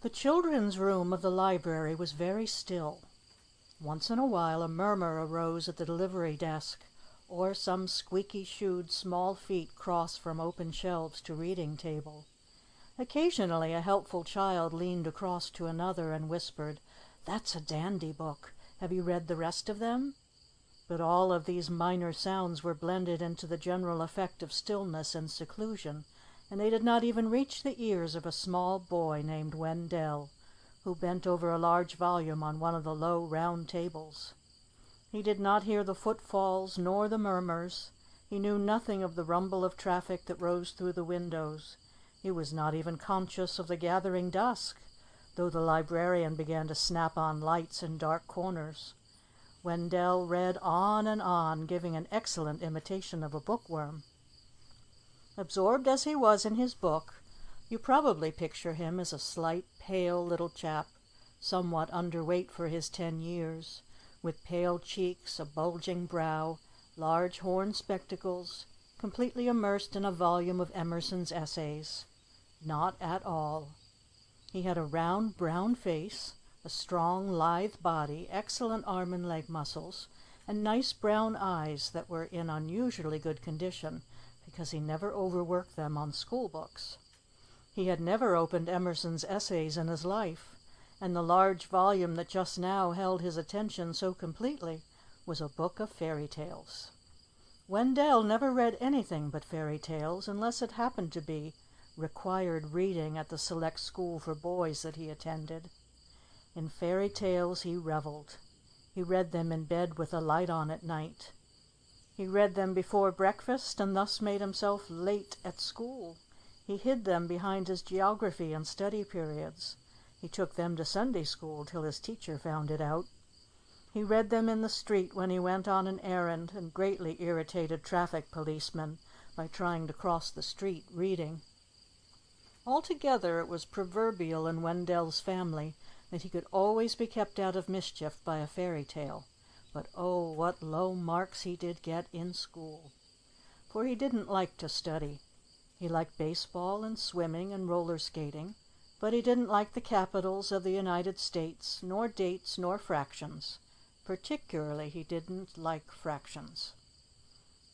The children's room of the library was very still. Once in a while a murmur arose at the delivery desk, or some squeaky-shoed small feet crossed from open shelves to reading table. Occasionally a helpful child leaned across to another and whispered, "That's a dandy book. Have you read the rest of them?" But all of these minor sounds were blended into the general effect of stillness and seclusion, and they did not even reach the ears of a small boy named Wendell, who bent over a large volume on one of the low round tables. He did not hear the footfalls nor the murmurs. He knew nothing of the rumble of traffic that rose through the windows. He was not even conscious of the gathering dusk, though the librarian began to snap on lights in dark corners. Wendell read on, giving an excellent imitation of a bookworm. Absorbed as he was in his book, you probably picture him as a slight, pale little chap, somewhat underweight for his 10 years, with pale cheeks, a bulging brow, large horn spectacles, completely immersed in a volume of Emerson's essays. Not at all. He had a round, brown face, a strong, lithe body, excellent arm and leg muscles, and nice brown eyes that were in unusually good condition because he never overworked them on school books. He had never opened Emerson's essays in his life, and the large volume that just now held his attention so completely was a book of fairy tales. Wendell never read anything but fairy tales unless it happened to be required reading at the select school for boys that he attended. In fairy tales he reveled. He read them in bed with a light on at night. He read them before breakfast and thus made himself late at school. He hid them behind his geography and study periods. He took them to Sunday school till his teacher found it out. He read them in the street when he went on an errand and greatly irritated traffic policemen by trying to cross the street reading. Altogether, it was proverbial in Wendell's family that he could always be kept out of mischief by a fairy tale. But oh, what low marks he did get in school! For he didn't like to study. He liked baseball and swimming and roller skating, but he didn't like the capitals of the United States, nor dates, nor fractions. Particularly, he didn't like fractions.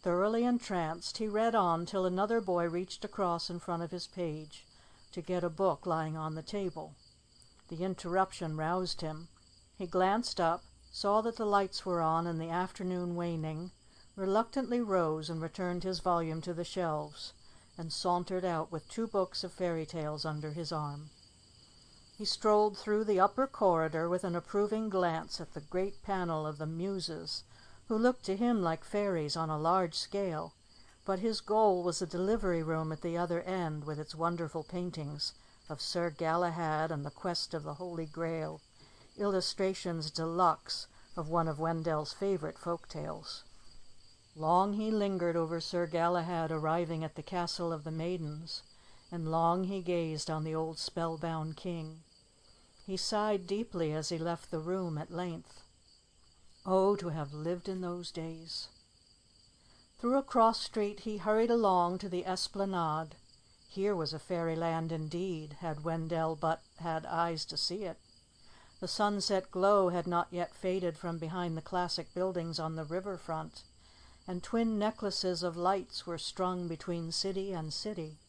Thoroughly entranced, he read on till another boy reached across in front of his page to get a book lying on the table. The interruption roused him. He glanced up, saw that the lights were on and the afternoon waning, reluctantly rose and returned his volume to the shelves, and sauntered out with 2 books of fairy tales under his arm. He strolled through the upper corridor with an approving glance at the great panel of the Muses, who looked to him like fairies on a large scale, but his goal was the delivery room at the other end with its wonderful paintings of Sir Galahad and the Quest of the Holy Grail, illustrations de luxe of one of Wendell's favorite folk tales. Long he lingered over Sir Galahad arriving at the castle of the maidens, and long he gazed on the old spellbound king. He sighed deeply as he left the room at length. Oh, to have lived in those days! Through a cross street he hurried along to the Esplanade. Here was a fairyland indeed, had Wendell but had eyes to see it. The sunset glow had not yet faded from behind the classic buildings on the river front, and twin necklaces of lights were strung between city and city.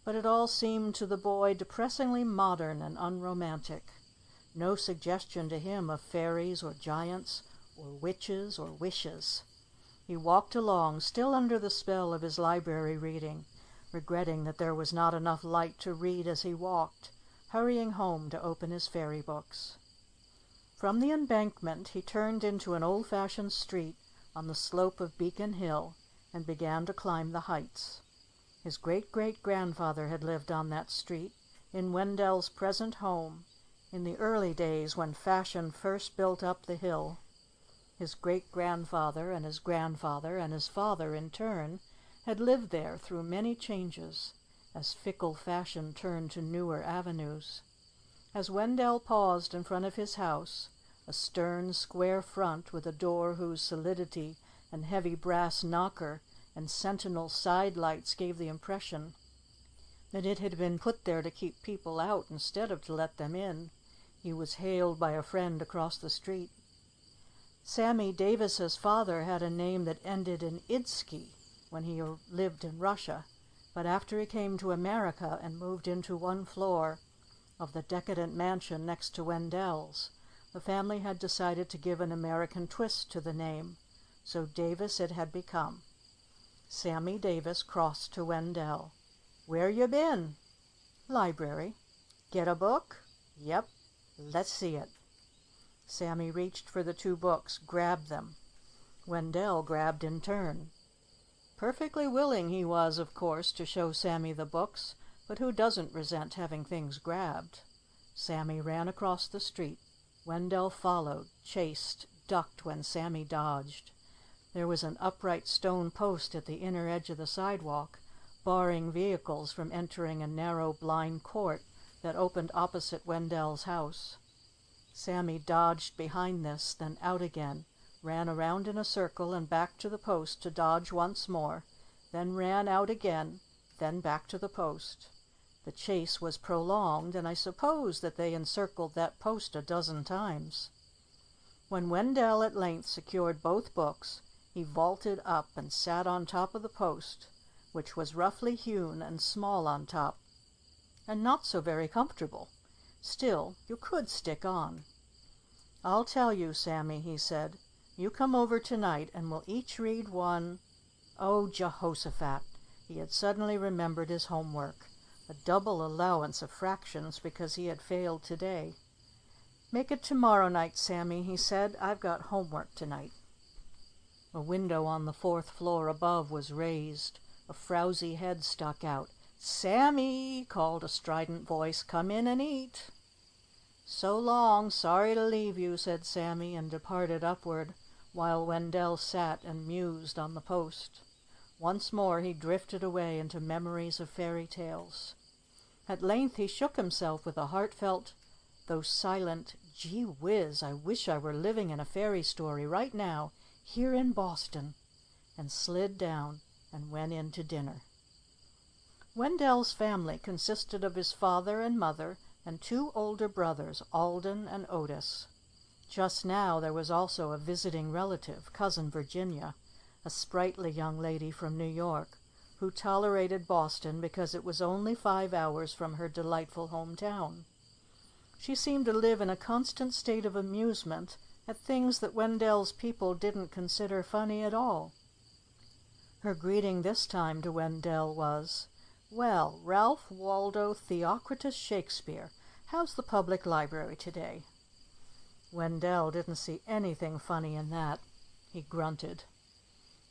But it all seemed to the boy depressingly modern and unromantic. No suggestion to him of fairies or giants or witches or wishes. He walked along, still under the spell of his library reading, regretting that there was not enough light to read as he walked, hurrying home to open his fairy books. From the embankment he turned into an old-fashioned street on the slope of Beacon Hill and began to climb the heights. His great-great-grandfather had lived on that street, in Wendell's present home, in the early days when fashion first built up the hill. His great-grandfather and his grandfather and his father in turn had lived there through many changes, as fickle fashion turned to newer avenues. As Wendell paused in front of his house, a stern, square front with a door whose solidity and heavy brass knocker and sentinel side lights gave the impression that it had been put there to keep people out instead of to let them in. He was hailed by a friend across the street. Sammy Davis's father had a name that ended in Idsky when he lived in Russia, but after he came to America and moved into one floor of the decadent mansion next to Wendell's, the family had decided to give an American twist to the name, so Davis it had become. Sammy Davis crossed to Wendell. "Where you been?" "Library." "Get a book?" "Yep." "Let's see it." Sammy reached for the two books, grabbed them. Wendell grabbed in turn. Perfectly willing he was, of course, to show Sammy the books, but who doesn't resent having things grabbed? Sammy ran across the street. Wendell followed, chased, ducked when Sammy dodged. There was an upright stone post at the inner edge of the sidewalk, barring vehicles from entering a narrow blind court that opened opposite Wendell's house. Sammy dodged behind this, then out again, ran around in a circle and back to the post to dodge once more, then ran out again, then back to the post. The chase was prolonged, and I suppose that they encircled that post a dozen times. When Wendell at length secured both books, he vaulted up and sat on top of the post, which was roughly hewn and small on top, and not so very comfortable. Still, you could stick on. "I'll tell you, Sammy," he said. "You come over tonight and we'll each read one—" Oh, Jehoshaphat! He had suddenly remembered his homework. A double allowance of fractions because he had failed today. "Make it tomorrow night, Sammy," he said. "I've got homework tonight." A window on the fourth floor above was raised. A frowsy head stuck out. "Sammy!" called a strident voice. "Come in and eat." "So long, sorry to leave you," said Sammy, and departed upward, while Wendell sat and mused on the post. Once more he drifted away into memories of fairy tales. At length he shook himself with a heartfelt, though silent, "Gee whiz, I wish I were living in a fairy story right now, here in Boston," and slid down and went in to dinner. Wendell's family consisted of his father and mother and two older brothers, Alden and Otis. Just now there was also a visiting relative, Cousin Virginia, a sprightly young lady from New York, who tolerated Boston because it was only 5 hours from her delightful hometown. She seemed to live in a constant state of amusement at things that Wendell's people didn't consider funny at all. Her greeting this time to Wendell was, "Well, Ralph Waldo Theocritus Shakespeare, how's the public library today?" Wendell didn't see anything funny in that. He grunted.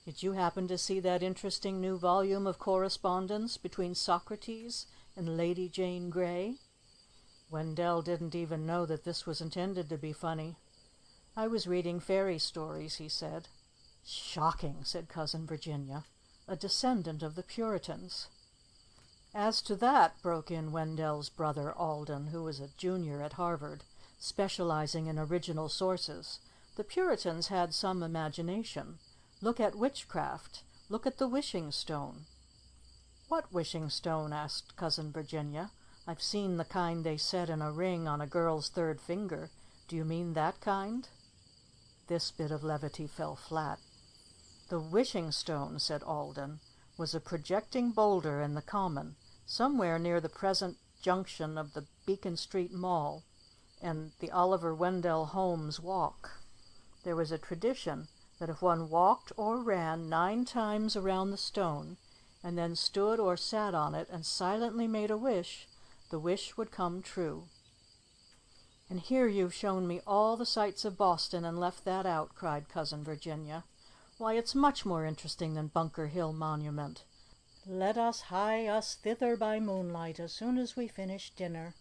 "Did you happen to see that interesting new volume of correspondence between Socrates and Lady Jane Grey?" Wendell didn't even know that this was intended to be funny. "I was reading fairy stories," he said. "Shocking," said Cousin Virginia, "a descendant of the Puritans." "As to that," broke in Wendell's brother Alden, who was a junior at Harvard, specializing in original sources, "the Puritans had some imagination. Look at witchcraft. Look at the wishing stone." "What wishing stone?" asked Cousin Virginia. "I've seen the kind they set in a ring on a girl's third finger. Do you mean that kind?" This bit of levity fell flat. "The wishing stone," said Alden, "was a projecting boulder in the Common, somewhere near the present junction of the Beacon Street Mall and the Oliver Wendell Holmes Walk. There was a tradition that if one walked or ran 9 times around the stone, and then stood or sat on it and silently made a wish, the wish would come true." "And here you've shown me all the sights of Boston and left that out," cried Cousin Virginia. "Why, it's much more interesting than Bunker Hill Monument. Let us hie us thither by moonlight as soon as we finish dinner.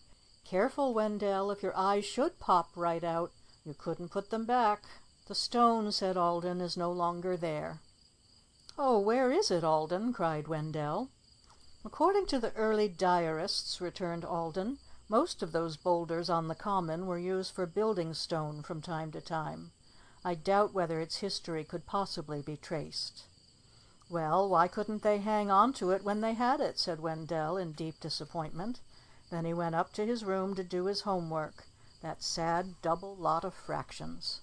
Careful, Wendell, if your eyes should pop right out, you couldn't put them back." "The stone," said Alden, "is no longer there." "Oh, where is it, Alden?" cried Wendell. "According to the early diarists," returned Alden, "most of those boulders on the Common were used for building stone from time to time. I doubt whether its history could possibly be traced." Well, why couldn't they hang on to it when they had it? Said Wendell in deep disappointment. Then he went up to his room to do his homework, that sad double lot of fractions.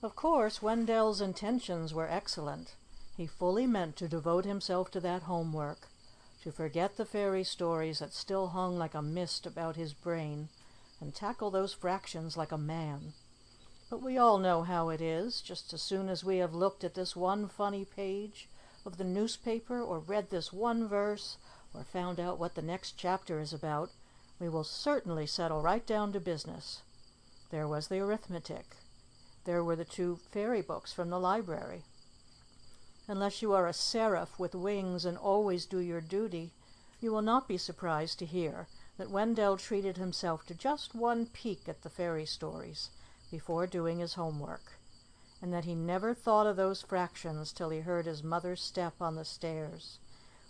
Of course, Wendell's intentions were excellent. He fully meant to devote himself to that homework, to forget the fairy stories that still hung like a mist about his brain, and tackle those fractions like a man. But we all know how it is. Just as soon as we have looked at this one funny page of the newspaper, or read this one verse, or found out what the next chapter is about, we will certainly settle right down to business. There was the arithmetic. There were the 2 fairy books from the library. Unless you are a seraph with wings and always do your duty, you will not be surprised to hear that Wendell treated himself to just one peek at the fairy stories before doing his homework, and that he never thought of those fractions till he heard his mother's step on the stairs,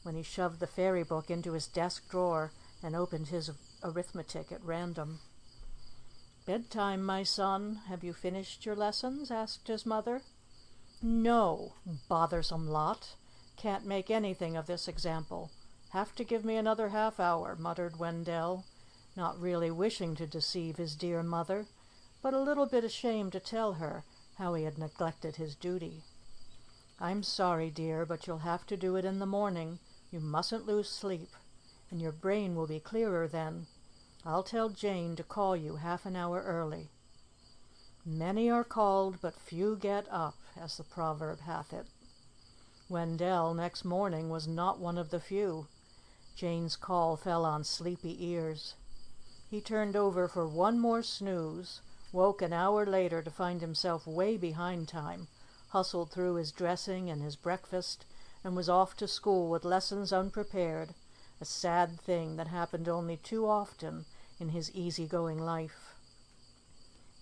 when he shoved the fairy book into his desk drawer and opened his arithmetic at random. "Bedtime, my son. Have you finished your lessons?" asked his mother. "No, bothersome lot. Can't make anything of this example. Have to give me another half hour," muttered Wendell, not really wishing to deceive his dear mother, but a little bit ashamed to tell her how he had neglected his duty. "I'm sorry, dear, but you'll have to do it in the morning. You mustn't lose sleep, and your brain will be clearer then. I'll tell Jane to call you half an hour early. Many are called, but few get up, as the proverb hath it." Wendell, next morning, was not one of the few. Jane's call fell on sleepy ears. He turned over for one more snooze, woke an hour later to find himself way behind time, hustled through his dressing and his breakfast, and was off to school with lessons unprepared, a sad thing that happened only too often in his easy-going life.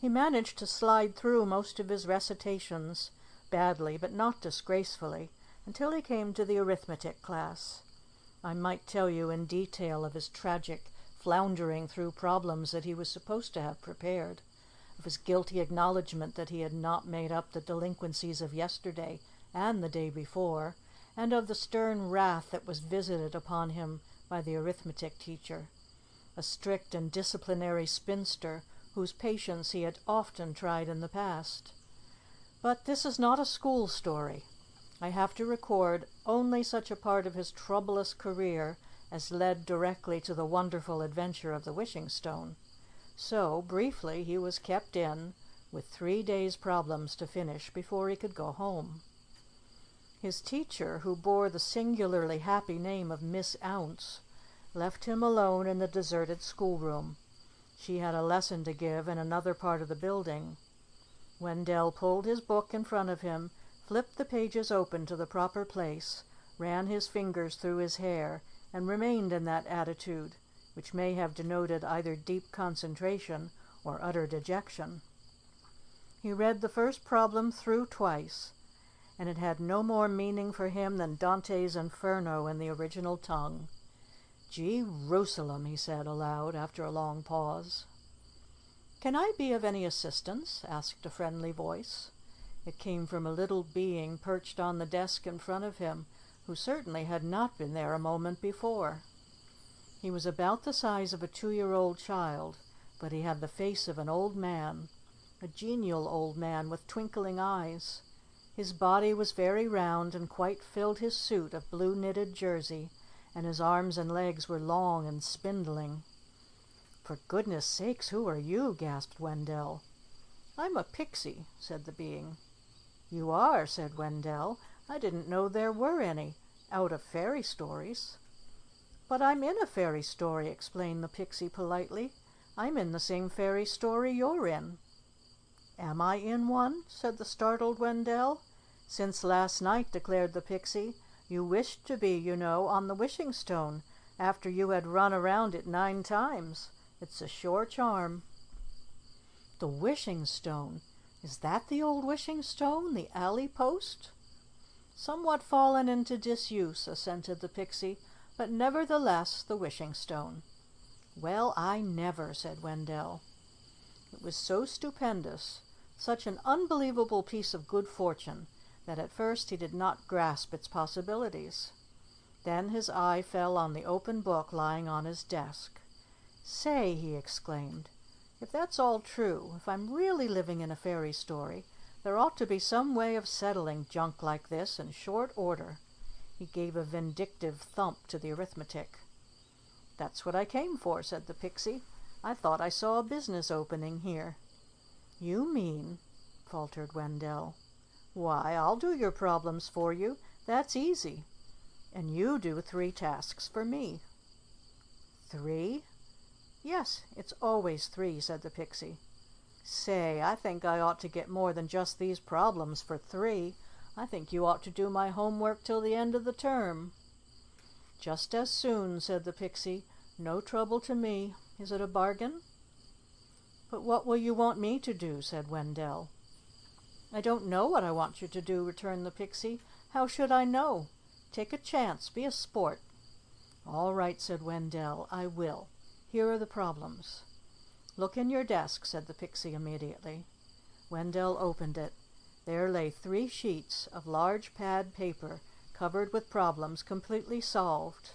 He managed to slide through most of his recitations, badly but not disgracefully, until he came to the arithmetic class. I might tell you in detail of his tragic floundering through problems that he was supposed to have prepared, of his guilty acknowledgment that he had not made up the delinquencies of yesterday and the day before, and of the stern wrath that was visited upon him by the arithmetic teacher, a strict and disciplinary spinster whose patience he had often tried in the past. But this is not a school story. I have to record only such a part of his troublous career as led directly to the wonderful adventure of the wishing stone. So, briefly, he was kept in, with 3 days' problems to finish before he could go home. His teacher, who bore the singularly happy name of Miss Ounce, left him alone in the deserted schoolroom. She had a lesson to give in another part of the building. Wendell pulled his book in front of him, flipped the pages open to the proper place, ran his fingers through his hair, and remained in that attitude, which may have denoted either deep concentration or utter dejection. He read the first problem through twice, and it had no more meaning for him than Dante's Inferno in the original tongue. "Jerusalem," he said aloud after a long pause. "Can I be of any assistance?" asked a friendly voice. It came from a little being perched on the desk in front of him, who certainly had not been there a moment before. He was about the size of a 2-year-old child, but he had the face of an old man, a genial old man with twinkling eyes. His body was very round and quite filled his suit of blue knitted jersey, and his arms and legs were long and spindling. "For goodness sakes, who are you?" gasped Wendell. "I'm a pixie," said the being. "You are?" said Wendell. "I didn't know there were any, out of fairy stories." "But I'm in a fairy story," explained the pixie politely. "I'm in the same fairy story you're in." "Am I in one?" said the startled Wendell. "Since last night," declared the pixie. "You wished to be, you know, on the wishing stone, after you had run around it 9 times. It's a sure charm." "The wishing stone? Is that the old wishing stone, the alley post?" "Somewhat fallen into disuse," assented the pixie, "but nevertheless the wishing stone." "Well, I never!" said Wendell. It was so stupendous, such an unbelievable piece of good fortune, that at first he did not grasp its possibilities. Then his eye fell on the open book lying on his desk. "Say," he exclaimed, "if that's all true, if I'm really living in a fairy story, there ought to be some way of settling junk like this in short order." He gave a vindictive thump to the arithmetic. "That's what I came for," said the pixie. "I thought I saw a business opening here." "You mean," faltered Wendell. "Why, I'll do your problems for you. That's easy. And you do 3 tasks for me." "3?" "Yes, it's always 3," said the pixie. "Say, I think I ought to get more than just these problems for 3. I think you ought to do my homework till the end of the term." "Just as soon," said the pixie. "No trouble to me. Is it a bargain?" "But what will you want me to do?" said Wendell. "I don't know what I want you to do," returned the pixie. "How should I know? Take a chance. Be a sport." "All right," said Wendell. "I will. Here are the problems." "Look in your desk," said the pixie immediately. Wendell opened it. There lay 3 sheets of large pad paper covered with problems completely solved.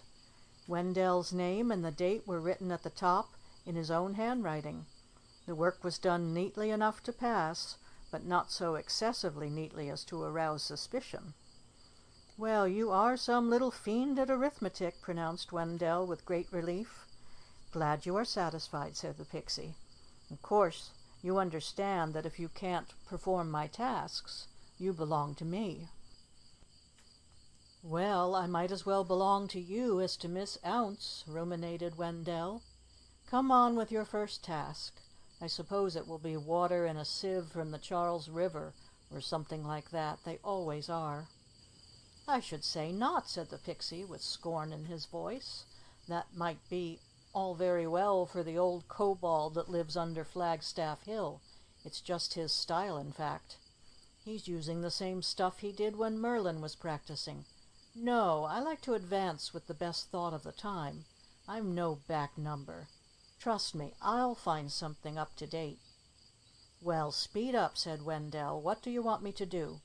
Wendell's name and the date were written at the top in his own handwriting. The work was done neatly enough to pass, but not so excessively neatly as to arouse suspicion. "Well, you are some little fiend at arithmetic," pronounced Wendell with great relief. "Glad you are satisfied," said the pixie. "Of course, you understand that if you can't perform my tasks, you belong to me." "Well, I might as well belong to you as to Miss Ounce," ruminated Wendell. "Come on with your first task. I suppose it will be water in a sieve from the Charles River, or something like that. They always are." "I should say not," said the pixie with scorn in his voice. "That might be all very well for the old kobold that lives under Flagstaff Hill. It's just his style, in fact. He's using the same stuff he did when Merlin was practicing. No, I like to advance with the best thought of the time. I'm no back number. Trust me, I'll find something up to date." "Well, speed up," said Wendell. "What do you want me to do?"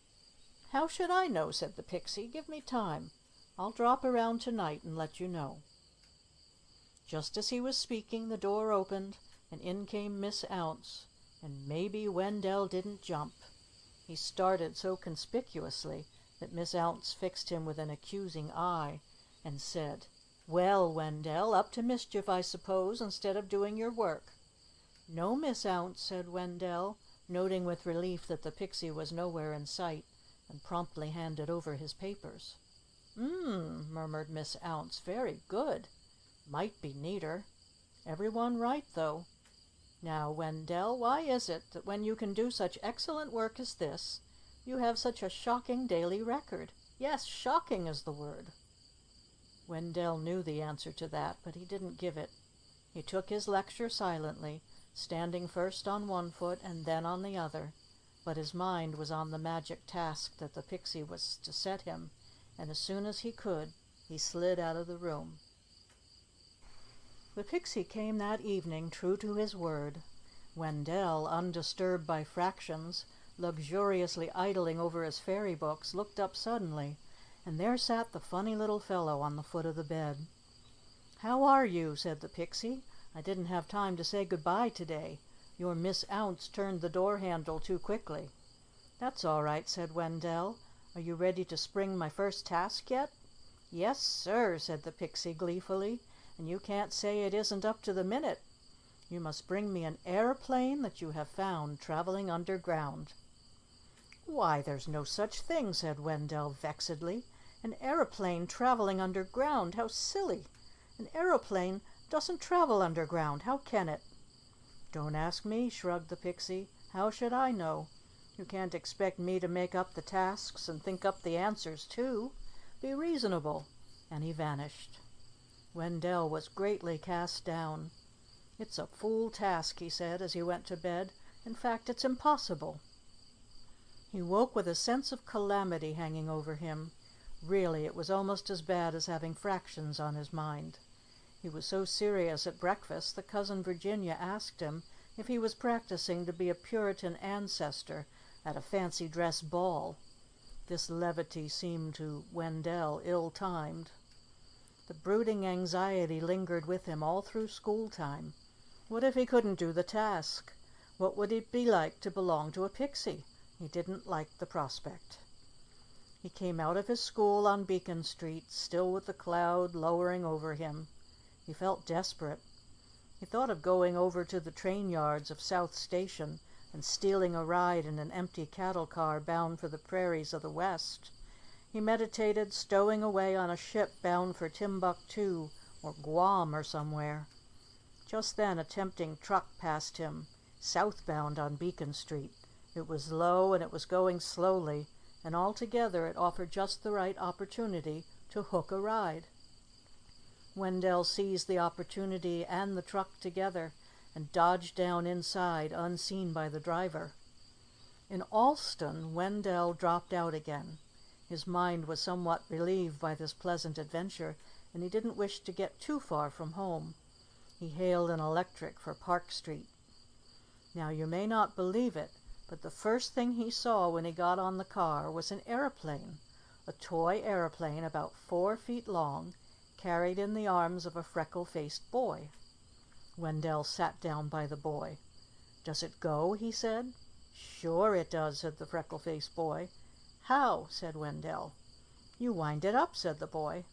"How should I know?" said the pixie. "Give me time. I'll drop around tonight and let you know." Just as he was speaking, the door opened, and in came Miss Ounce, and maybe Wendell didn't jump. He started so conspicuously that Miss Ounce fixed him with an accusing eye and said, "Well, Wendell, up to mischief, I suppose, instead of doing your work." "No, Miss Ounce," said Wendell, noting with relief that the pixie was nowhere in sight, and promptly handed over his papers. Murmured Miss Ounce. "Very good. Might be neater. Everyone right, though. Now, Wendell, why is it that when you can do such excellent work as this, you have such a shocking daily record? Yes, shocking is the word." Wendell knew the answer to that, but he didn't give it. He took his lecture silently, standing first on one foot and then on the other, but his mind was on the magic task that the pixie was to set him, and as soon as he could, he slid out of the room. The pixie came that evening true to his word. Wendell, undisturbed by fractions, luxuriously idling over his fairy books, looked up suddenly, and there sat the funny little fellow on the foot of the bed. "How are you?" said the pixie. "I didn't have time to say goodbye today. Your Miss Ounce turned the door handle too quickly." "That's all right," said Wendell. "Are you ready to spring my first task yet?" "Yes, sir," said the pixie gleefully, "and you can't say it isn't up to the minute. You must bring me an aeroplane that you have found traveling underground." "Why, there's no such thing," said Wendell vexedly. "An aeroplane traveling underground! How silly! An aeroplane doesn't travel underground. How can it?" "Don't ask me," shrugged the pixie. "How should I know? You can't expect me to make up the tasks and think up the answers, too. Be reasonable." And he vanished. Wendell was greatly cast down. "It's a fool task," he said as he went to bed. "In fact, it's impossible." He woke with a sense of calamity hanging over him. Really, it was almost as bad as having fractions on his mind. He was so serious at breakfast that Cousin Virginia asked him if he was practicing to be a Puritan ancestor at a fancy dress ball. This levity seemed to Wendell ill-timed. The brooding anxiety lingered with him all through school time. What if he couldn't do the task? What would it be like to belong to a pixie? He didn't like the prospect. He came out of his school on Beacon Street, still with the cloud lowering over him. He felt desperate. He thought of going over to the train yards of South Station and stealing a ride in an empty cattle car bound for the prairies of the West. He meditated stowing away on a ship bound for Timbuktu or Guam or somewhere. Just then a tempting truck passed him, southbound on Beacon Street. It was low and it was going slowly, and altogether it offered just the right opportunity to hook a ride. Wendell seized the opportunity and the truck together and dodged down inside, unseen by the driver. In Alston, Wendell dropped out again. His mind was somewhat relieved by this pleasant adventure, and he didn't wish to get too far from home. He hailed an electric for Park Street. Now, you may not believe it, but the first thing he saw when he got on the car was an aeroplane, a toy aeroplane about 4 feet long, carried in the arms of a freckle-faced boy. Wendell sat down by the boy. "Does it go?" he said. "Sure it does," said the freckle-faced boy. "How?" said Wendell. "You wind it up," said the boy.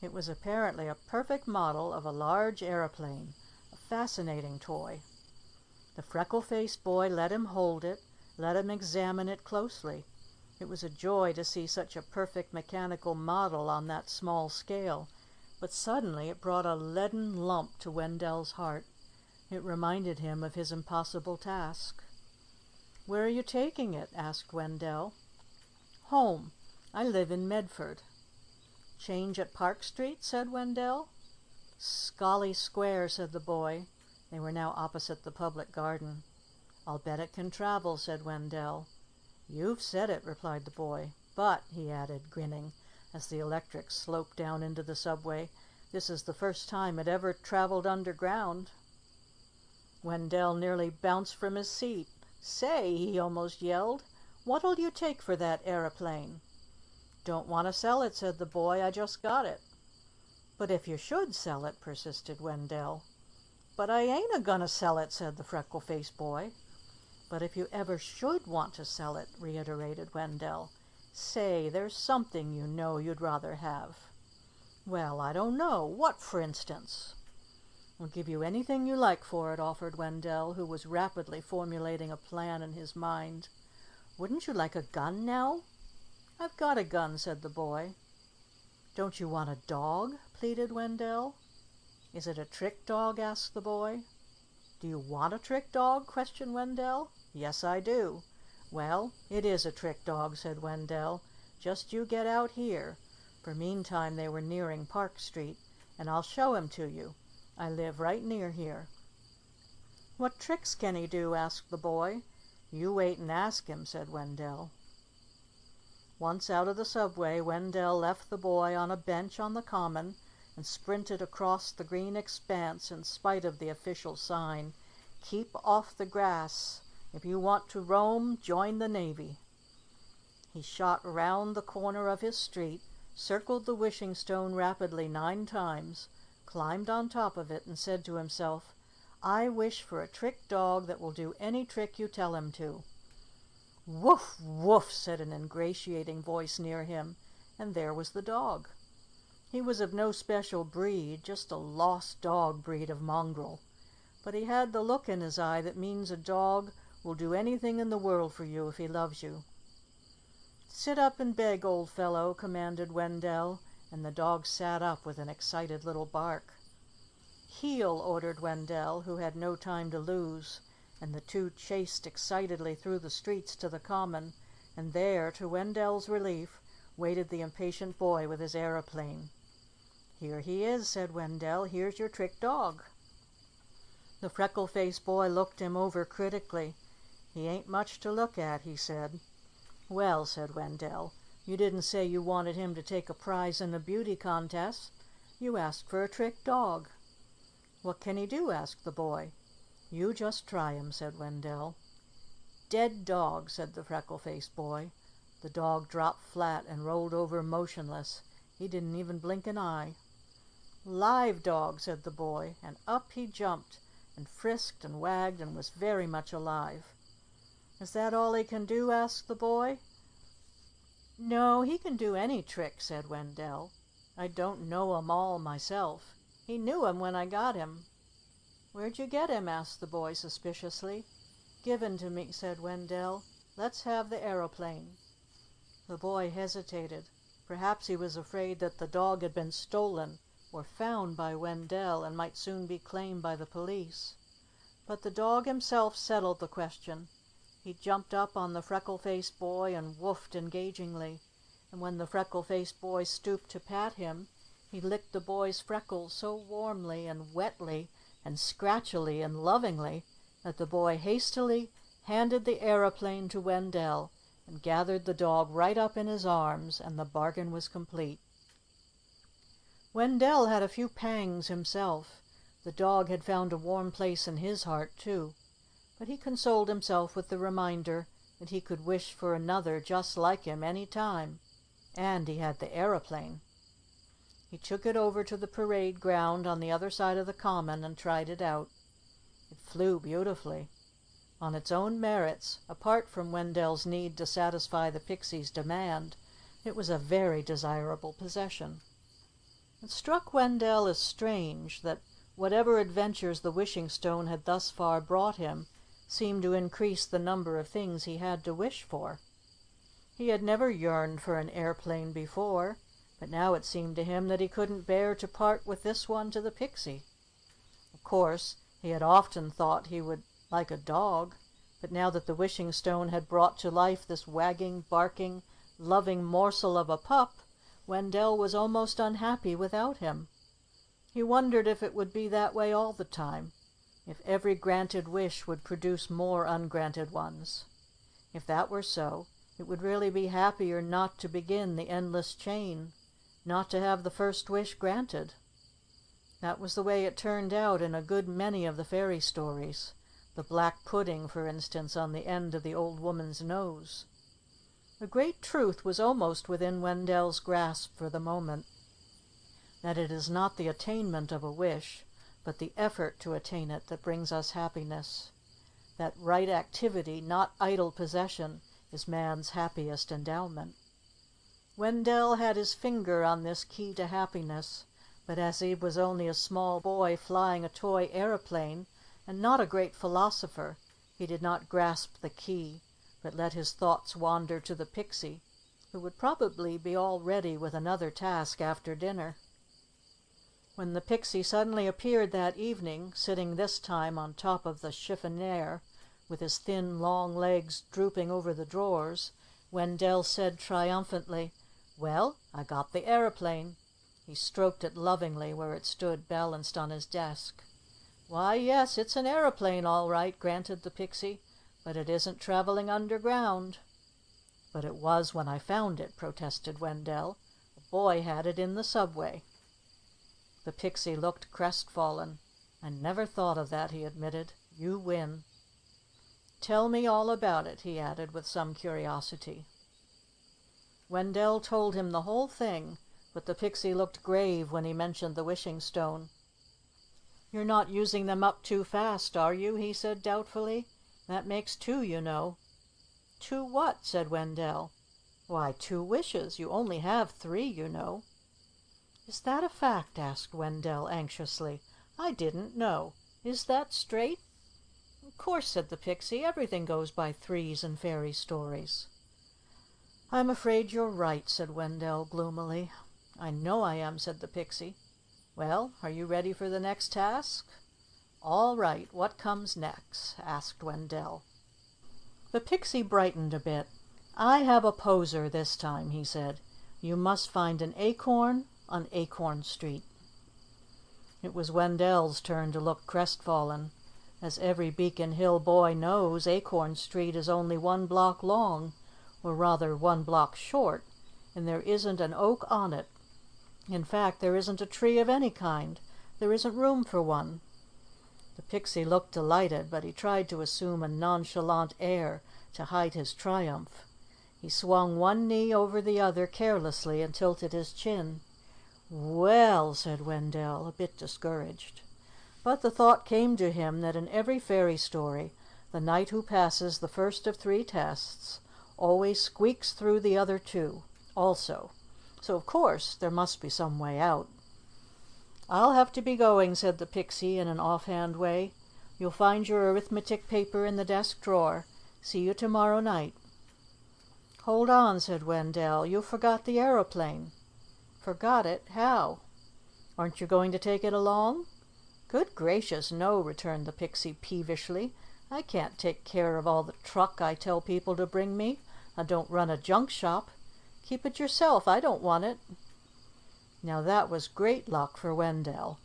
It was apparently a perfect model of a large aeroplane, a fascinating toy. The freckle-faced boy let him hold it, let him examine it closely. It was a joy to see such a perfect mechanical model on that small scale, but suddenly it brought a leaden lump to Wendell's heart. It reminded him of his impossible task. "Where are you taking it?" asked Wendell. "Home. I live in Medford." "Change at Park Street?" said Wendell. "Scollay Square," said the boy. They were now opposite the public garden. "I'll bet it can travel," said Wendell. "You've said it," replied the boy. "But," he added, grinning, as the electric sloped down into the subway, "this is the first time it ever traveled underground." Wendell nearly bounced from his seat. "Say," he almost yelled, "what'll you take for that aeroplane?" "Don't want to sell it," said the boy. "I just got it." "But if you should sell it," persisted Wendell. "But I ain't a-gonna sell it," said the freckle-faced boy. "But if you ever should want to sell it," reiterated Wendell. "Say, there's something you know you'd rather have." "Well, I don't know. What, for instance?" "I'll give you anything you like for it," offered Wendell, who was rapidly formulating a plan in his mind. "Wouldn't you like a gun now?" "I've got a gun," said the boy. "Don't you want a dog?" pleaded Wendell. "Is it a trick dog?" asked the boy. "Do you want a trick dog?" questioned Wendell. "Yes, I do." "Well, it is a trick dog," said Wendell. "Just you get out here," for meantime they were nearing Park Street, "and I'll show him to you. I live right near here." "What tricks can he do?" asked the boy. "You wait and ask him," said Wendell. Once out of the subway, Wendell left the boy on a bench on the common and sprinted across the green expanse in spite of the official sign, "Keep off the grass. If you want to roam, join the Navy." He shot round the corner of his street, circled the wishing stone rapidly 9 times, climbed on top of it, and said to himself, "I wish for a trick dog that will do any trick you tell him to." "Woof, woof," said an ingratiating voice near him, and there was the dog. He was of no special breed, just a lost dog breed of mongrel. But he had the look in his eye that means a dog will do anything in the world for you if he loves you. "Sit up and beg, old fellow," commanded Wendell, and the dog sat up with an excited little bark. "Heel," ordered Wendell, who had no time to lose, and the two chased excitedly through the streets to the common, and there, to Wendell's relief, waited the impatient boy with his aeroplane. "Here he is," said Wendell. "Here's your trick dog." The freckle-faced boy looked him over critically. "He ain't much to look at," he said. "Well," said Wendell, "you didn't say you wanted him to take a prize in a beauty contest. You asked for a trick dog." "What can he do?" asked the boy. "You just try him," said Wendell. "Dead dog," said the freckle-faced boy. The dog dropped flat and rolled over motionless. He didn't even blink an eye. "Live dog," said the boy, and up he jumped and frisked and wagged and was very much alive. "Is that all he can do?" asked the boy. "No, he can do any trick," said Wendell. "I don't know 'em all myself. He knew 'em when I got him." "Where'd you get him?" asked the boy suspiciously. "Given to me," said Wendell. "Let's have the aeroplane." The boy hesitated. Perhaps he was afraid that the dog had been stolen or found by Wendell and might soon be claimed by the police. But the dog himself settled the question. He jumped up on the freckle-faced boy and woofed engagingly, and when the freckle-faced boy stooped to pat him, he licked the boy's freckles so warmly and wetly and scratchily and lovingly that the boy hastily handed the aeroplane to Wendell and gathered the dog right up in his arms, and the bargain was complete. Wendell had a few pangs himself. The dog had found a warm place in his heart, too. But he consoled himself with the reminder that he could wish for another just like him any time. And he had the aeroplane. He took it over to the parade ground on the other side of the common and tried it out. It flew beautifully. On its own merits, apart from Wendell's need to satisfy the pixie's demand, it was a very desirable possession. It struck Wendell as strange that whatever adventures the wishing stone had thus far brought him seemed to increase the number of things he had to wish for. He had never yearned for an airplane before, but now it seemed to him that he couldn't bear to part with this one to the pixie. Of course, he had often thought he would like a dog, but now that the wishing stone had brought to life this wagging, barking, loving morsel of a pup, Wendell was almost unhappy without him. He wondered if it would be that way all the time, if every granted wish would produce more ungranted ones. If that were so, it would really be happier not to begin the endless chain, not to have the first wish granted. That was the way it turned out in a good many of the fairy stories. The black pudding, for instance, on the end of the old woman's nose. The great truth was almost within Wendell's grasp for the moment, that it is not the attainment of a wish, but the effort to attain it that brings us happiness. That right activity, not idle possession, is man's happiest endowment. Wendell had his finger on this key to happiness, but as he was only a small boy flying a toy aeroplane, and not a great philosopher, he did not grasp the key, but let his thoughts wander to the pixie, who would probably be all ready with another task after dinner. When the pixie suddenly appeared that evening, sitting this time on top of the chiffonier, with his thin, long legs drooping over the drawers, Wendell said triumphantly, "Well, I got the aeroplane." He stroked it lovingly where it stood balanced on his desk. "Why, yes, it's an aeroplane all right," granted the pixie, "but it isn't traveling underground." "But it was when I found it," protested Wendell. "A boy had it in the subway." The pixie looked crestfallen. "I never thought of that," he admitted. "You win." "Tell me all about it," he added with some curiosity. Wendell told him the whole thing, but the pixie looked grave when he mentioned the wishing stone. "You're not using them up too fast, are you?" he said doubtfully. "That makes two, you know." "Two what?" said Wendell. "Why, two wishes. You only have three, you know." "Is that a fact?" asked Wendell anxiously. "I didn't know. Is that straight?" "Of course," said the pixie. "Everything goes by threes in fairy stories." "I'm afraid you're right," said Wendell gloomily. "I know I am," said the pixie. "Well, are you ready for the next task?" "All right. What comes next?" asked Wendell. The pixie brightened a bit. "I have a poser this time," he said. "You must find an acorn on Acorn Street." It was Wendell's turn to look crestfallen. As every Beacon Hill boy knows, Acorn Street is only 1 block long, or rather 1 block short, and there isn't an oak on it. In fact, there isn't a tree of any kind. There isn't room for one. The pixie looked delighted, but he tried to assume a nonchalant air to hide his triumph. He swung one knee over the other carelessly and tilted his chin. "Well," said Wendell, a bit discouraged. But the thought came to him that in every fairy story the knight who passes the first of 3 tests always squeaks through the other 2 also. So of course there must be some way out. "I'll have to be going," said the pixie in an offhand way. "You'll find your arithmetic paper in the desk drawer. See you tomorrow night." "Hold on," said Wendell. "You forgot the aeroplane." "Forgot it? How?" "Aren't you going to take it along?" "Good gracious, no," returned the pixie peevishly. "I can't take care of all the truck I tell people to bring me. I don't run a junk shop. Keep it yourself. I don't want it." Now that was great luck for Wendell.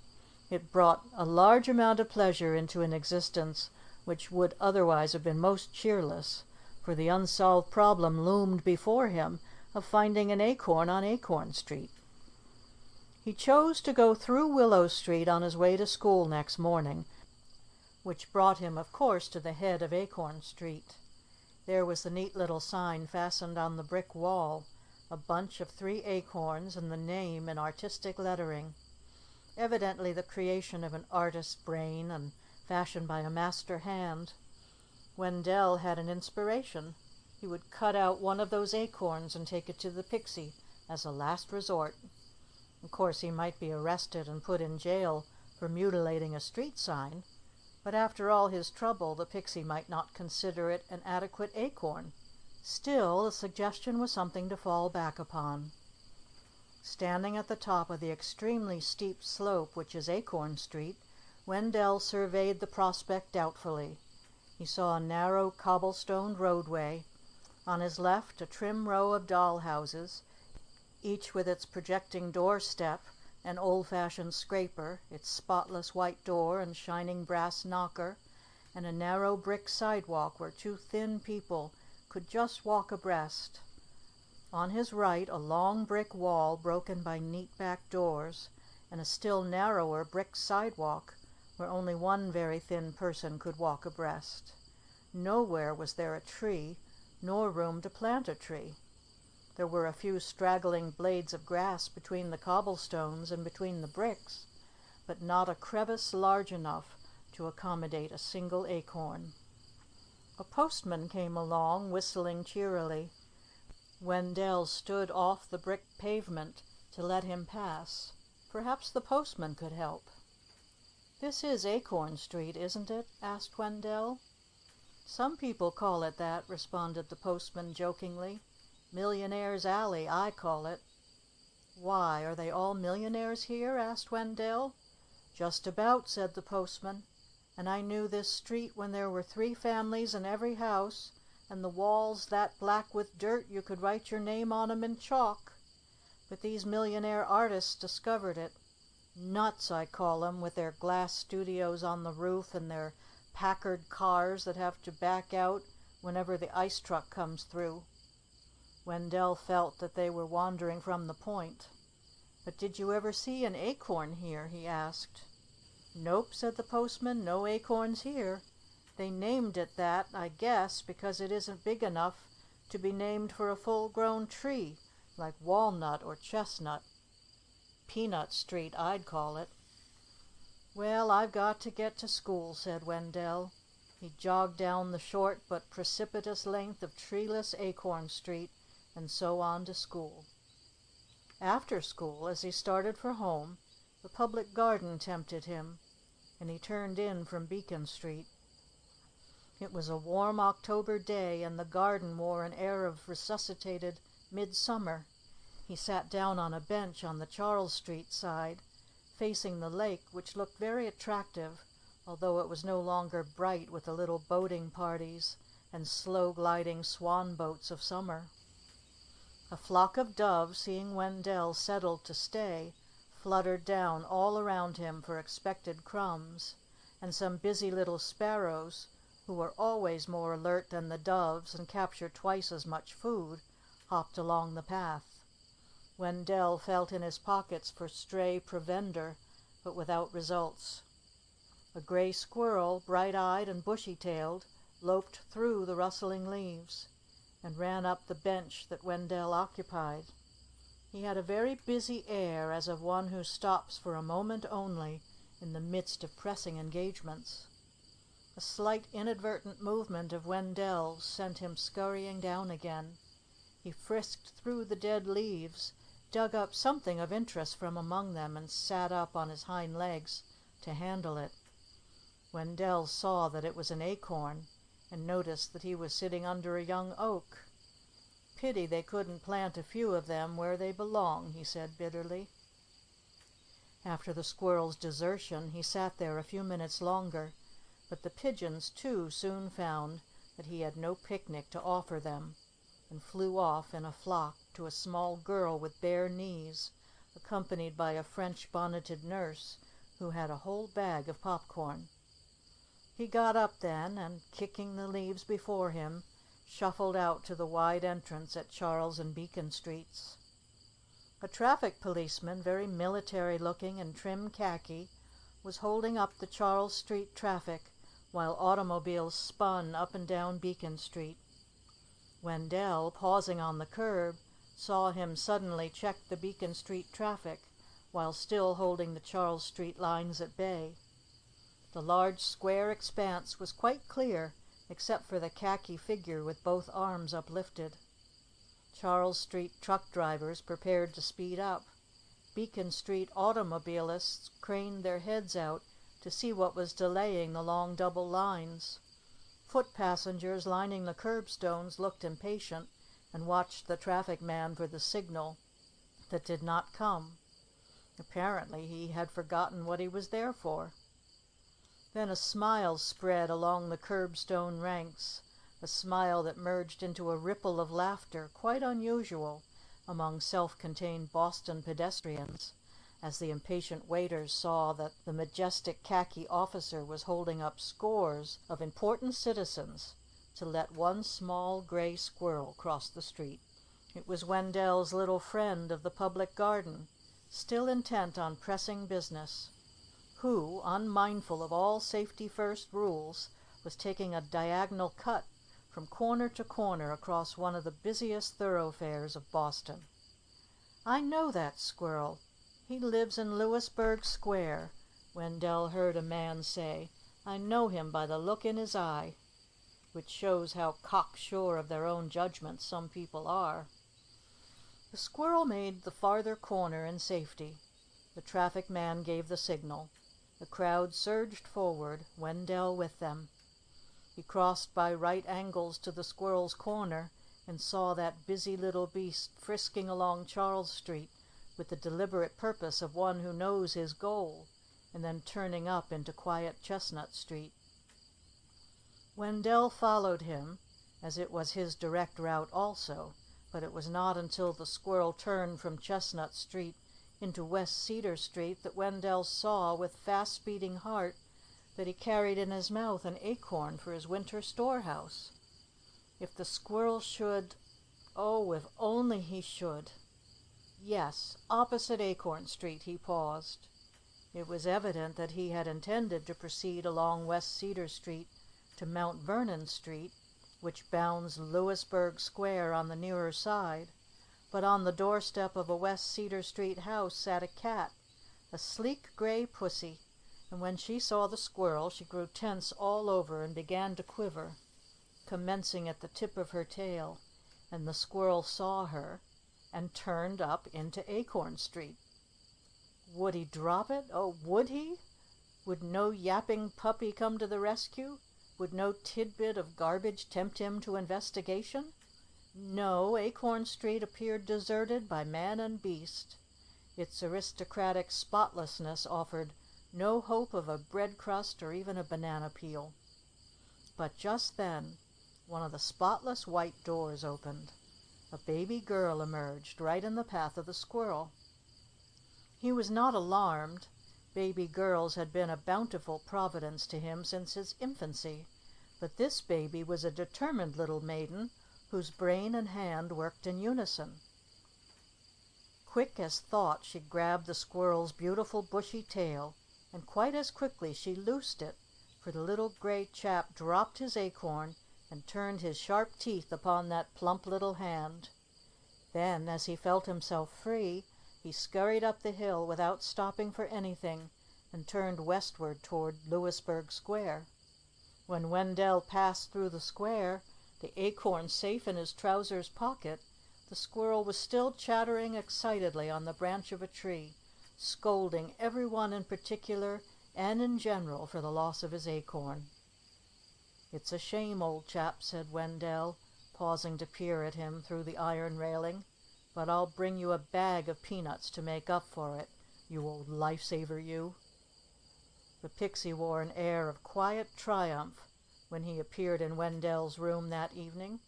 It brought a large amount of pleasure into an existence which would otherwise have been most cheerless, for the unsolved problem loomed before him of finding an acorn on Acorn Street. He chose to go through Willow Street on his way to school next morning, which brought him, of course, to the head of Acorn Street. There was the neat little sign fastened on the brick wall, a bunch of 3 acorns and the name in artistic lettering. Evidently the creation of an artist's brain and fashioned by a master hand. Wendell had an inspiration. He would cut out one of those acorns and take it to the pixie as a last resort. Of course, he might be arrested and put in jail for mutilating a street sign, but after all his trouble, the pixie might not consider it an adequate acorn. Still, the suggestion was something to fall back upon. Standing at the top of the extremely steep slope which is Acorn Street, Wendell surveyed the prospect doubtfully. He saw a narrow cobblestoned roadway. On his left, a trim row of doll houses, each with its projecting doorstep and old-fashioned scraper, its spotless white door and shining brass knocker, and a narrow brick sidewalk where 2 thin people could just walk abreast. On his right, a long brick wall broken by neat back doors, and a still narrower brick sidewalk where only one very thin person could walk abreast. Nowhere was there a tree, nor room to plant a tree. There were a few straggling blades of grass between the cobblestones and between the bricks, but not a crevice large enough to accommodate a single acorn. A postman came along, whistling cheerily. Wendell stood off the brick pavement to let him pass. Perhaps the postman could help. "This is Acorn Street, isn't it?" asked Wendell. "Some people call it that," responded the postman jokingly. "Millionaire's Alley, I call it." "Why, are they all millionaires here?" asked Wendell. "Just about," said the postman. "And I knew this street when there were 3 families in every house, and the walls that black with dirt you could write your name on 'em in chalk. But these millionaire artists discovered it. Nuts, I call 'em, with their glass studios on the roof and their Packard cars that have to back out whenever the ice truck comes through." Wendell felt that they were wandering from the point. "But did you ever see an acorn here?" he asked. "Nope," said the postman. "No acorns here. They named it that, I guess, because it isn't big enough to be named for a full-grown tree, like walnut or chestnut. Peanut Street, I'd call it." "Well, I've got to get to school," said Wendell. He jogged down the short but precipitous length of treeless Acorn Street and so on to school. After school, as he started for home, the public garden tempted him, and he turned in from Beacon Street. It was a warm October day, and the garden wore an air of resuscitated midsummer. He sat down on a bench on the Charles Street side, facing the lake, which looked very attractive, although it was no longer bright with the little boating parties and slow-gliding swan boats of summer. A flock of doves, seeing Wendell settled to stay, fluttered down all around him for expected crumbs, and some busy little sparrows, who were always more alert than the doves and captured twice as much food, hopped along the path. Wendell felt in his pockets for stray provender, but without results. A gray squirrel, bright-eyed and bushy-tailed, loped through the rustling leaves. and ran up the bench that Wendell occupied. He had a very busy air, as of one who stops for a moment only in the midst of pressing engagements. A slight inadvertent movement of Wendell's sent him scurrying down again. He frisked through the dead leaves, dug up something of interest from among them, and sat up on his hind legs to handle it. Wendell saw that it was an acorn, and noticed that he was sitting under a young oak. "Pity they couldn't plant a few of them where they belong," he said bitterly. After the squirrel's desertion, he sat there a few minutes longer, but the pigeons, too, soon found that he had no picnic to offer them, and flew off in a flock to a small girl with bare knees, accompanied by a French bonneted nurse who had a whole bag of popcorn. He got up then, and, kicking the leaves before him, shuffled out to the wide entrance at Charles and Beacon Streets. A traffic policeman, very military-looking in trim khaki, was holding up the Charles Street traffic while automobiles spun up and down Beacon Street. Wendell, pausing on the curb, saw him suddenly check the Beacon Street traffic while still holding the Charles Street lines at bay. The large square expanse was quite clear, except for the khaki figure with both arms uplifted. Charles Street truck drivers prepared to speed up. Beacon Street automobilists craned their heads out to see what was delaying the long double lines. Foot passengers lining the curbstones looked impatient and watched the traffic man for the signal that did not come. Apparently he had forgotten what he was there for. Then a smile spread along the curbstone ranks, a smile that merged into a ripple of laughter quite unusual among self-contained Boston pedestrians, as the impatient waiters saw that the majestic khaki officer was holding up scores of important citizens to let one small gray squirrel cross the street. It was Wendell's little friend of the public garden, still intent on pressing business, who, unmindful of all safety-first rules, was taking a diagonal cut from corner to corner across one of the busiest thoroughfares of Boston. "I know that squirrel. He lives in Louisburg Square," Wendell heard a man say. "I know him by the look in his eye," which shows how cocksure of their own judgments some people are. The squirrel made the farther corner in safety. The traffic man gave the signal. The crowd surged forward, Wendell with them. He crossed by right angles to the squirrel's corner and saw that busy little beast frisking along Charles Street with the deliberate purpose of one who knows his goal, and then turning up into quiet Chestnut Street. Wendell followed him, as it was his direct route also, but it was not until the squirrel turned from Chestnut Street into West Cedar Street that Wendell saw with fast-beating heart that he carried in his mouth an acorn for his winter storehouse. If the squirrel should... oh, if only he should... Yes, opposite Acorn Street he paused. It was evident that he had intended to proceed along West Cedar Street to Mount Vernon Street, which bounds Louisburg Square on the nearer side, but on the doorstep of a West Cedar Street house sat a cat, a sleek gray pussy, and when she saw the squirrel she grew tense all over and began to quiver, commencing at the tip of her tail, and the squirrel saw her and turned up into Acorn Street. Would he drop it? Oh, would he? Would no yapping puppy come to the rescue? Would no tidbit of garbage tempt him to investigation? No, Acorn Street appeared deserted by man and beast. Its aristocratic spotlessness offered no hope of a bread crust or even a banana peel. But just then, one of the spotless white doors opened. A baby girl emerged right in the path of the squirrel. He was not alarmed. Baby girls had been a bountiful providence to him since his infancy, but this baby was a determined little maiden whose brain and hand worked in unison. Quick as thought, she grabbed the squirrel's beautiful bushy tail, and quite as quickly she loosed it, for the little gray chap dropped his acorn and turned his sharp teeth upon that plump little hand. Then, as he felt himself free, he scurried up the hill without stopping for anything, and turned westward toward Louisburg Square. When Wendell passed through the square, the acorn safe in his trousers pocket, the squirrel was still chattering excitedly on the branch of a tree, scolding everyone in particular and in general for the loss of his acorn. "It's a shame, old chap," said Wendell, pausing to peer at him through the iron railing, "but I'll bring you a bag of peanuts to make up for it, you old lifesaver, you." The pixie wore an air of quiet triumph when he appeared in Wendell's room that evening.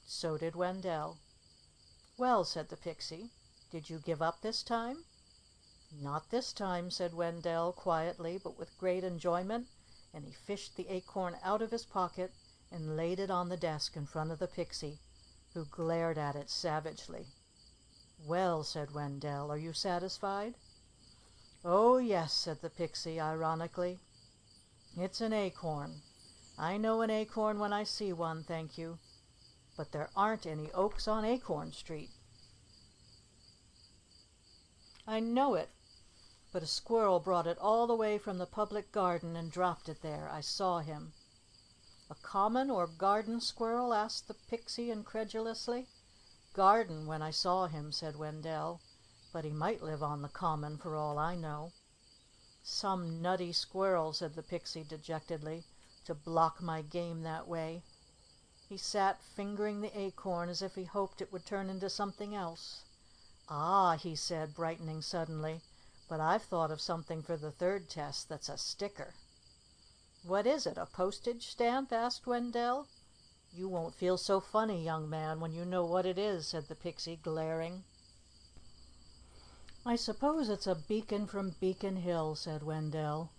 So did Wendell. "Well," said the pixie, "did you give up this time?" "Not this time," said Wendell, quietly but with great enjoyment, and he fished the acorn out of his pocket and laid it on the desk in front of the pixie, who glared at it savagely. "Well," said Wendell, "are you satisfied?" "Oh, yes," said the pixie, ironically. "It's an acorn. I know an acorn when I see one, thank you. But there aren't any oaks on Acorn Street." "I know it, but a squirrel brought it all the way from the public garden and dropped it there. I saw him." "A common or garden squirrel?" asked the pixie incredulously. "Garden, when I saw him," said Wendell, "but he might live on the common for all I know." "Some nutty squirrel," said the pixie dejectedly, "to block my game that way." He sat fingering the acorn as if he hoped it would turn into something else. "Ah," he said, brightening suddenly, "but I've thought of something for the third test that's a sticker." "What is it, a postage stamp?" asked Wendell. "You won't feel so funny, young man, when you know what it is," said the pixie, glaring. "I suppose it's a beacon from Beacon Hill," said Wendell.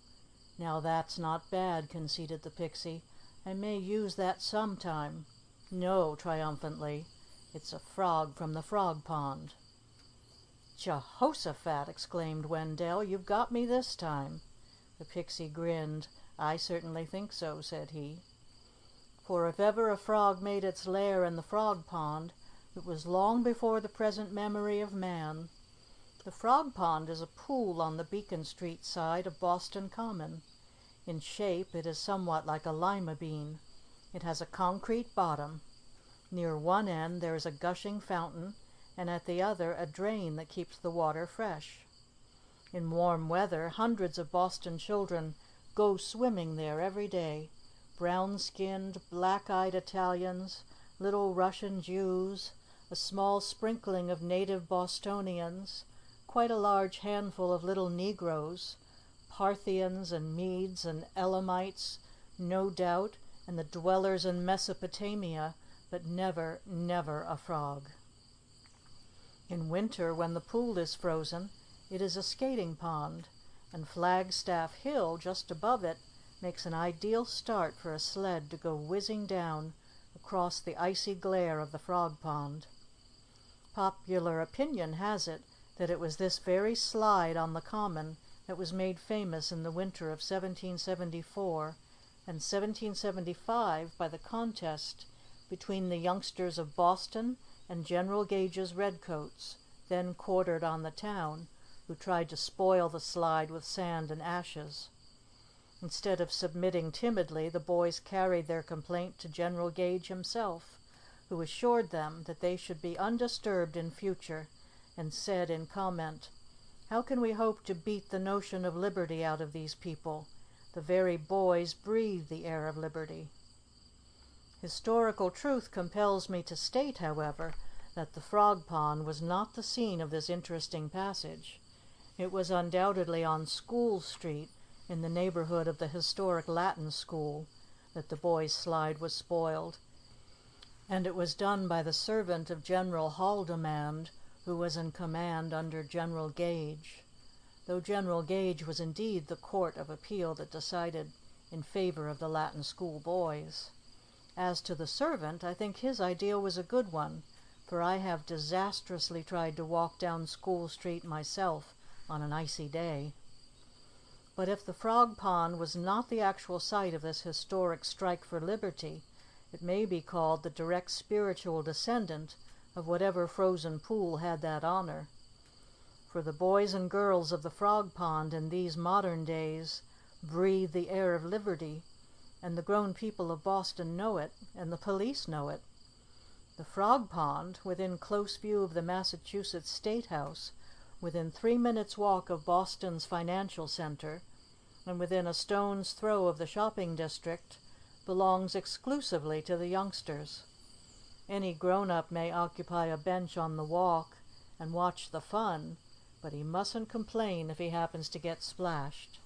"Now that's not bad," conceded the pixie. "I may use that sometime. No," triumphantly, "it's a frog from the Frog Pond." "Jehoshaphat!" exclaimed Wendell. "You've got me this time." The pixie grinned. "I certainly think so," said he. "For if ever a frog made its lair in the Frog Pond, it was long before the present memory of man. The Frog Pond is a pool on the Beacon Street side of Boston Common. In shape it is somewhat like a lima bean. It has a concrete bottom. Near one end there is a gushing fountain, and at the other a drain that keeps the water fresh. In warm weather hundreds of Boston children go swimming there every day, brown-skinned, black-eyed Italians, little Russian Jews, a small sprinkling of native Bostonians, quite a large handful of little Negroes, Parthians and Medes and Elamites, no doubt, and the dwellers in Mesopotamia, but never, never a frog. In winter, when the pool is frozen, it is a skating pond, and Flagstaff Hill, just above it, makes an ideal start for a sled to go whizzing down across the icy glare of the Frog Pond. Popular opinion has it that it was this very slide on the Common that was made famous in the winter of 1774 and 1775 by the contest between the youngsters of Boston and General Gage's redcoats, then quartered on the town, who tried to spoil the slide with sand and ashes. Instead of submitting timidly, the boys carried their complaint to General Gage himself, who assured them that they should be undisturbed in future, and said in comment, "How can we hope to beat the notion of liberty out of these people? The very boys breathe the air of liberty." Historical truth compels me to state, however, that the Frog Pond was not the scene of this interesting passage. It was undoubtedly on School Street, in the neighborhood of the historic Latin School, that the boys' slide was spoiled, and it was done by the servant of General Haldimand, who was in command under General Gage, though General Gage was indeed the court of appeal that decided in favor of the Latin School boys. As to the servant, I think his idea was a good one, for I have disastrously tried to walk down School Street myself on an icy day. But if the Frog Pond was not the actual site of this historic strike for liberty, It may be called the direct spiritual descendant of whatever frozen pool had that honor. For the boys and girls of the Frog Pond in these modern days breathe the air of liberty, and the grown people of Boston know it, and the police know it. The Frog Pond, within close view of the Massachusetts State House, within 3 minutes' walk of Boston's financial center, and within a stone's throw of the shopping district, belongs exclusively to the youngsters. Any grown-up may occupy a bench on the walk and watch the fun, but he mustn't complain if he happens to get splashed.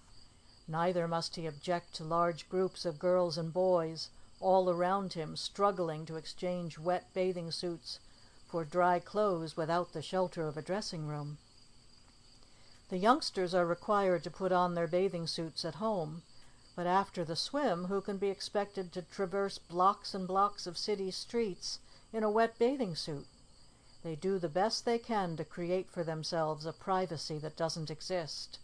Neither must he object to large groups of girls and boys all around him struggling to exchange wet bathing suits for dry clothes without the shelter of a dressing room. The youngsters are required to put on their bathing suits at home, but after the swim, who can be expected to traverse blocks and blocks of city streets in a wet bathing suit? They do the best they can to create for themselves a privacy that doesn't exist.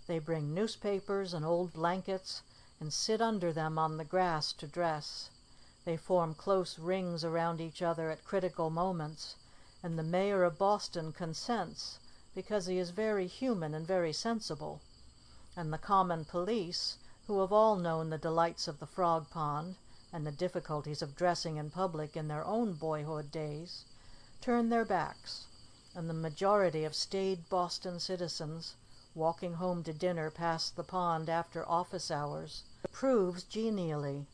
They bring newspapers and old blankets and sit under them on the grass to dress. They form close rings around each other at critical moments, and the mayor of Boston consents because he is very human and very sensible. And the common police, who have all known the delights of the Frog Pond and the difficulties of dressing in public in their own boyhood days, turn their backs, and the majority of staid Boston citizens, walking home to dinner past the pond after office hours, approves genially,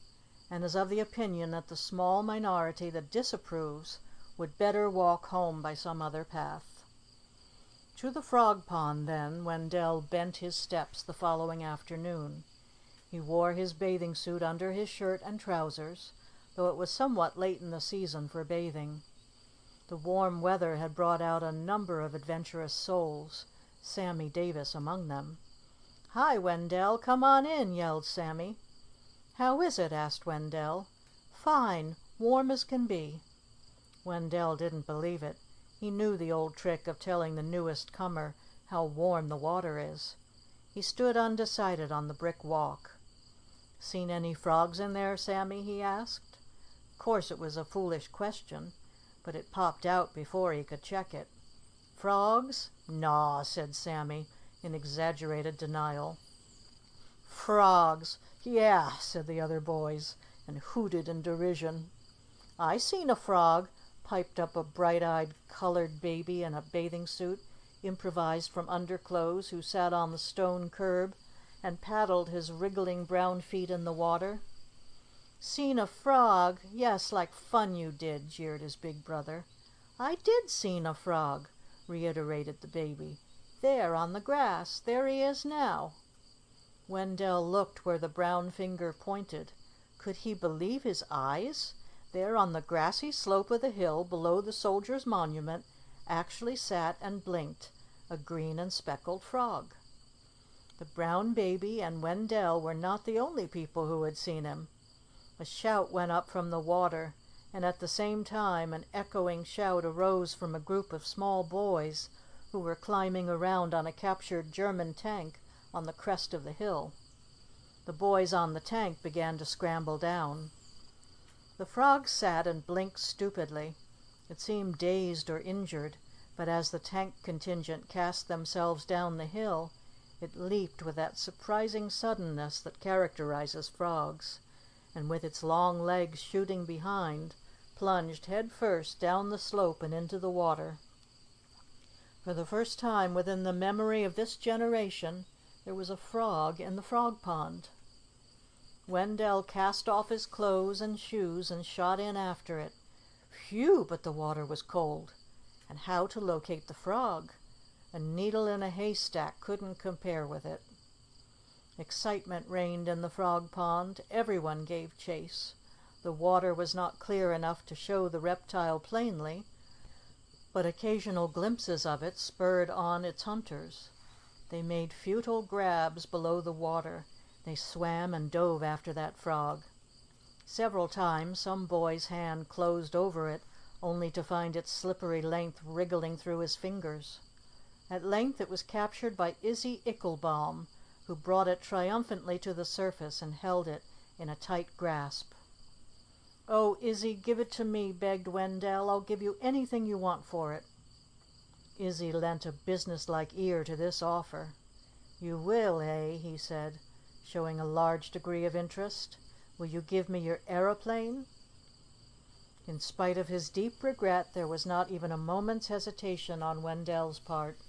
and is of the opinion that the small minority that disapproves would better walk home by some other path. To the Frog Pond, then, Wendell bent his steps the following afternoon. He wore his bathing suit under his shirt and trousers, though it was somewhat late in the season for bathing. The warm weather had brought out a number of adventurous souls, Sammy Davis among them. "Hi, Wendell, come on in," yelled Sammy. "How is it?" asked Wendell. "Fine, warm as can be." Wendell didn't believe it. He knew the old trick of telling the newest comer how warm the water is. He stood undecided on the brick walk. "Seen any frogs in there, Sammy?" he asked. Of course it was a foolish question, but it popped out before he could check it. "Frogs? Naw," said Sammy, in exaggerated denial. "Frogs! Yeah," said the other boys, and hooted in derision. "I seen a frog," piped up a bright-eyed colored baby in a bathing suit, improvised from underclothes, who sat on the stone curb and paddled his wriggling brown feet in the water. "Seen a frog? Yes, like fun you did," jeered his big brother. "I did seen a frog," reiterated the baby. "There on the grass. There he is now." Wendell looked where the brown finger pointed. Could he believe his eyes? There on the grassy slope of the hill below the soldiers' monument actually sat and blinked a green and speckled frog. The brown baby and Wendell were not the only people who had seen him. A shout went up from the water, and at the same time an echoing shout arose from a group of small boys who were climbing around on a captured German tank on the crest of the hill. The boys on the tank began to scramble down. The frog sat and blinked stupidly. It seemed dazed or injured, but as the tank contingent cast themselves down the hill, it leaped with that surprising suddenness that characterizes frogs, and with its long legs shooting behind, plunged head first down the slope and into the water. For the first time within the memory of this generation, there was a frog in the Frog Pond. Wendell cast off his clothes and shoes and shot in after it. Phew, but the water was cold! And how to locate the frog? A needle in a haystack couldn't compare with it. Excitement reigned in the Frog Pond. Everyone gave chase. The water was not clear enough to show the reptile plainly, but occasional glimpses of it spurred on its hunters. They made futile grabs below the water. They swam and dove after that frog. Several times some boy's hand closed over it, only to find its slippery length wriggling through his fingers. At length it was captured by Izzy Icklebaum, who brought it triumphantly to the surface and held it in a tight grasp. "Oh, Izzy, give it to me," begged Wendell. "I'll give you anything you want for it." Izzy lent a businesslike ear to this offer. "You will, eh?" he said, showing a large degree of interest. "Will you give me your aeroplane?" In spite of his deep regret, there was not even a moment's hesitation on Wendell's part.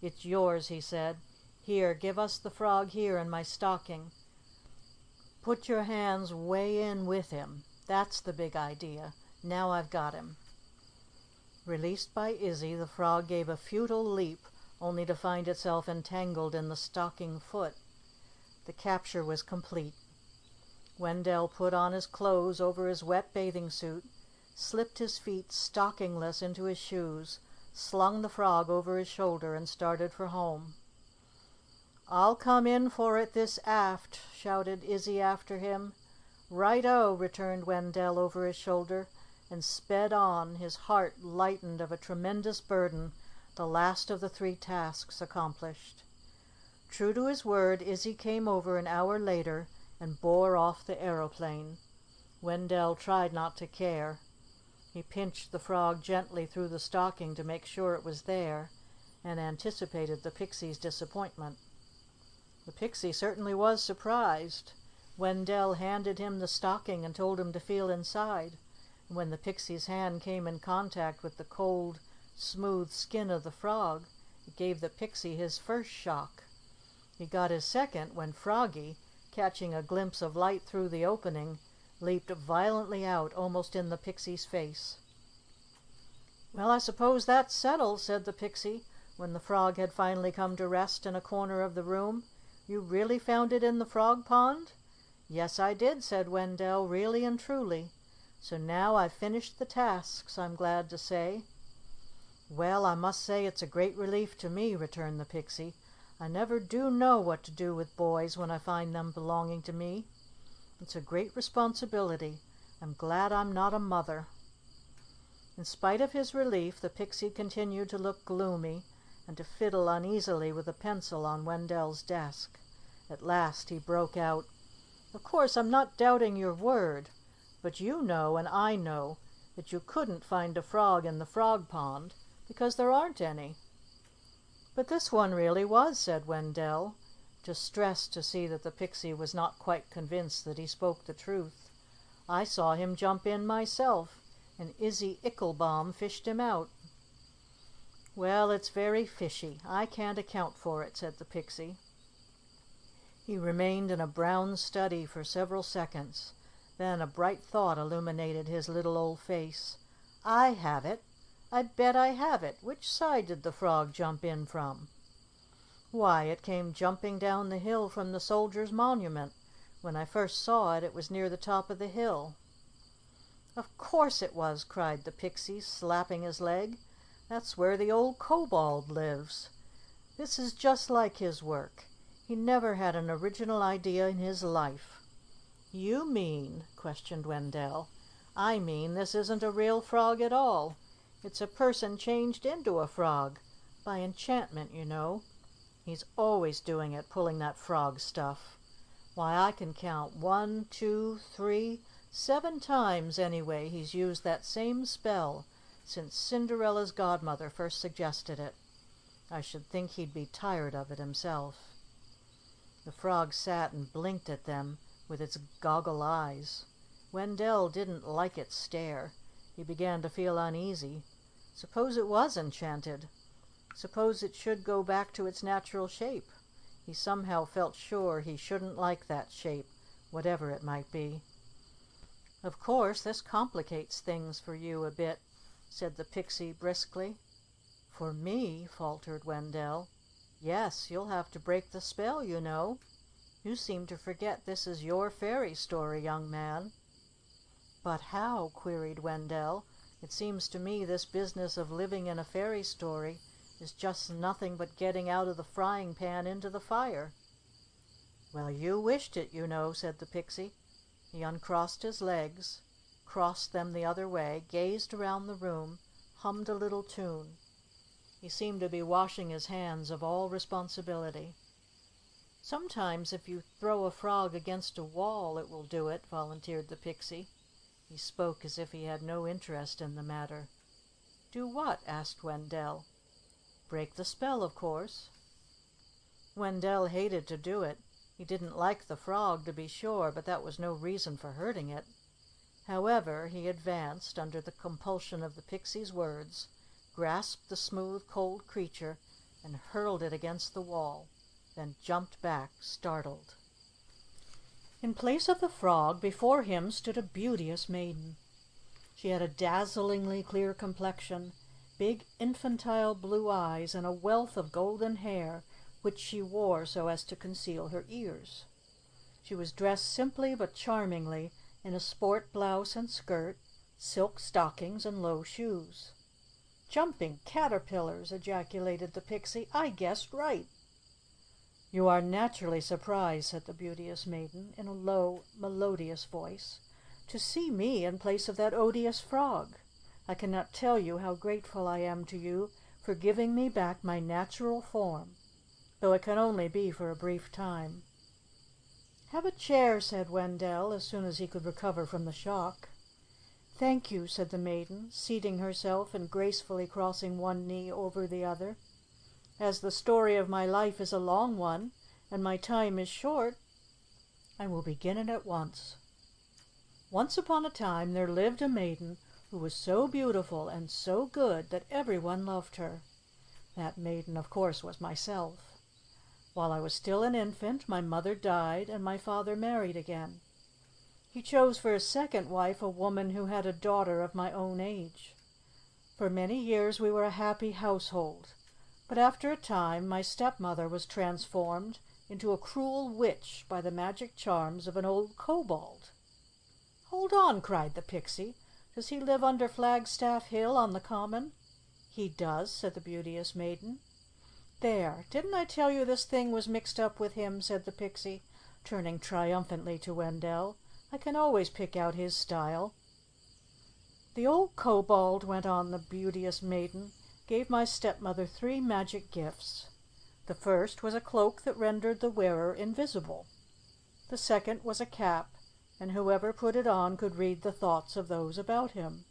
"It's yours," he said. "Here, give us the frog here in my stocking. Put your hands way in with him. That's the big idea. Now I've got him." Released by Izzy, the frog gave a futile leap, only to find itself entangled in the stocking foot. The capture was complete. Wendell put on his clothes over his wet bathing suit, slipped his feet stockingless into his shoes, slung the frog over his shoulder, and started for home. "I'll come in for it this aft," shouted Izzy after him. "Right-o," returned Wendell over his shoulder, and sped on, his heart lightened of a tremendous burden, the last of the 3 tasks accomplished. True to his word, Izzy came over an hour later and bore off the aeroplane. Wendell tried not to care. He pinched the frog gently through the stocking to make sure it was there, and anticipated the pixie's disappointment. The pixie certainly was surprised. Wendell handed him the stocking and told him to feel inside, and when the pixie's hand came in contact with the cold, smooth skin of the frog, it gave the pixie his first shock. He got his second when Froggy, catching a glimpse of light through the opening, leaped violently out, almost in the pixie's face. "Well, I suppose that's settled," said the pixie, when the frog had finally come to rest in a corner of the room. "You really found it in the frog pond?" "Yes, I did," said Wendell, "really and truly. So now I've finished the tasks, I'm glad to say." "Well, I must say it's a great relief to me," returned the pixie. "I never do know what to do with boys when I find them belonging to me. It's a great responsibility. I'm glad I'm not a mother." In spite of his relief, the pixie continued to look gloomy and to fiddle uneasily with a pencil on Wendell's desk. At last he broke out, "Of course, I'm not doubting your word, but you know and I know that you couldn't find a frog in the frog pond because there aren't any." "But this one really was," said Wendell, distressed to see that the pixie was not quite convinced that he spoke the truth. "I saw him jump in myself, and Izzy Icklebaum fished him out." "Well, it's very fishy. I can't account for it," said the pixie. He remained in a brown study for several seconds. Then a bright thought illuminated his little old face. "I have it. I bet I have it. Which side did the frog jump in from?" "Why, it came jumping down the hill from the Soldiers' Monument. When I first saw it, it was near the top of the hill." "Of course it was!" cried the pixie, slapping his leg. "That's where the old kobold lives. This is just like his work. He never had an original idea in his life." "You mean?" questioned Wendell. "I mean this isn't a real frog at all. It's a person changed into a frog. By enchantment, you know. He's always doing it, pulling that frog stuff. Why, I can count 1, 2, 3, 7 times, anyway, he's used that same spell since Cinderella's godmother first suggested it. I should think he'd be tired of it himself." The frog sat and blinked at them with its goggle eyes. Wendell didn't like its stare. He began to feel uneasy. Suppose it was enchanted? Suppose it should go back to its natural shape? He somehow felt sure he shouldn't like that shape, whatever it might be. "Of course, this complicates things for you a bit," said the pixie briskly. "For me?" faltered Wendell. "Yes, you'll have to break the spell, you know. You seem to forget this is your fairy story, young man." "But how?" queried Wendell. "It seems to me this business of living in a fairy story is just nothing but getting out of the frying pan into the fire." "Well, you wished it, you know," said the pixie. He uncrossed his legs, crossed them the other way, gazed around the room, hummed a little tune. He seemed to be washing his hands of all responsibility. "Sometimes if you throw a frog against a wall it will do it," volunteered the pixie. He spoke as if he had no interest in the matter. "Do what?" asked Wendell. "Break the spell, of course." Wendell hated to do it. He didn't like the frog, to be sure, but that was no reason for hurting it. However, he advanced, under the compulsion of the pixie's words, grasped the smooth, cold creature, and hurled it against the wall, then jumped back, startled. In place of the frog, before him stood a beauteous maiden. She had a dazzlingly clear complexion, big infantile blue eyes, and a wealth of golden hair, which she wore so as to conceal her ears. She was dressed simply but charmingly in a sport blouse and skirt, silk stockings, and low shoes. "Jumping caterpillars!" ejaculated the pixie. "I guessed right." "You are naturally surprised," said the beauteous maiden, in a low, melodious voice, "to see me in place of that odious frog. I cannot tell you how grateful I am to you for giving me back my natural form, though it can only be for a brief time." "Have a chair," said Wendell, as soon as he could recover from the shock. "Thank you," said the maiden, seating herself and gracefully crossing one knee over the other. "As the story of my life is a long one, and my time is short, I will begin it at once. Once upon a time there lived a maiden who was so beautiful and so good that everyone loved her. That maiden, of course, was myself. While I was still an infant, my mother died, and my father married again. He chose for his second wife a woman who had a daughter of my own age. For many years we were a happy household, but after a time my stepmother was transformed into a cruel witch by the magic charms of an old kobold." "Hold on!" cried the pixie. "Does he live under Flagstaff Hill on the common?" "He does," said the beauteous maiden. "There! Didn't I tell you this thing was mixed up with him?" said the pixie, turning triumphantly to Wendell. "I can always pick out his style." "The old kobold," went on the beauteous maiden, "gave my stepmother 3 magic gifts. The first was a cloak that rendered the wearer invisible. The second was a cap, and whoever put it on could read the thoughts of those about him.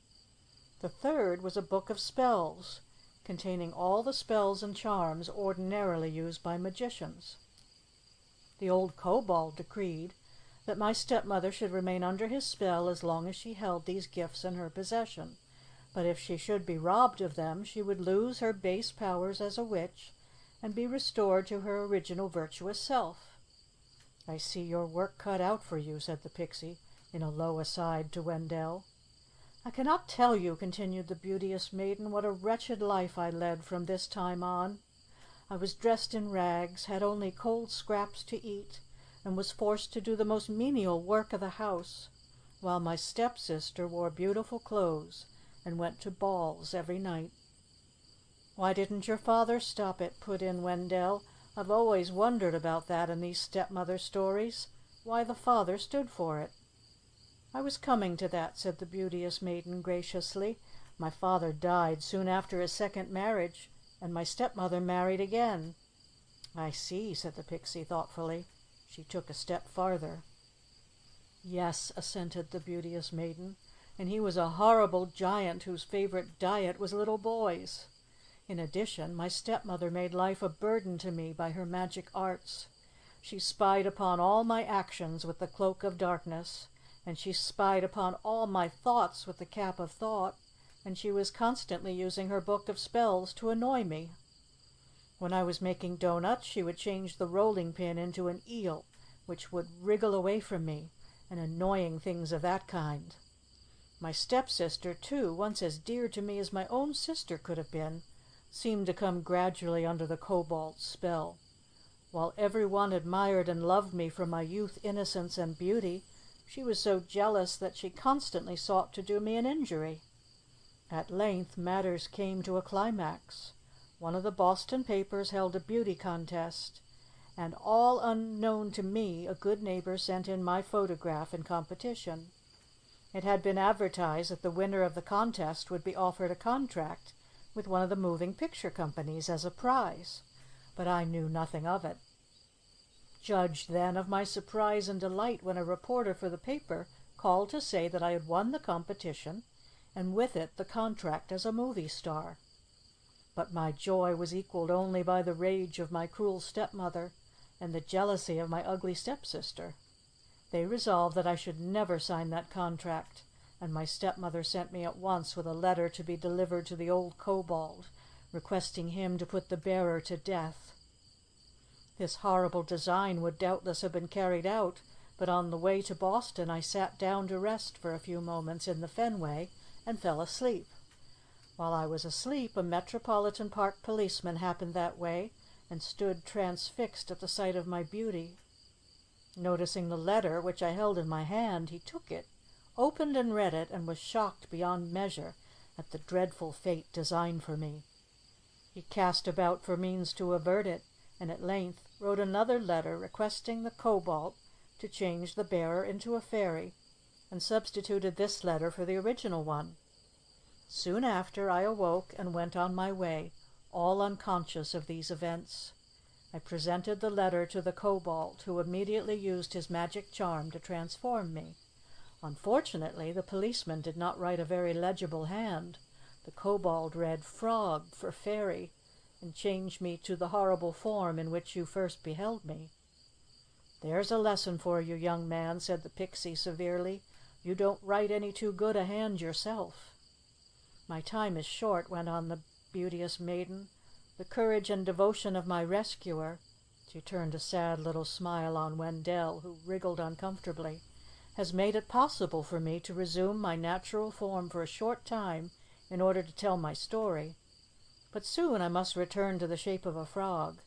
The third was a book of spells, containing all the spells and charms ordinarily used by magicians. The old kobold decreed that my stepmother should remain under his spell as long as she held these gifts in her possession, but if she should be robbed of them, she would lose her base powers as a witch and be restored to her original virtuous self. I see your work cut out for you," said the pixie, in a low aside to Wendell. "I cannot tell you," continued the beauteous maiden, "what a wretched life I led from this time on. I was dressed in rags, had only cold scraps to eat, and was forced to do the most menial work of the house, while my stepsister wore beautiful clothes and went to balls every night." "Why didn't your father stop it?" put in Wendell. "I've always wondered about that in these stepmother stories, why the father stood for it." "I was coming to that," said the beauteous maiden graciously. "My father died soon after his second marriage, and my stepmother married again." "I see," said the pixie thoughtfully. She took a step farther. "Yes," assented the beauteous maiden, "and he was a horrible giant whose favorite diet was little boys. In addition, my stepmother made life a burden to me by her magic arts. She spied upon all my actions with the cloak of darkness, and she spied upon all my thoughts with the cap of thought, and she was constantly using her book of spells to annoy me. When I was making doughnuts, she would change the rolling pin into an eel, which would wriggle away from me, and annoying things of that kind. My stepsister, too, once as dear to me as my own sister could have been, seemed to come gradually under the kobold's spell. While everyone admired and loved me for my youth, innocence, and beauty, she was so jealous that she constantly sought to do me an injury. At length matters came to a climax. One of the Boston papers held a beauty contest, and all unknown to me a good neighbor sent in my photograph in competition. It had been advertised that the winner of the contest would be offered a contract with one of the moving picture companies as a prize, but I knew nothing of it. Judge, then, of my surprise and delight when a reporter for the paper called to say that I had won the competition, and with it the contract as a movie star. But my joy was equalled only by the rage of my cruel stepmother and the jealousy of my ugly stepsister. They resolved that I should never sign that contract, and my stepmother sent me at once with a letter to be delivered to the old kobold, requesting him to put the bearer to death. This horrible design would doubtless have been carried out, but on the way to Boston I sat down to rest for a few moments in the Fenway and fell asleep. While I was asleep, a Metropolitan Park policeman happened that way and stood transfixed at the sight of my beauty. Noticing the letter, which I held in my hand, he took it, opened and read it, and was shocked beyond measure at the dreadful fate designed for me. He cast about for means to avert it, and at length wrote another letter requesting the cobalt to change the bearer into a fairy, and substituted this letter for the original one. Soon after, I awoke and went on my way, all unconscious of these events. I presented the letter to the cobalt, who immediately used his magic charm to transform me. Unfortunately, the policeman did not write a very legible hand. The kobold read "frog" for fairy, and changed me to the horrible form in which you first beheld me. "There's a lesson for you, young man," said the pixie severely. "You don't write any too good a hand yourself." "My time is short," went on the beauteous maiden. "The courage and devotion of my rescuer," she turned a sad little smile on Wendell, who wriggled uncomfortably, "has made it possible for me to resume my natural form for a short time in order to tell my story. But soon I must return to the shape of a frog,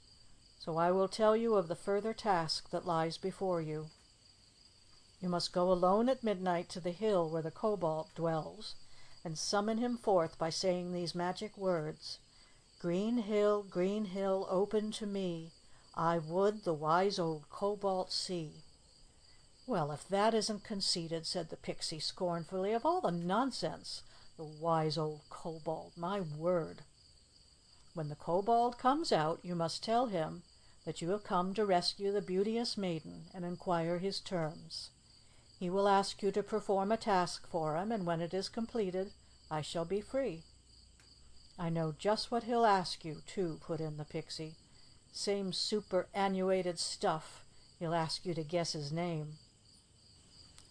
so I will tell you of the further task that lies before you. You must go alone at midnight to the hill where the cobalt dwells, and summon him forth by saying these magic words: 'Green hill, open to me. I would the wise old cobalt see.'" "Well, if that isn't conceited," said the pixie scornfully. "Of all the nonsense! The wise old cobalt, my word! When the kobold comes out, you must tell him that you have come to rescue the beauteous maiden, and inquire his terms. He will ask you to perform a task for him, and when it is completed, I shall be free." "I know just what he'll ask you, too," put in the pixie. "Same superannuated stuff. He'll ask you to guess his name."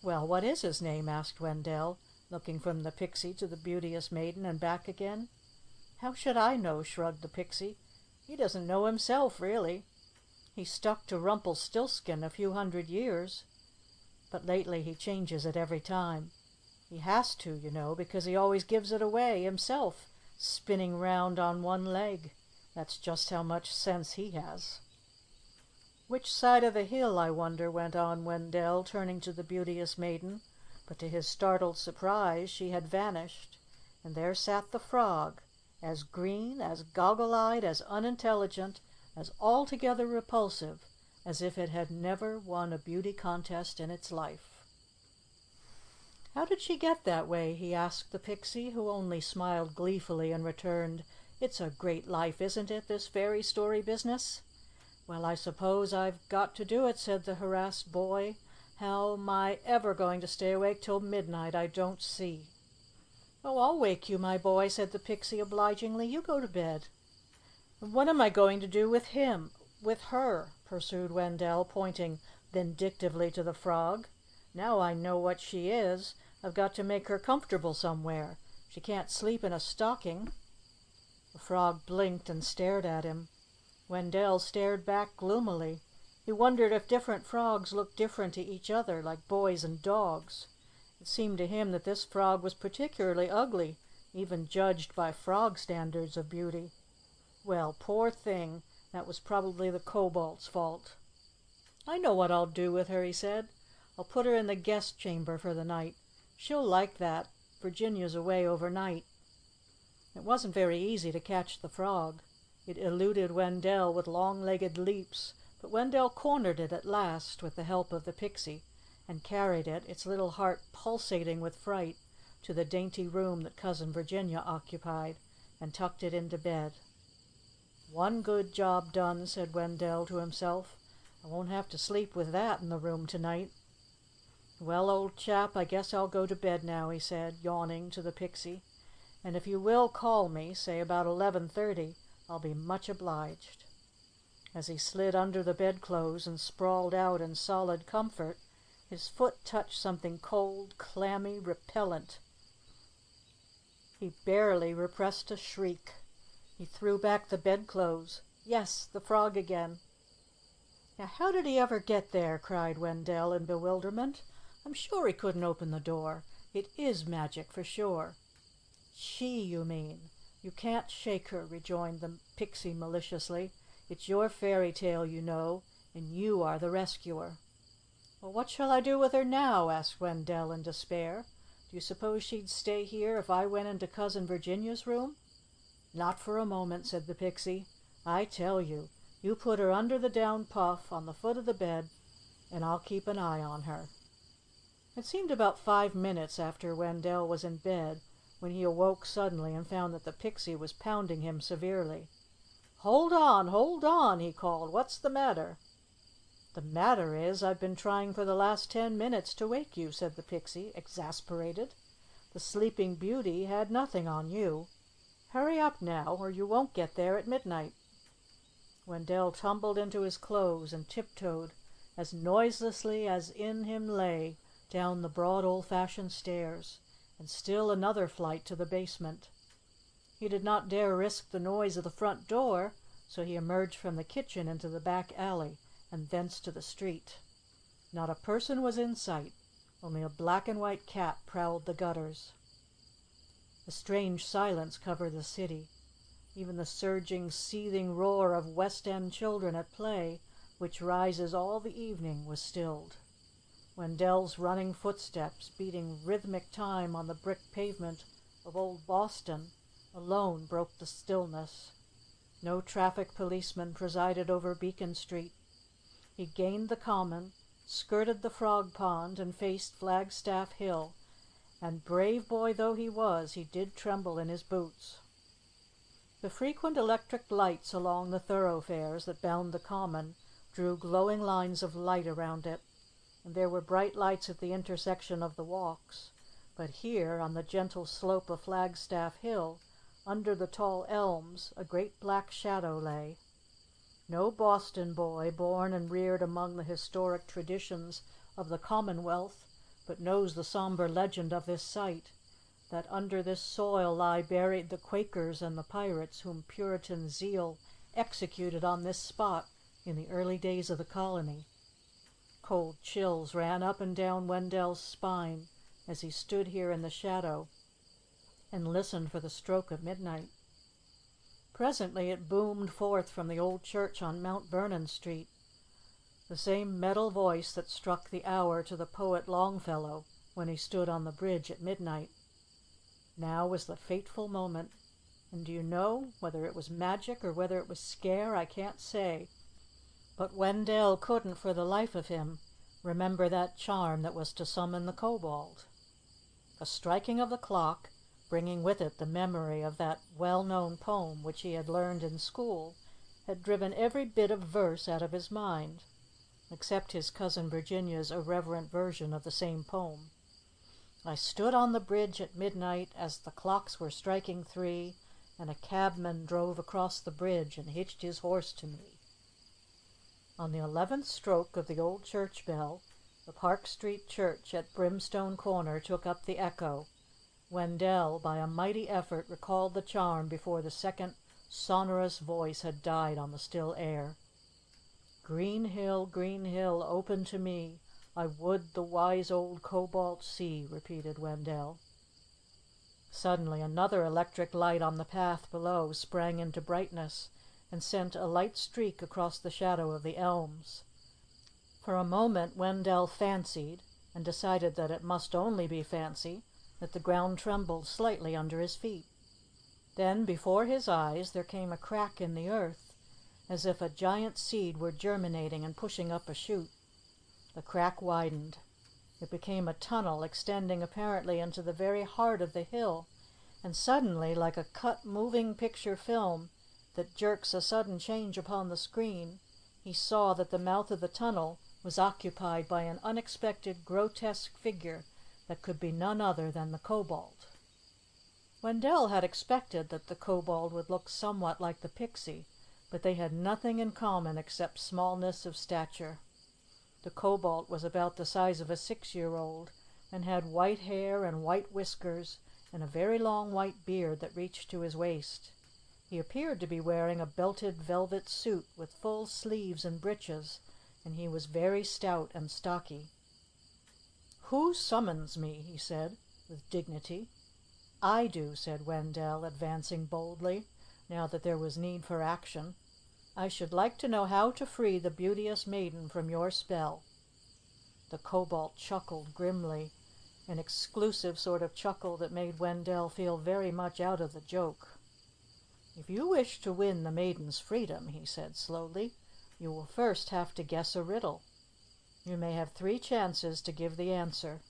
"Well, what is his name?" asked Wendell, looking from the pixie to the beauteous maiden and back again. "How should I know?" shrugged the pixie. "He doesn't know himself, really. He stuck to Rumpelstiltskin a few hundred years, but lately he changes it every time. He has to, you know, because he always gives it away himself, spinning round on one leg. That's just how much sense he has." "Which side of the hill, I wonder?" went on Wendell, turning to the beauteous maiden, but to his startled surprise she had vanished, and there sat the frog, as green, as goggle-eyed, as unintelligent, as altogether repulsive as if it had never won a beauty contest in its life. "How did she get that way?" he asked the pixie, who only smiled gleefully and returned, "It's a great life, isn't it, this fairy story business?" "Well, I suppose I've got to do it," said the harassed boy. "How am I ever going to stay awake till midnight, I don't see." "Oh, I'll wake you, my boy," said the pixie obligingly. "You go to bed." "And what am I going to do with him with her?" pursued Wendell, pointing vindictively to the frog. "Now I know what she is, I've got to make her comfortable somewhere. She can't sleep in a stocking." The frog blinked and stared at him. Wendell stared back gloomily. He wondered if different frogs looked different to each other, like boys and dogs. It seemed to him that this frog was particularly ugly, even judged by frog standards of beauty. Well, poor thing, that was probably the kobold's fault. "I know what I'll do with her," he said. "I'll put her in the guest chamber for the night. She'll like that. Virginia's away overnight." It wasn't very easy to catch the frog. It eluded Wendell with long-legged leaps, but Wendell cornered it at last, with the help of the pixie, and carried it, its little heart pulsating with fright, to the dainty room that Cousin Virginia occupied, and tucked it into bed. "One good job done," said Wendell to himself. "I won't have to sleep with that in the room tonight." "Well, old chap, I guess I'll go to bed now," he said, yawning to the pixie. "And if you will call me, say about 11:30, I'll be much obliged." As he slid under the bedclothes and sprawled out in solid comfort, his foot touched something cold, clammy, repellent. He barely repressed a shriek. He threw back the bedclothes. Yes, the frog again. "Now, how did he ever get there?" cried Wendell in bewilderment. "I'm sure he couldn't open the door. It is magic, for sure." "She, you mean. You can't shake her," rejoined the pixie maliciously. "It's your fairy tale, you know, and you are the rescuer." "Well, what shall I do with her now?" asked Wendell in despair. "Do you suppose she'd stay here if I went into Cousin Virginia's room?" "Not for a moment," said the pixie. "I tell you, you put her under the down puff on the foot of the bed, and I'll keep an eye on her." It seemed about 5 minutes after Wendell was in bed when he awoke suddenly and found that the pixie was pounding him severely. "Hold on, hold on!" he called. "What's the matter?" "The matter is, I've been trying for the last 10 minutes to wake you," said the pixie, exasperated. "The Sleeping Beauty had nothing on you. Hurry up now, or you won't get there at midnight." Wendell tumbled into his clothes and tiptoed as noiselessly as in him lay down the broad old-fashioned stairs, and still another flight to the basement. He did not dare risk the noise of the front door, so he emerged from the kitchen into the back alley, and thence to the street. Not a person was in sight, only a black and white cat prowled the gutters. A strange silence covered the city. Even the surging, seething roar of West End children at play, which rises all the evening, was stilled. Wendell's running footsteps, beating rhythmic time on the brick pavement of old Boston, alone broke the stillness. No traffic policeman presided over Beacon Street. He gained the Common, skirted the Frog Pond, and faced Flagstaff Hill, and brave boy though he was, he did tremble in his boots. The frequent electric lights along the thoroughfares that bound the Common drew glowing lines of light around it, and there were bright lights at the intersection of the walks, but here, on the gentle slope of Flagstaff Hill, under the tall elms, a great black shadow lay. No Boston boy, born and reared among the historic traditions of the Commonwealth, but knows the somber legend of this site, that under this soil lie buried the Quakers and the pirates whom Puritan zeal executed on this spot in the early days of the colony. Cold chills ran up and down Wendell's spine as he stood here in the shadow and listened for the stroke of midnight. Presently it boomed forth from the old church on Mount Vernon Street, the same metal voice that struck the hour to the poet Longfellow when he stood on the bridge at midnight. Now was the fateful moment, and do you know, whether it was magic or whether it was scare, I can't say. But Wendell couldn't, for the life of him, remember that charm that was to summon the cobalt. A striking of the clock, bringing with it the memory of that well-known poem which he had learned in school, had driven every bit of verse out of his mind, except his cousin Virginia's irreverent version of the same poem. I stood on the bridge at midnight as the clocks were striking 3, and a cabman drove across the bridge and hitched his horse to me. On the 11th stroke of the old church bell, the Park Street Church at Brimstone Corner took up the echo. Wendell, by a mighty effort, recalled the charm before the second sonorous voice had died on the still air. Green hill, open to me. I would the wise old cobalt see, repeated Wendell. Suddenly another electric light on the path below sprang into brightness and sent a light streak across the shadow of the elms. For a moment Wendell fancied, and decided that it must only be fancy, that the ground trembled slightly under his feet. Then, before his eyes, there came a crack in the earth, as if a giant seed were germinating and pushing up a shoot. The crack widened. It became a tunnel extending apparently into the very heart of the hill, and suddenly, like a cut moving picture film that jerks a sudden change upon the screen, he saw that the mouth of the tunnel was occupied by an unexpected, grotesque figure that could be none other than the cobalt. Wendell had expected that the kobold would look somewhat like the pixie, but they had nothing in common except smallness of stature. The cobalt was about the size of a 6-year-old and had white hair and white whiskers and a very long white beard that reached to his waist. He appeared to be wearing a belted velvet suit with full sleeves and breeches, and he was very stout and stocky. "Who summons me?" he said, with dignity. "I do," said Wendell, advancing boldly, now that there was need for action. "I should like to know how to free the beauteous maiden from your spell." The kobold chuckled grimly, an exclusive sort of chuckle that made Wendell feel very much out of the joke. "If you wish to win the maiden's freedom," he said slowly, "you will first have to guess a riddle. You may have 3 chances to give the answer.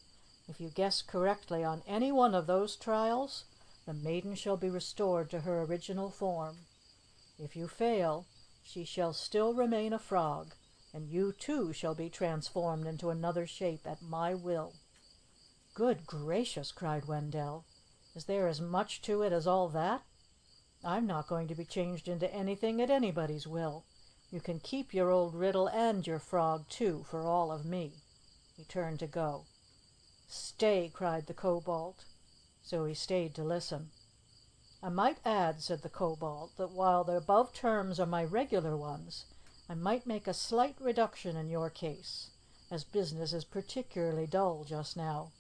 If you guess correctly on any one of those trials, the maiden shall be restored to her original form. If you fail, she shall still remain a frog, and you too shall be transformed into another shape at my will." "Good gracious!" cried Wendell. "Is there as much to it as all that? I'm not going to be changed into anything at anybody's will. You can keep your old riddle and your frog too, for all of me." He turned to go. "Stay!" cried the kobold. So he stayed to listen. "I might add," said the kobold, "that while the above terms are my regular ones, I might make a slight reduction in your case, as business is particularly dull just now.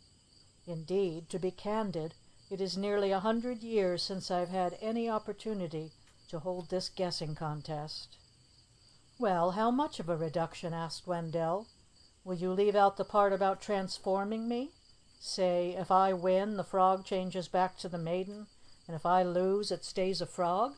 Indeed, to be candid, it is nearly 100 years since I've had any opportunity to hold this guessing contest." "Well, how much of a reduction?" asked Wendell. "Will you leave out the part about transforming me? Say, if I win, the frog changes back to the maiden, and if I lose, it stays a frog?"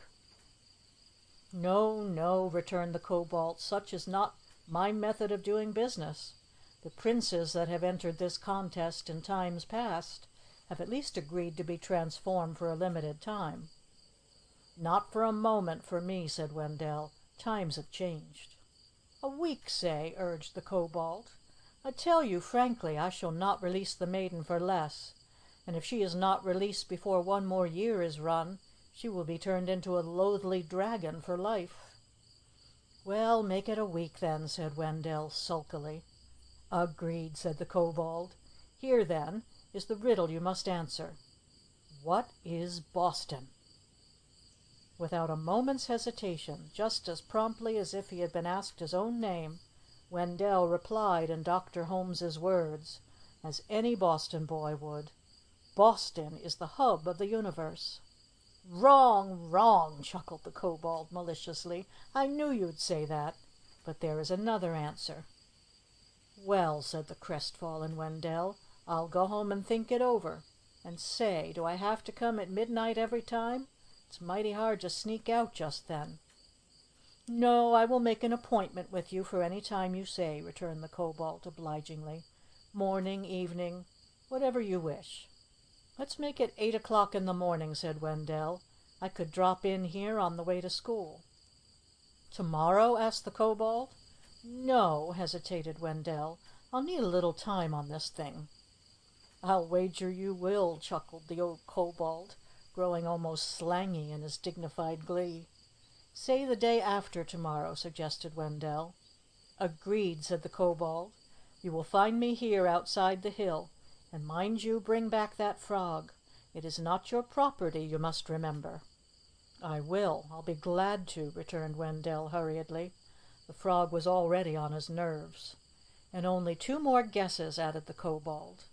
"No, no," returned the kobold. "Such is not my method of doing business. The princes that have entered this contest in times past have at least agreed to be transformed for a limited time." "Not for a moment for me," said Wendell. "Times have changed." "A week, say," urged the kobold. "I tell you frankly, I shall not release the maiden for less, and if she is not released before 1 more year is run, she will be turned into a loathly dragon for life." "Well, make it a week then," said Wendell sulkily. "Agreed," said the kobold. "Here, then, is the riddle you must answer. What is Boston?" Without a moment's hesitation, just as promptly as if he had been asked his own name, Wendell replied in Dr. Holmes's words, as any Boston boy would. "Boston is the hub of the universe." "Wrong, wrong!" chuckled the kobold maliciously. "I knew you'd say that. But there is another answer." "Well," said the crestfallen Wendell, "I'll go home and think it over. And say, do I have to come at midnight every time? It's mighty hard to sneak out just then." "No, I will make an appointment with you for any time you say," returned the kobold obligingly. "Morning, evening, whatever you wish." "Let's make it 8 o'clock in the morning," said Wendell. "I could drop in here on the way to school." "Tomorrow?" asked the kobold. "No," hesitated Wendell. "I'll need a little time on this thing." "I'll wager you will," chuckled the old kobold, growing almost slangy in his dignified glee. "Say the day after tomorrow," suggested Wendell. "Agreed," said the kobold. "You will find me here outside the hill, and mind you bring back that frog. It is not your property, you must remember." "I will. I'll be glad to," returned Wendell hurriedly. The frog was already on his nerves. "And only 2 more guesses," added the kobold.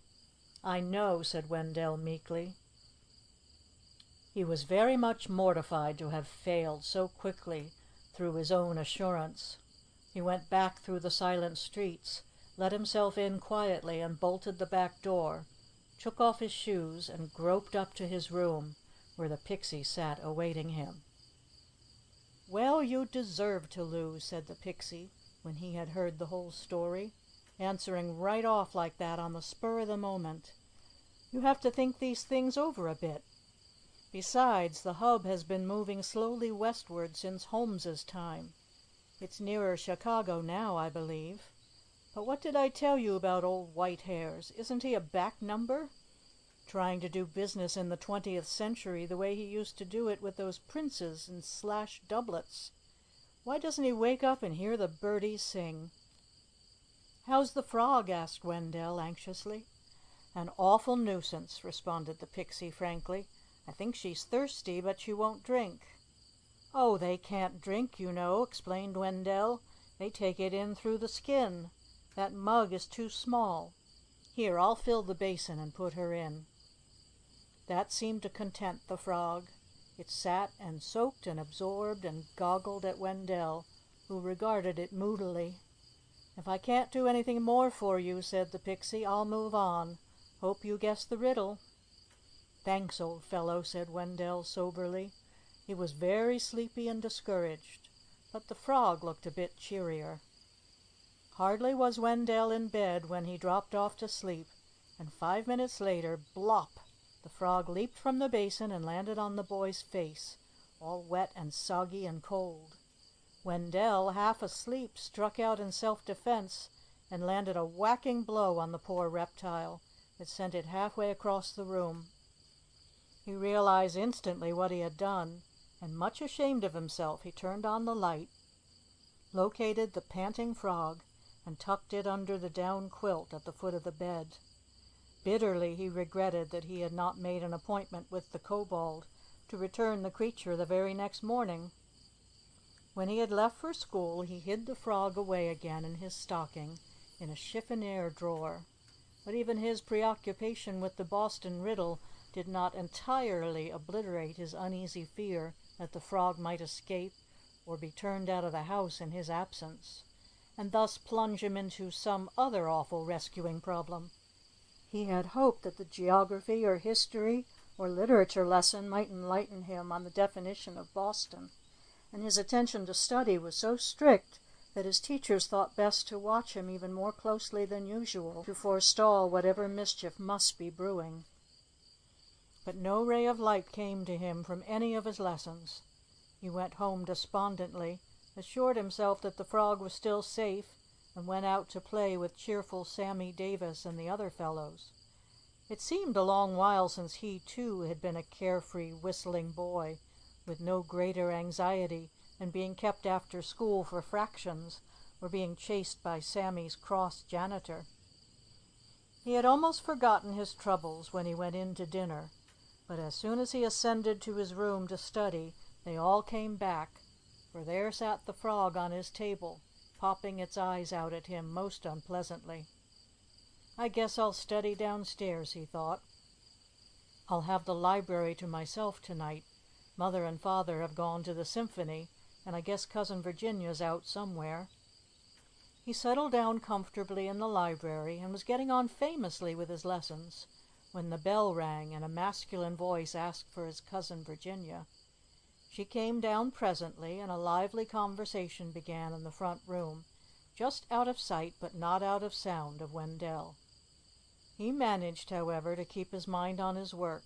"I know," said Wendell meekly. He was very much mortified to have failed so quickly through his own assurance. He went back through the silent streets, let himself in quietly, and bolted the back door, took off his shoes, and groped up to his room, where the pixie sat awaiting him. "Well, you deserve to lose," said the pixie, when he had heard the whole story, answering right off like that on the spur of the moment. "You have to think these things over a bit. Besides, the hub has been moving slowly westward since Holmes's time. It's nearer Chicago now, I believe. But what did I tell you about old White Hairs? Isn't he a back number? Trying to do business in the 20th century the way he used to do it with those princes in slashed doublets. Why doesn't he wake up and hear the birdies sing?" "How's the frog?" asked Wendell anxiously. "An awful nuisance," responded the pixie frankly. "I think she's thirsty, but she won't drink." "Oh, they can't drink, you know," explained Wendell. "They take it in through the skin. That mug is too small. Here, I'll fill the basin and put her in." That seemed to content the frog. It sat and soaked and absorbed and goggled at Wendell, who regarded it moodily. "If I can't do anything more for you," said the pixie, "I'll move on. Hope you guess the riddle." "Thanks, old fellow," said Wendell soberly. He was very sleepy and discouraged, but the frog looked a bit cheerier. Hardly was Wendell in bed when he dropped off to sleep, and 5 minutes later, blop! The frog leaped from the basin and landed on the boy's face, all wet and soggy and cold. Wendell, half asleep, struck out in self-defense and landed a whacking blow on the poor reptile that sent it halfway across the room. He realized instantly what he had done, and much ashamed of himself, he turned on the light, located the panting frog, and tucked it under the down quilt at the foot of the bed. Bitterly he regretted that he had not made an appointment with the kobold to return the creature the very next morning. When he had left for school, he hid the frog away again in his stocking in a chiffonier drawer, but even his preoccupation with the Boston riddle did not entirely obliterate his uneasy fear that the frog might escape or be turned out of the house in his absence, and thus plunge him into some other awful rescuing problem. He had hoped that the geography or history or literature lesson might enlighten him on the definition of Boston, and his attention to study was so strict that his teachers thought best to watch him even more closely than usual to forestall whatever mischief must be brewing. But no ray of light came to him from any of his lessons. He went home despondently, assured himself that the frog was still safe, and went out to play with cheerful Sammy Davis and the other fellows. It seemed a long while since he, too, had been a carefree, whistling boy, with no greater anxiety than being kept after school for fractions, or being chased by Sammy's cross janitor. He had almost forgotten his troubles when he went in to dinner, but as soon as he ascended to his room to study, they all came back, for there sat the frog on his table, popping its eyes out at him most unpleasantly. "I guess I'll study downstairs," he thought. "I'll have the library to myself tonight. Mother and Father have gone to the symphony, and I guess Cousin Virginia's out somewhere." He settled down comfortably in the library and was getting on famously with his lessons when the bell rang and a masculine voice asked for his Cousin Virginia. She came down presently, and a lively conversation began in the front room, just out of sight but not out of sound of Wendell. He managed, however, to keep his mind on his work,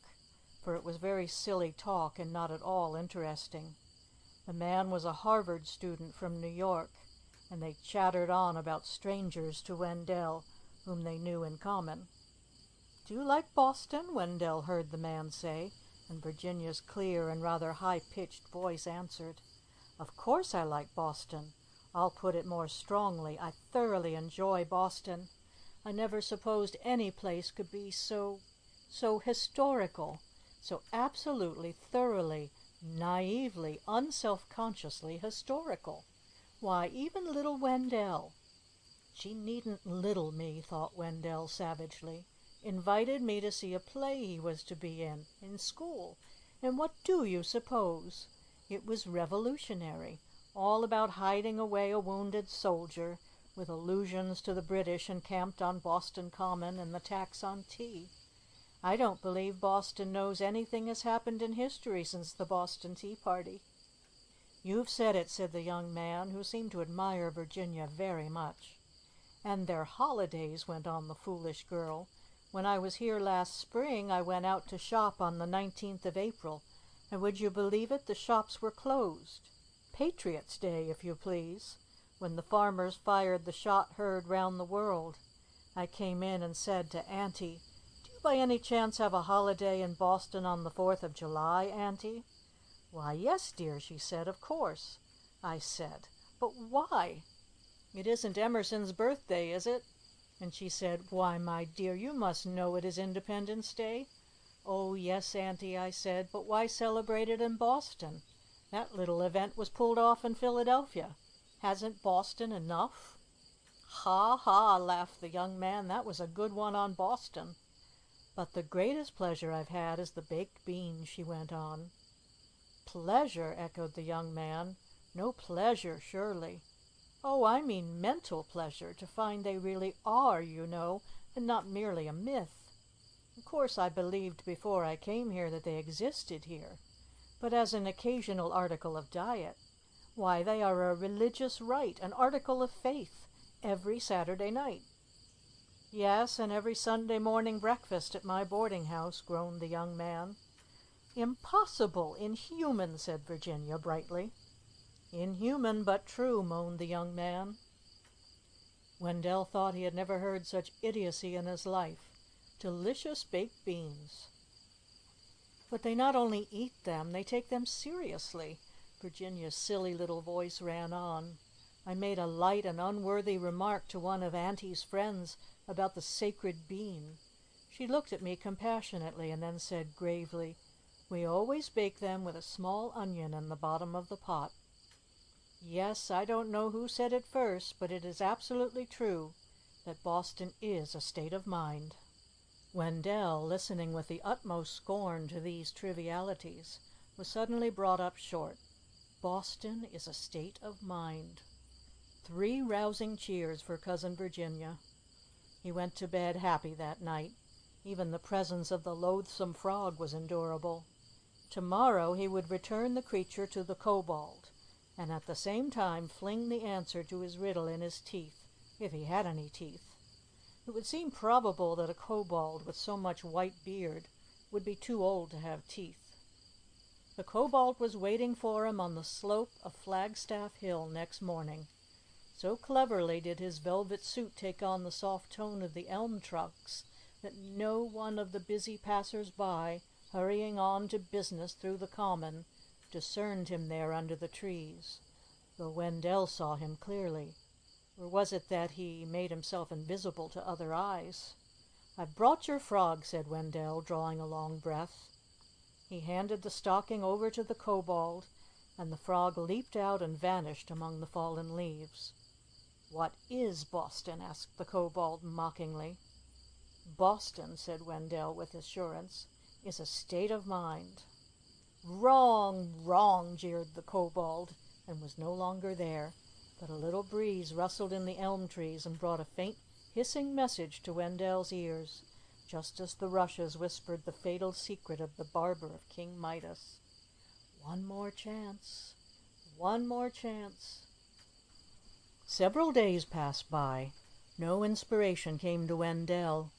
for it was very silly talk and not at all interesting. The man was a Harvard student from New York, and they chattered on about strangers to Wendell, whom they knew in common. "Do you like Boston?" Wendell heard the man say, and Virginia's clear and rather high-pitched voice answered, "Of course I like Boston. I'll put it more strongly. I thoroughly enjoy Boston. I never supposed any place could be so historical, so absolutely, thoroughly, naively, unselfconsciously historical. Why, even little Wendell—" "She needn't little me," thought Wendell savagely. "Invited me to see a play he was to be in school, and what do you suppose? It was revolutionary, all about hiding away a wounded soldier, with allusions to the British encamped on Boston Common and the tax on tea. I don't believe Boston knows anything has happened in history since the Boston Tea Party." "You've said it," said the young man, who seemed to admire Virginia very much. "And their holidays," went on the foolish girl. "When I was here last spring, I went out to shop on the 19th of April, and would you believe it, the shops were closed. Patriots' Day, if you please. when the farmers fired the shot heard round the world. I came in and said to Auntie, 'Do you by any chance have a holiday in Boston on the 4th of July, Auntie?' 'Why, yes, dear,' she said, 'of course.' I said, 'But why? It isn't Emerson's birthday, is it?' And she said, 'Why, my dear, you must know it is Independence Day.' 'Oh, yes, Auntie,' I said, 'but why celebrate it in Boston? That little event was pulled off in Philadelphia. Hasn't Boston enough?' 'Ha, ha,' laughed the young man, 'that was a good one on Boston.' 'But the greatest pleasure I've had is the baked beans,' she went on. 'Pleasure?' echoed the young man. 'No pleasure, surely.' 'Oh, I mean mental pleasure, to find they really are, you know, and not merely a myth. Of course, I believed before I came here that they existed here, but as an occasional article of diet, why, they are a religious rite, an article of faith, every Saturday night.' 'Yes, and every Sunday morning breakfast at my boarding house,' groaned the young man. 'Impossible! Inhuman!' said Virginia brightly. 'Inhuman, but true,' moaned the young man. Wendell thought he had never heard such idiocy in his life. Delicious baked beans! 'But they not only eat them, they take them seriously,' Virginia's silly little voice ran on. 'I made a light and unworthy remark to one of Auntie's friends about the sacred bean. She looked at me compassionately and then said gravely, "We always bake them with a small onion in the bottom of the pot." Yes, I don't know who said it first, but it is absolutely true that Boston is a state of mind." Wendell, listening with the utmost scorn to these trivialities, was suddenly brought up short. Boston is a state of mind. 3 rousing cheers for Cousin Virginia. He went to bed happy that night. Even the presence of the loathsome frog was endurable. Tomorrow he would return the creature to the cobalt, and at the same time fling the answer to his riddle in his teeth, if he had any teeth. It would seem probable that a kobold with so much white beard would be too old to have teeth. The cobalt was waiting for him on the slope of Flagstaff Hill next morning. So cleverly did his velvet suit take on the soft tone of the elm trunks that no one of the busy passers-by, hurrying on to business through the common, discerned him there under the trees, though Wendell saw him clearly. Or was it that he made himself invisible to other eyes? "I've brought your frog," said Wendell, drawing a long breath. He handed the stocking over to the kobold, and the frog leaped out and vanished among the fallen leaves. "What is Boston?" asked the kobold mockingly. "Boston," said Wendell with assurance, "is a state of mind." "Wrong, wrong!" jeered the kobold, and was no longer there, but a little breeze rustled in the elm trees and brought a faint hissing message to Wendell's ears, just as the rushes whispered the fatal secret of the barber of King Midas. One more chance. One more chance. Several days passed by. No inspiration came to Wendell.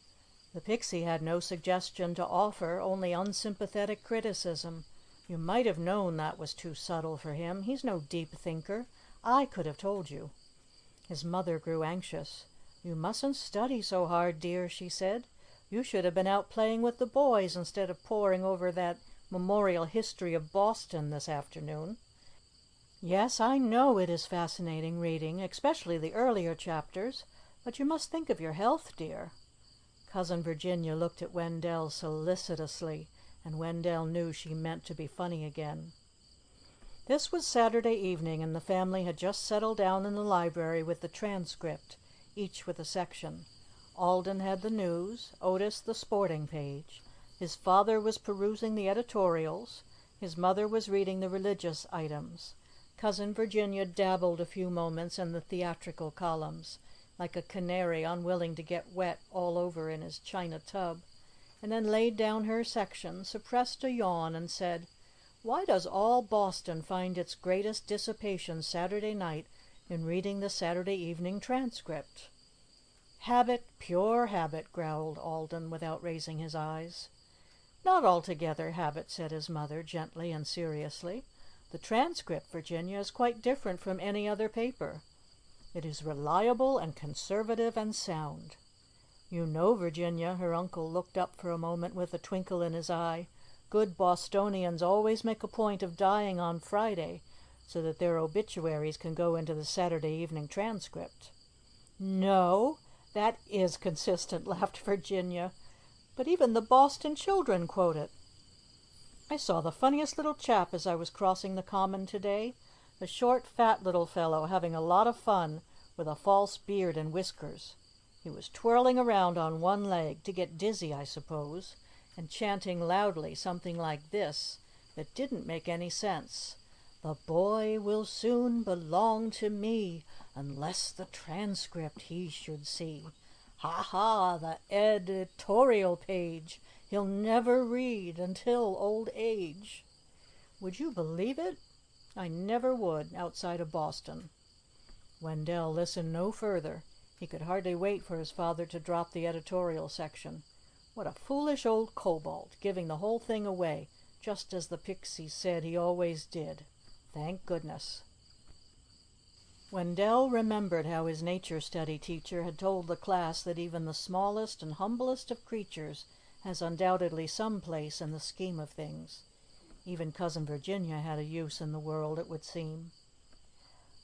The pixie had no suggestion to offer, only unsympathetic criticism. You might have known that was too subtle for him. He's no deep thinker. I could have told you. His mother grew anxious. "You mustn't study so hard, dear," she said. "You should have been out playing with the boys instead of poring over that memorial history of Boston this afternoon." "Yes, I know it is fascinating reading, especially the earlier chapters, but you must think of your health, dear." Cousin Virginia looked at Wendell solicitously, and Wendell knew she meant to be funny again. This was Saturday evening, and the family had just settled down in the library with the transcript, each with a section. Alden had the news, Otis the sporting page. His father was perusing the editorials. His mother was reading the religious items. Cousin Virginia dabbled a few moments in the theatrical columns, like a canary unwilling to get wet all over in his china tub, and then laid down her section, suppressed a yawn, and said, "Why does all Boston find its greatest dissipation Saturday night in reading the Saturday evening transcript?" "Habit, pure habit," growled Alden, without raising his eyes. "Not altogether habit," said his mother, gently and seriously. "The transcript, Virginia, is quite different from any other paper. It is reliable and conservative and sound. You know, Virginia, her uncle looked up for a moment with a twinkle in his eye, good Bostonians always make a point of dying on Friday so that their obituaries can go into the Saturday Evening Transcript. No, that is consistent, laughed Virginia. But even the Boston children quote it. I saw the funniest little chap as I was crossing the common today. A short, fat little fellow having a lot of fun with a false beard and whiskers. He was twirling around on one leg, to get dizzy, I suppose, and chanting loudly something like this that didn't make any sense. The boy will soon belong to me, unless the transcript he should see. Ha ha, the editorial page he'll never read until old age. Would you believe it? I never would, outside of Boston. Wendell listened no further. He could hardly wait for his father to drop the editorial section. What a foolish old cobalt, giving the whole thing away, just as the pixie said he always did. Thank goodness. Wendell remembered how his nature study teacher had told the class that even the smallest and humblest of creatures has undoubtedly some place in the scheme of things. Even Cousin Virginia had a use in the world, it would seem.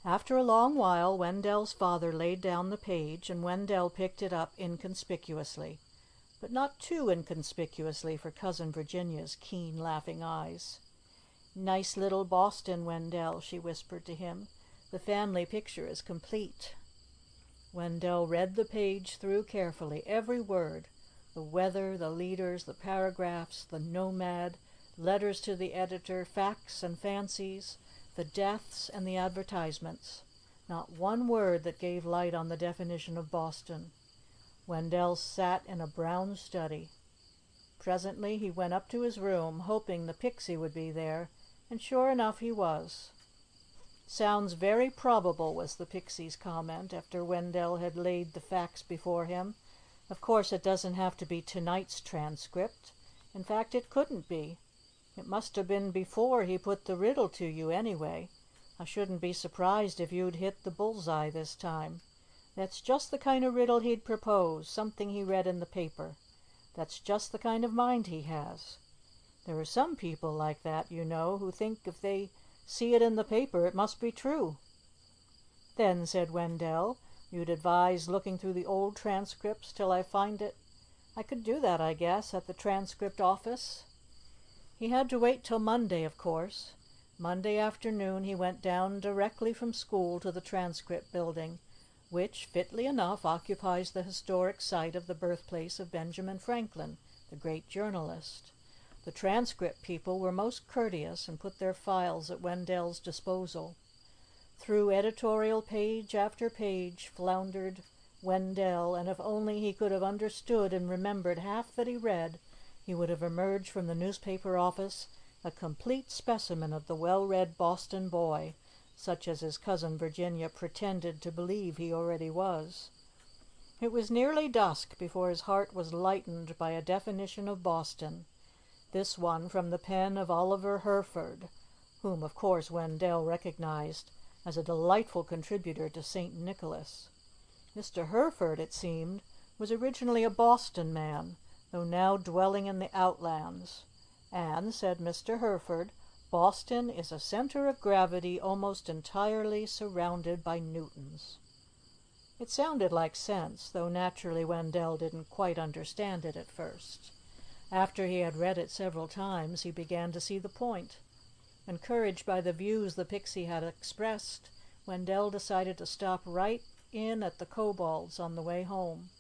After a long while, Wendell's father laid down the page, and Wendell picked it up inconspicuously, but not too inconspicuously for Cousin Virginia's keen, laughing eyes. "Nice little Boston, Wendell," she whispered to him. "The family picture is complete." Wendell read the page through carefully, every word, the weather, the leaders, the paragraphs, the nomad, letters to the editor, facts and fancies, the deaths and the advertisements. Not one word that gave light on the definition of Boston. Wendell sat in a brown study. Presently he went up to his room, hoping the pixie would be there, and sure enough he was. "Sounds very probable," was the pixie's comment, after Wendell had laid the facts before him. "Of course it doesn't have to be tonight's transcript. In fact, it couldn't be. It must have been before he put the riddle to you, anyway. I shouldn't be surprised if you'd hit the bull's-eye this time. That's just the kind of riddle he'd propose, something he read in the paper. That's just the kind of mind he has. There are some people like that, you know, who think if they see it in the paper it must be true." "Then," said Wendell, "you'd advise looking through the old transcripts till I find it? I could do that, I guess, at the transcript office." He had to wait till Monday, of course. Monday afternoon he went down directly from school to the transcript building, which, fitly enough, occupies the historic site of the birthplace of Benjamin Franklin, the great journalist. The transcript people were most courteous and put their files at Wendell's disposal. Through editorial page after page floundered Wendell, and if only he could have understood and remembered half that he read, he would have emerged from the newspaper office a complete specimen of the well-read Boston boy, such as his cousin Virginia pretended to believe he already was. It was nearly dusk before his heart was lightened by a definition of Boston, this one from the pen of Oliver Herford, whom, of course, Wendell recognized as a delightful contributor to St. Nicholas. Mr. Herford, it seemed, was originally a Boston man, though now dwelling in the outlands, and, said Mr. Herford, Boston is a center of gravity almost entirely surrounded by Newtons. It sounded like sense, though naturally Wendell didn't quite understand it at first. After he had read it several times, he began to see the point. Encouraged by the views the pixie had expressed, Wendell decided to stop right in at the Cobalt's on the way home.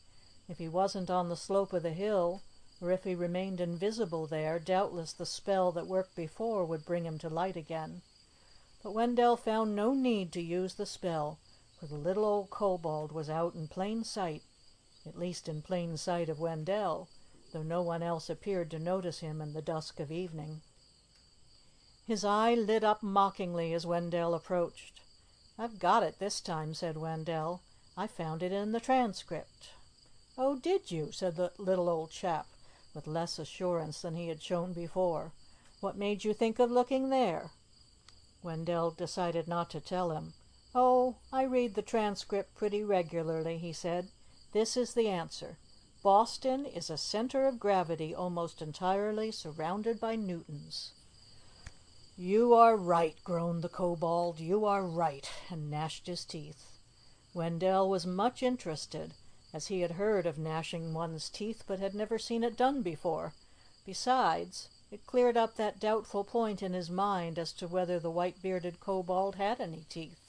If he wasn't on the slope of the hill, or if he remained invisible there, doubtless the spell that worked before would bring him to light again. But Wendell found no need to use the spell, for the little old Cobalt was out in plain sight, at least in plain sight of Wendell, though no one else appeared to notice him in the dusk of evening. His eye lit up mockingly as Wendell approached. "I've got it this time," said Wendell. "I found it in the transcript." "Oh, did you?" said the little old chap, with less assurance than he had shown before. "What made you think of looking there?" Wendell decided not to tell him. "Oh, I read the transcript pretty regularly," he said. "This is the answer. Boston is a center of gravity almost entirely surrounded by Newtons." "You are right," groaned the kobold. "You are right," and gnashed his teeth. Wendell was much interested, as he had heard of gnashing one's teeth but had never seen it done before. Besides, it cleared up that doubtful point in his mind as to whether the white-bearded kobold had any teeth.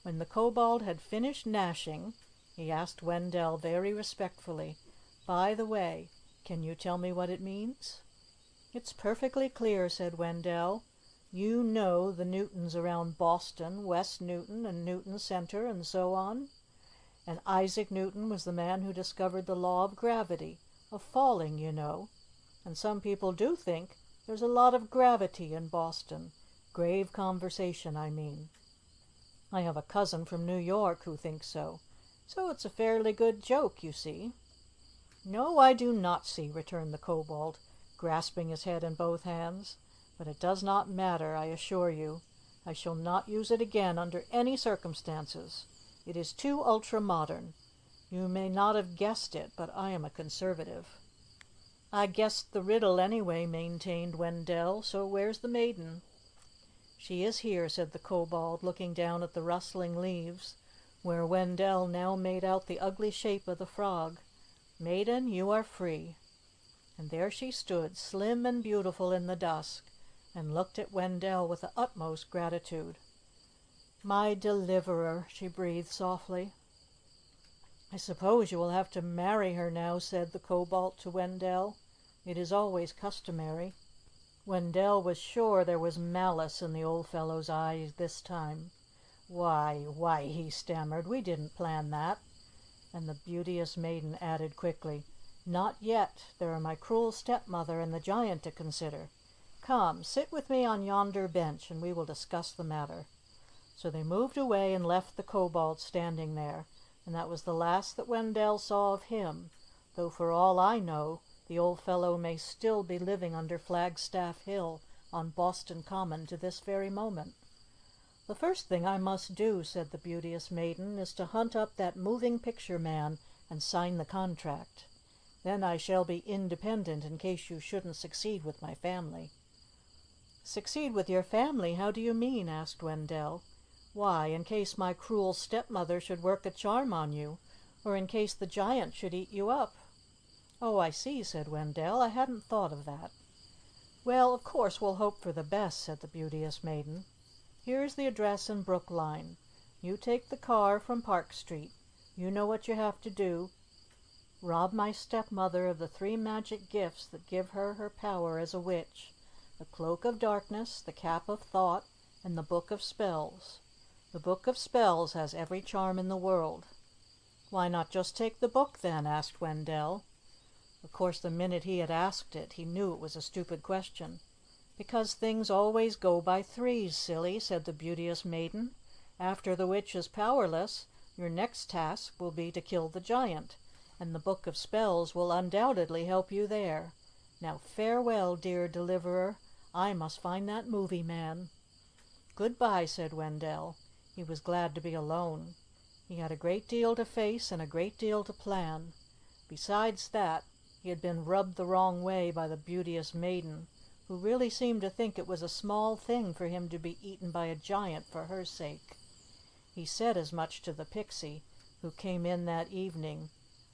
When the kobold had finished gnashing, he asked Wendell very respectfully, "By the way, can you tell me what it means?" "It's perfectly clear," said Wendell. "You know the Newtons around Boston, West Newton and Newton Center and so on. And Isaac Newton was the man who discovered the law of gravity, of falling, you know. And some people do think there's a lot of gravity in Boston. Grave conversation, I mean. I have a cousin from New York who thinks so. So it's a fairly good joke, you see." "No, I do not see," returned the kobold, grasping his head in both hands. "But it does not matter, I assure you. I shall not use it again under any circumstances. It is too ultra-modern. You may not have guessed it, but I am a conservative." "I guessed the riddle anyway," maintained Wendell. "So where's the maiden?" "She is here," said the kobold, looking down at the rustling leaves, where Wendell now made out the ugly shape of the frog. "Maiden, you are free." And there she stood, slim and beautiful in the dusk, and looked at Wendell with the utmost gratitude. "My deliverer," she breathed softly. "I suppose you will have to marry her now," said the kobold to Wendell. "It is always customary." Wendell was sure there was malice in the old fellow's eyes this time. Why," he stammered, "we didn't plan that." And the beauteous maiden added quickly, "Not yet. There are my cruel stepmother and the giant to consider. Come, sit with me on yonder bench, and we will discuss the matter." So they moved away and left the kobold standing there, and that was the last that Wendell saw of him, though for all I know the old fellow may still be living under Flagstaff Hill on Boston Common to this very moment. "The first thing I must do," said the beauteous maiden, "is to hunt up that moving picture man and sign the contract. Then I shall be independent in case you shouldn't succeed with my family." "Succeed with your family? How do you mean?" asked Wendell. "Why, in case my cruel stepmother should work a charm on you, or in case the giant should eat you up." "Oh, I see," said Wendell. "I hadn't thought of that." "Well, of course we'll hope for the best," said the beauteous maiden. "Here's the address in Brookline. You take the car from Park Street. You know what you have to do. Rob my stepmother of the 3 magic gifts that give her her power as a witch: the Cloak of Darkness, the Cap of Thought, and the Book of Spells. The Book of Spells has every charm in the world." "Why not just take the book, then?" asked Wendell. Of course, the minute he had asked it, he knew it was a stupid question. "Because things always go by threes, silly," said the beauteous maiden. "After the witch is powerless, your next task will be to kill the giant, and the Book of Spells will undoubtedly help you there. Now farewell, dear deliverer. I must find that movie man." "Goodbye," said Wendell. He was glad to be alone. He had a great deal to face and a great deal to plan. Besides that, he had been rubbed the wrong way by the beauteous maiden, who really seemed to think it was a small thing for him to be eaten by a giant for her sake. He said as much to the pixie, who came in that evening,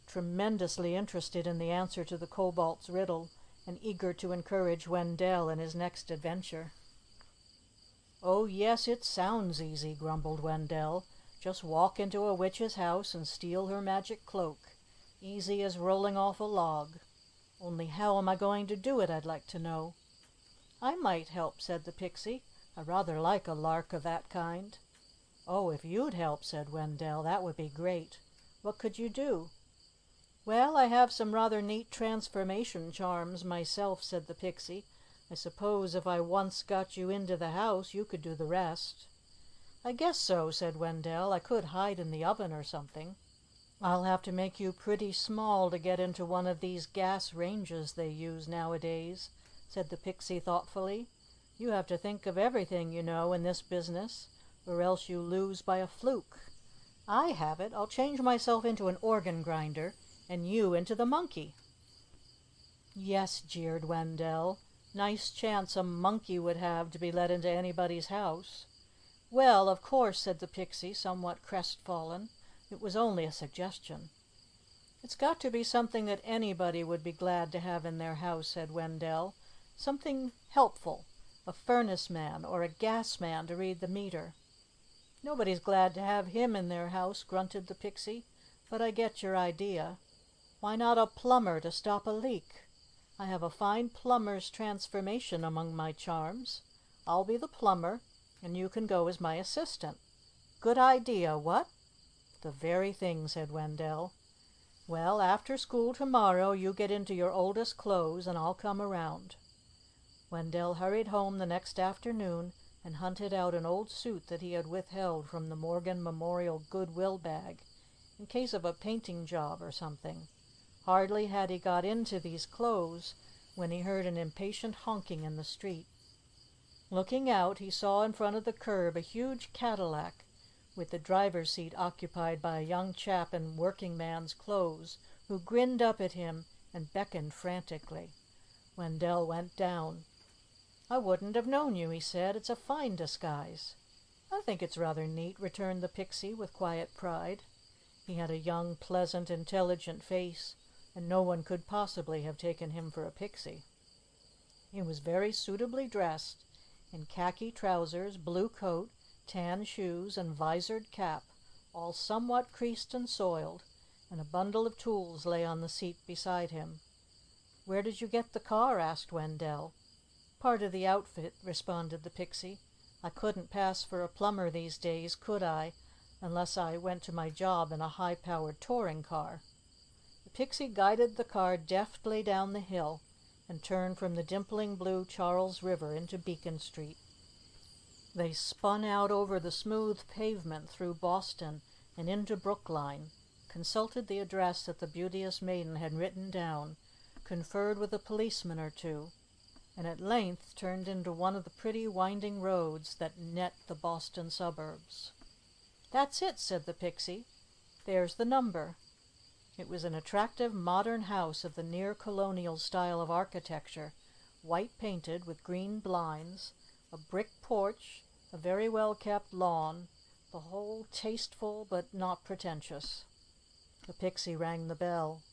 tremendously interested in the answer to the kobold's riddle, and eager to encourage Wendell in his next adventure. "Oh, yes, it sounds easy," grumbled Wendell. "Just walk into a witch's house and steal her magic cloak. Easy as rolling off a log. Only how am I going to do it, I'd like to know?" "I might help," said the pixie. "I rather like a lark of that kind." "Oh, if you'd help," said Wendell, "that would be great. What could you do?" "Well, I have some rather neat transformation charms myself," said the pixie. "I suppose if I once got you into the house, you could do the rest." "I guess so," said Wendell. "I could hide in the oven or something." "I'll have to make you pretty small to get into one of these gas ranges they use nowadays," said the pixie thoughtfully. "You have to think of everything, you know, in this business. or else you lose by a fluke. I have it. I'll change myself into an organ grinder, and you into the monkey." "Yes," jeered Wendell. "Nice chance a monkey would have to be let into anybody's house." "Well, of course," said the Pixie, somewhat crestfallen. "It was only a suggestion." "It's got to be something that anybody would be glad to have in their house," said Wendell. "Something helpful. A furnace man or a gas man to read the meter." "Nobody's glad to have him in their house," grunted the Pixie, "but I get your idea. Why not a plumber to stop a leak? I have a fine plumber's transformation among my charms. I'll be the plumber, and you can go as my assistant. Good idea, what?" "The very thing," said Wendell. "Well, after school tomorrow you get into your oldest clothes and I'll come around." Wendell hurried home the next afternoon and hunted out an old suit that he had withheld from the Morgan Memorial Goodwill bag, in case of a painting job or something. Hardly had he got into these clothes when he heard an impatient honking in the street. Looking out, he saw in front of the curb a huge Cadillac, with the driver's seat occupied by a young chap in working man's clothes, who grinned up at him and beckoned frantically. Wendell went down. "I wouldn't have known you," he said. "It's a fine disguise." "I think it's rather neat," returned the Pixie with quiet pride. He had a young, pleasant, intelligent face, and no one could possibly have taken him for a pixie. He was very suitably dressed, in khaki trousers, blue coat, tan shoes, and visored cap, all somewhat creased and soiled, and a bundle of tools lay on the seat beside him. "Where did you get the car?" asked Wendell. "Part of the outfit," responded the Pixie. "I couldn't pass for a plumber these days, could I, unless I went to my job in a high-powered touring car." The Pixie guided the car deftly down the hill and turned from the dimpling blue Charles River into Beacon Street. They spun out over the smooth pavement through Boston and into Brookline, consulted the address that the Beauteous Maiden had written down, conferred with a policeman or two, and at length turned into one of the pretty winding roads that net the Boston suburbs. "That's it," said the Pixie. "There's the number." It was an attractive modern house of the near colonial style of architecture, white painted with green blinds, a brick porch, a very well kept lawn, the whole tasteful but not pretentious. The Pixie rang the bell.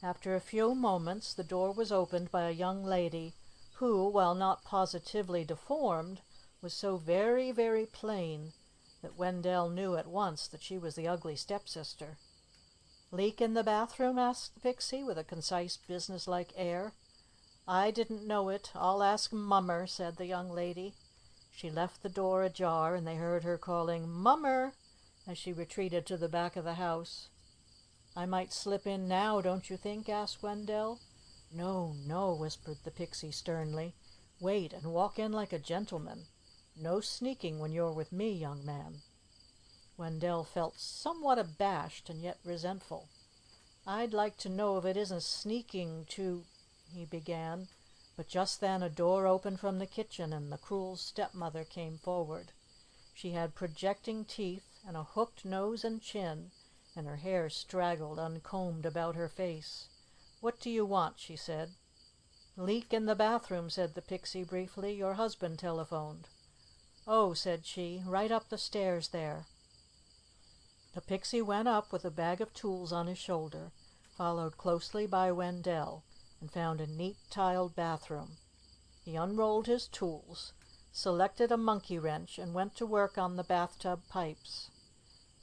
After a few moments the door was opened by a young lady who, while not positively deformed, was so very, very plain that Wendell knew at once that she was the ugly stepsister. "Leak in the bathroom?" asked the Pixie, with a concise, businesslike air. "I didn't know it. I'll ask Mummer," said the young lady. She left the door ajar, and they heard her calling "Mummer" as she retreated to the back of the house. "I might slip in now, don't you think?" asked Wendell. "No, no," whispered the Pixie sternly. "Wait and walk in like a gentleman. No sneaking when you're with me, young man." Wendell felt somewhat abashed and yet resentful. "I'd like to know if it isn't sneaking to—" he began, but just then a door opened from the kitchen and the cruel stepmother came forward. She had projecting teeth and a hooked nose and chin, and her hair straggled uncombed about her face. "What do you want?" she said. "Leak in the bathroom," said the Pixie briefly. "Your husband telephoned." "Oh," said she, "right up the stairs there." The Pixie went up with a bag of tools on his shoulder, followed closely by Wendell, and found a neat tiled bathroom. He unrolled his tools, selected a monkey wrench, and went to work on the bathtub pipes.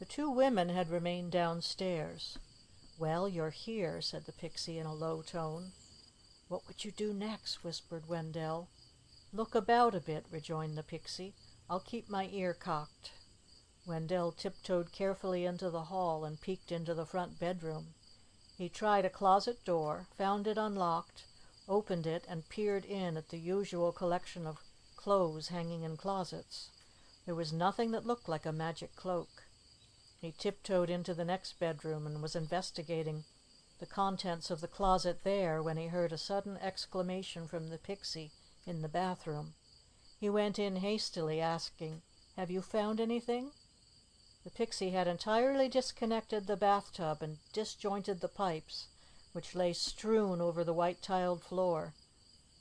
The two women had remained downstairs. "Well, you're here," said the Pixie in a low tone. "What would you do next?" whispered Wendell. "Look about a bit," rejoined the Pixie. "I'll keep my ear cocked." Wendell tiptoed carefully into the hall and peeked into the front bedroom. He tried a closet door, found it unlocked, opened it, and peered in at the usual collection of clothes hanging in closets. There was nothing that looked like a magic cloak. He tiptoed into the next bedroom and was investigating the contents of the closet there when he heard a sudden exclamation from the Pixie in the bathroom. He went in hastily, asking, Have you found anything?" The pixie had entirely disconnected the bathtub and disjointed the pipes, which lay strewn over the white-tiled floor.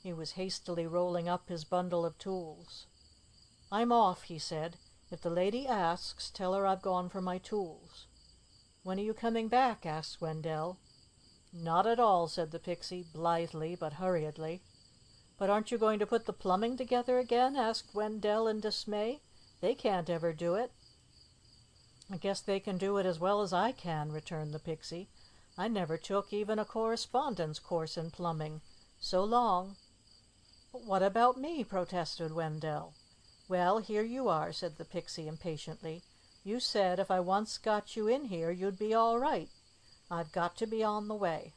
He was hastily rolling up his bundle of tools. "I'm off," he said. "If the lady asks, tell her I've gone for my tools." "When are you coming back?" asked Wendell. "Not at all," said the pixie, blithely but hurriedly. "But aren't you going to put the plumbing together again?" asked Wendell in dismay. "They can't ever do it." "I guess they can do it as well as I can," returned the pixie. "I never took even a correspondence course in plumbing. So long." "But what about me?" protested Wendell. "Well, here you are," said the pixie impatiently. "You said if I once got you in here you'd be all right. I've got to be on the way."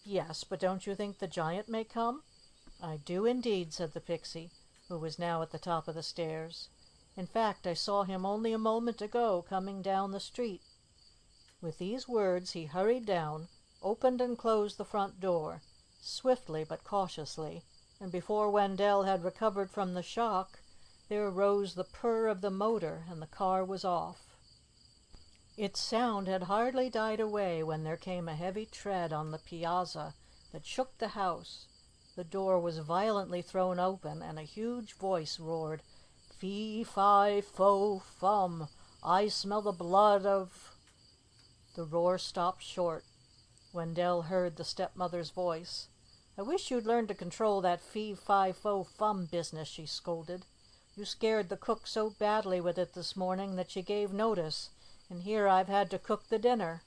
"Yes, but don't you think the Giant may come?" "I do indeed," said the pixie, who was now at the top of the stairs. "In fact, I saw him only a moment ago coming down the street." With these words he hurried down, opened and closed the front door, swiftly but cautiously, and before Wendell had recovered from the shock, there arose the purr of the motor and the car was off. Its sound had hardly died away when there came a heavy tread on the piazza that shook the house. The door was violently thrown open, and a huge voice roared, "Fee, fi, fo, fum! I smell the blood of—" The roar stopped short. Wendell heard the stepmother's voice. "I wish you'd learn to control that fee, fi, fo, fum business," she scolded. "You scared the cook so badly with it this morning that she gave notice, and here I've had to cook the dinner."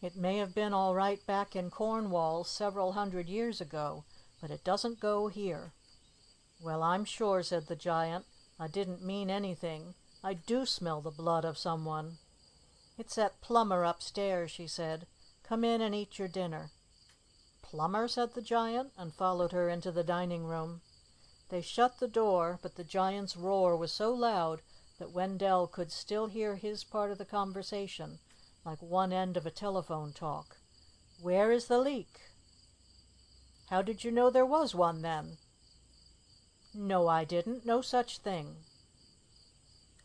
"It may have been all right back in Cornwall several hundred years ago, but it doesn't go here." "Well, I'm sure," said the Giant. "I didn't mean anything. I do smell the blood of someone." "It's that plumber upstairs," she said. "Come in and eat your dinner." "Plumber?" said the Giant, and followed her into the dining room. They shut the door, but the Giant's roar was so loud that Wendell could still hear his part of the conversation, like one end of a telephone talk. "Where is the leak?" "How did you know there was one, then?" "No, I didn't. No such thing."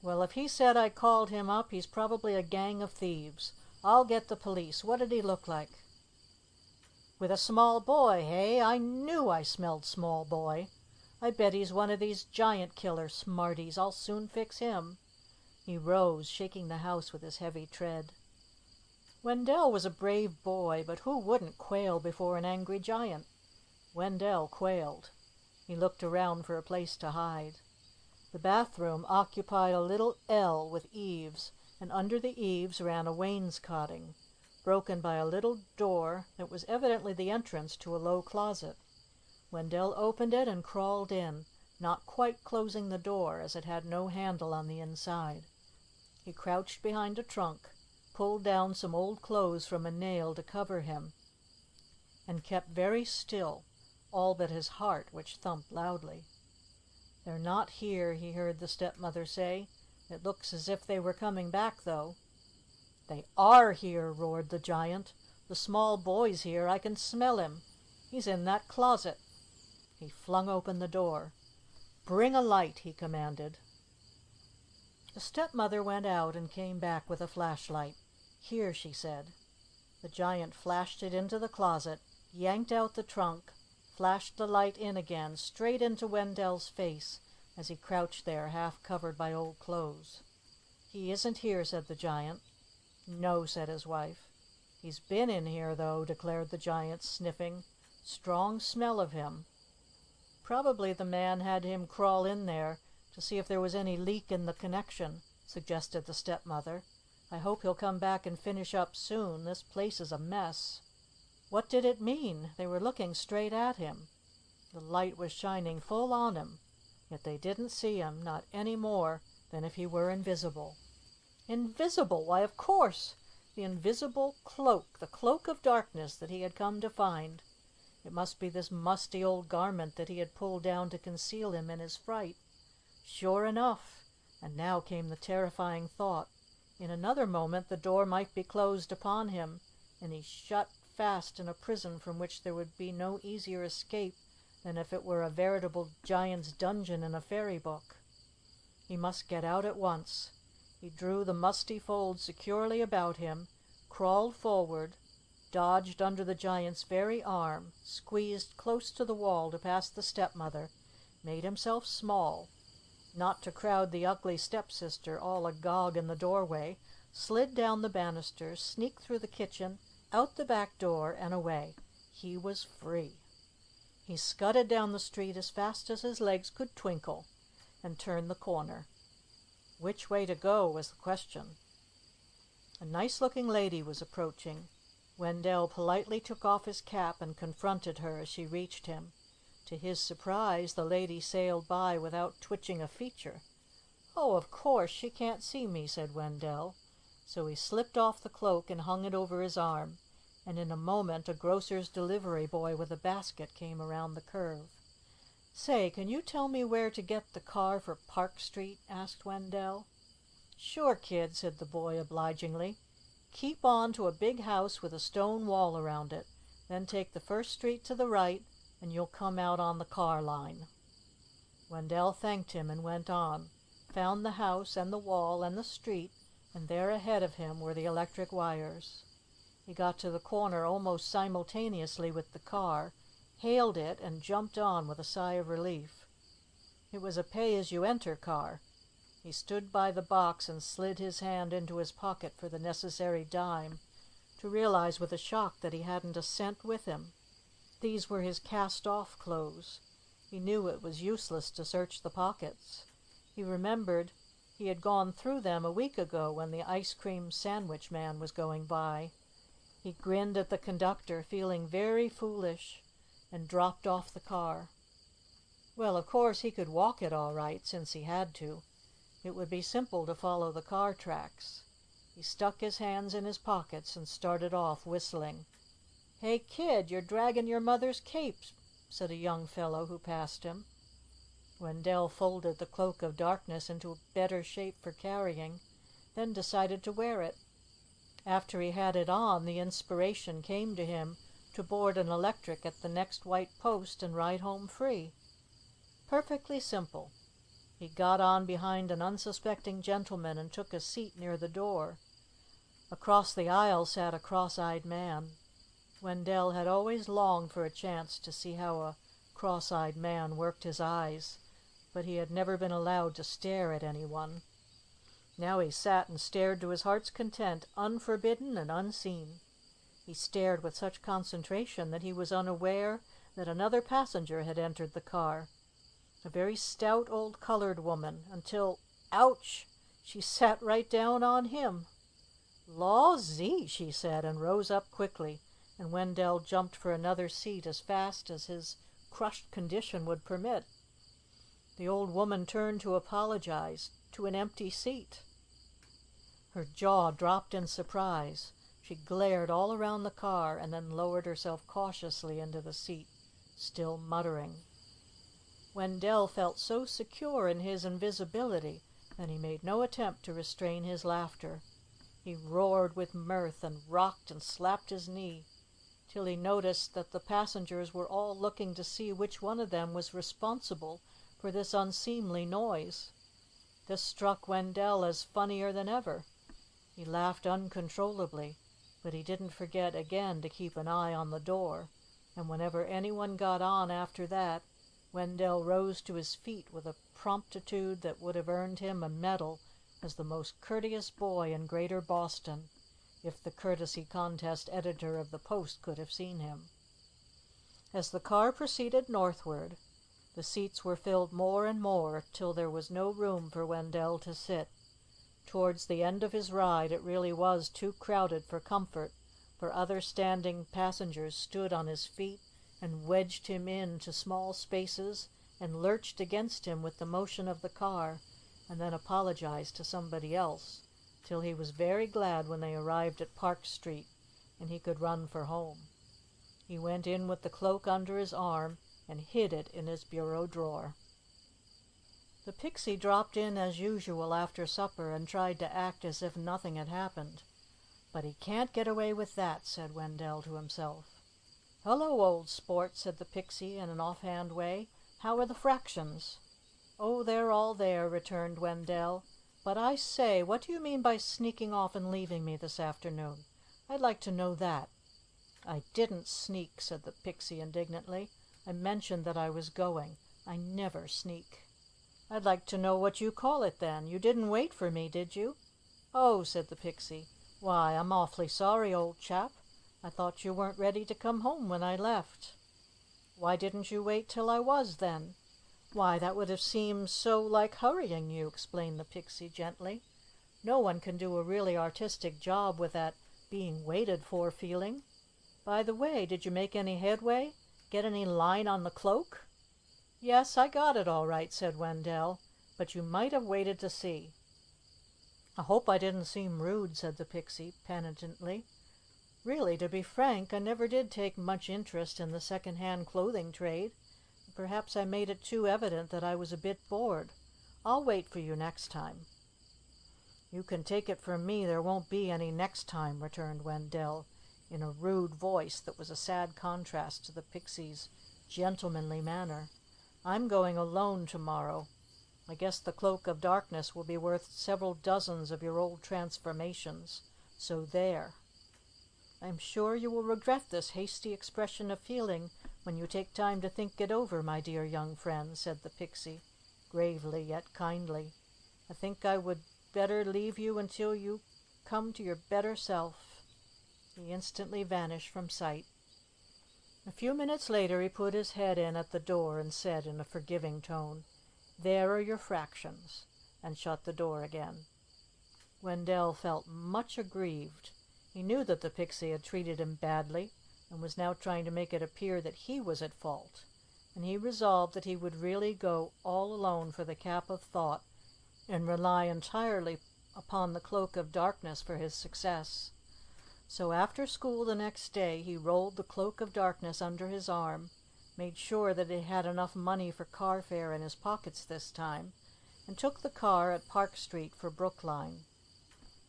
"Well, if he said I called him up, he's probably a gang of thieves. I'll get the police. What did he look like?" "With a small boy, hey? I knew I smelled small boy. I bet he's one of these giant killer smarties. I'll soon fix him." He rose, shaking the house with his heavy tread. Wendell was a brave boy, but who wouldn't quail before an angry giant? Wendell quailed. He looked around for a place to hide. The bathroom occupied a little L with eaves, and under the eaves ran a wainscoting, broken by a little door that was evidently the entrance to a low closet. Wendell opened it and crawled in, not quite closing the door, as it had no handle on the inside. He crouched behind a trunk, pulled down some old clothes from a nail to cover him, and kept very still, all but his heart, which thumped loudly. "They're not here," he heard the stepmother say. "It looks as if they were coming back, though." "They are here!" roared the Giant. "The small boy's here. I can smell him. He's in that closet." He flung open the door. "Bring a light," he commanded. The stepmother went out and came back with a flashlight. "Here," she said. The Giant flashed it into the closet, yanked out the trunk, flashed the light in again, straight into Wendell's face as he crouched there half covered by old clothes. "He isn't here," said the Giant. "No," said his wife. "He's been in here, though," declared the Giant, sniffing. "Strong smell of him." "Probably the man had him crawl in there to see if there was any leak in the connection," suggested the stepmother. "I hope he'll come back and finish up soon. This place is a mess." What did it mean? They were looking straight at him. The light was shining full on him, yet they didn't see him, not any more than if he were invisible. Invisible! Why, of course! The invisible cloak, the cloak of darkness that he had come to find. It must be this musty old garment that he had pulled down to conceal him in his fright. Sure enough! And now came the terrifying thought. In another moment the door might be closed upon him, and he shut fast in a prison from which there would be no easier escape than if it were a veritable giant's dungeon in a fairy book. He must get out at once. He drew the musty folds securely about him, crawled forward, dodged under the giant's very arm, squeezed close to the wall to pass the stepmother, made himself small, not to crowd the ugly stepsister all agog in the doorway, slid down the banisters, sneaked through the kitchen, out the back door, and away. He was free. He scudded down the street as fast as his legs could twinkle, and turned the corner. Which way to go was the question. A nice-looking lady was approaching. Wendell politely took off his cap and confronted her as she reached him. To his surprise, the lady sailed by without twitching a feature. "Oh, of course, she can't see me," said Wendell. So he slipped off the cloak and hung it over his arm, and in a moment a grocer's delivery boy with a basket came around the curve. "Say, can you tell me where to get the car for Park Street?" asked Wendell. "Sure, kid," said the boy obligingly. "Keep on to a big house with a stone wall around it. Then take the first street to the right, and you'll come out on the car line." Wendell thanked him and went on, found the house and the wall and the street, and there ahead of him were the electric wires. He got to the corner almost simultaneously with the car, hailed it, and jumped on with a sigh of relief. It was a pay-as-you-enter car. He stood by the box and slid his hand into his pocket for the necessary dime, to realize with a shock that he hadn't a cent with him. These were his cast-off clothes. He knew it was useless to search the pockets. He remembered he had gone through them a week ago when the ice cream sandwich man was going by. He grinned at the conductor, feeling very foolish, and dropped off the car. Well, of course he could walk it all right, since he had to. It would be simple to follow the car tracks. He stuck his hands in his pockets and started off whistling. "Hey, kid, you're dragging your mother's cape," said a young fellow who passed him. Wendell folded the cloak of darkness into better shape for carrying, then decided to wear it. After he had it on, the inspiration came to him to board an electric at the next white post and ride home free. Perfectly simple. He got on behind an unsuspecting gentleman and took a seat near the door. Across the aisle sat a cross-eyed man. Wendell had always longed for a chance to see how a cross-eyed man worked his eyes, but he had never been allowed to stare at anyone. Now he sat and stared to his heart's content, unforbidden and unseen. He stared with such concentration that he was unaware that another passenger had entered the car. A very stout old colored woman, until, ouch, she sat right down on him. "Lawsee!" she said, and rose up quickly, and Wendell jumped for another seat as fast as his crushed condition would permit. The old woman turned to apologize to an empty seat. Her jaw dropped in surprise. She glared all around the car and then lowered herself cautiously into the seat, still muttering. Wendell felt so secure in his invisibility that he made no attempt to restrain his laughter. He roared with mirth and rocked and slapped his knee, till he noticed that the passengers were all looking to see which one of them was responsible for this unseemly noise. This struck Wendell as funnier than ever. He laughed uncontrollably, but he didn't forget again to keep an eye on the door, and whenever anyone got on after that, Wendell rose to his feet with a promptitude that would have earned him a medal as the most courteous boy in Greater Boston, if the courtesy contest editor of the Post could have seen him. As the car proceeded northward, the seats were filled more and more till there was no room for Wendell to sit. Towards the end of his ride it really was too crowded for comfort, for other standing passengers stood on his feet and wedged him into small spaces and lurched against him with the motion of the car, and then apologized to somebody else, till he was very glad when they arrived at Park Street and he could run for home. He went in with the cloak under his arm and hid it in his bureau drawer. The pixie dropped in as usual after supper and tried to act as if nothing had happened. "But he can't get away with that," said Wendell to himself. "Hello, old sport," said the pixie in an offhand way. "How are the fractions?" "Oh, they're all there," returned Wendell. "But I say, what do you mean by sneaking off and leaving me this afternoon? I'd like to know that." "I didn't sneak," said the Pixie indignantly. "I mentioned that I was going. I never sneak." "I'd like to know what you call it, then. You didn't wait for me, did you?" "Oh," said the Pixie. "Why, I'm awfully sorry, old chap. I thought you weren't ready to come home when I left." "Why didn't you wait till I was, then?" "Why, that would have seemed so like hurrying you," explained the Pixie gently. "No one can do a really artistic job with that being waited for feeling. By the way, did you make any headway? Get any line on the cloak?" "Yes, I got it all right," said Wendell, "but you might have waited to see." "I hope I didn't seem rude," said the Pixie penitently. "Really, to be frank, I never did take much interest in the second-hand clothing trade. Perhaps I made it too evident that I was a bit bored. I'll wait for you next time." "You can take it from me there won't be any next time," returned Wendell, in a rude voice that was a sad contrast to the Pixie's gentlemanly manner. "I'm going alone tomorrow. I guess the Cloak of Darkness will be worth several dozens of your old transformations. So there." "I am sure you will regret this hasty expression of feeling when you take time to think it over, my dear young friend," said the Pixie, gravely yet kindly. "I think I would better leave you until you come to your better self." He instantly vanished from sight. A few minutes later he put his head in at the door and said in a forgiving tone, "There are your fractions," and shut the door again. Wendell felt much aggrieved. He knew that the Pixie had treated him badly and was now trying to make it appear that he was at fault, and he resolved that he would really go all alone for the Cap of Thought and rely entirely upon the Cloak of Darkness for his success. So after school the next day he rolled the Cloak of Darkness under his arm, made sure that he had enough money for car fare in his pockets this time, and took the car at Park Street for Brookline.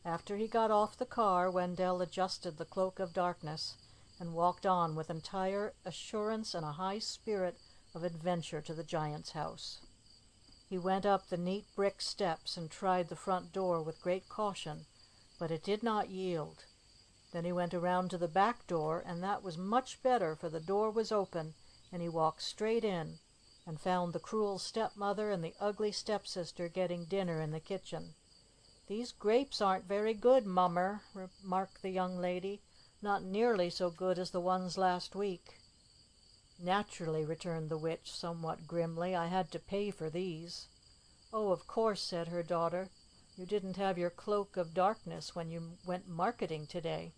After he got off the car, Wendell adjusted the Cloak of Darkness and walked on with entire assurance and a high spirit of adventure to the Giant's house. He went up the neat brick steps and tried the front door with great caution, but it did not yield. Then he went around to the back door, and that was much better, for the door was open, and he walked straight in and found the cruel stepmother and the ugly stepsister getting dinner in the kitchen. "These grapes aren't very good, Mummer," remarked the young lady. "Not nearly so good as the ones last week." "Naturally," returned the witch, somewhat grimly. "I had to pay for these." "Oh, of course," said her daughter. "You didn't have your Cloak of Darkness when you went marketing today.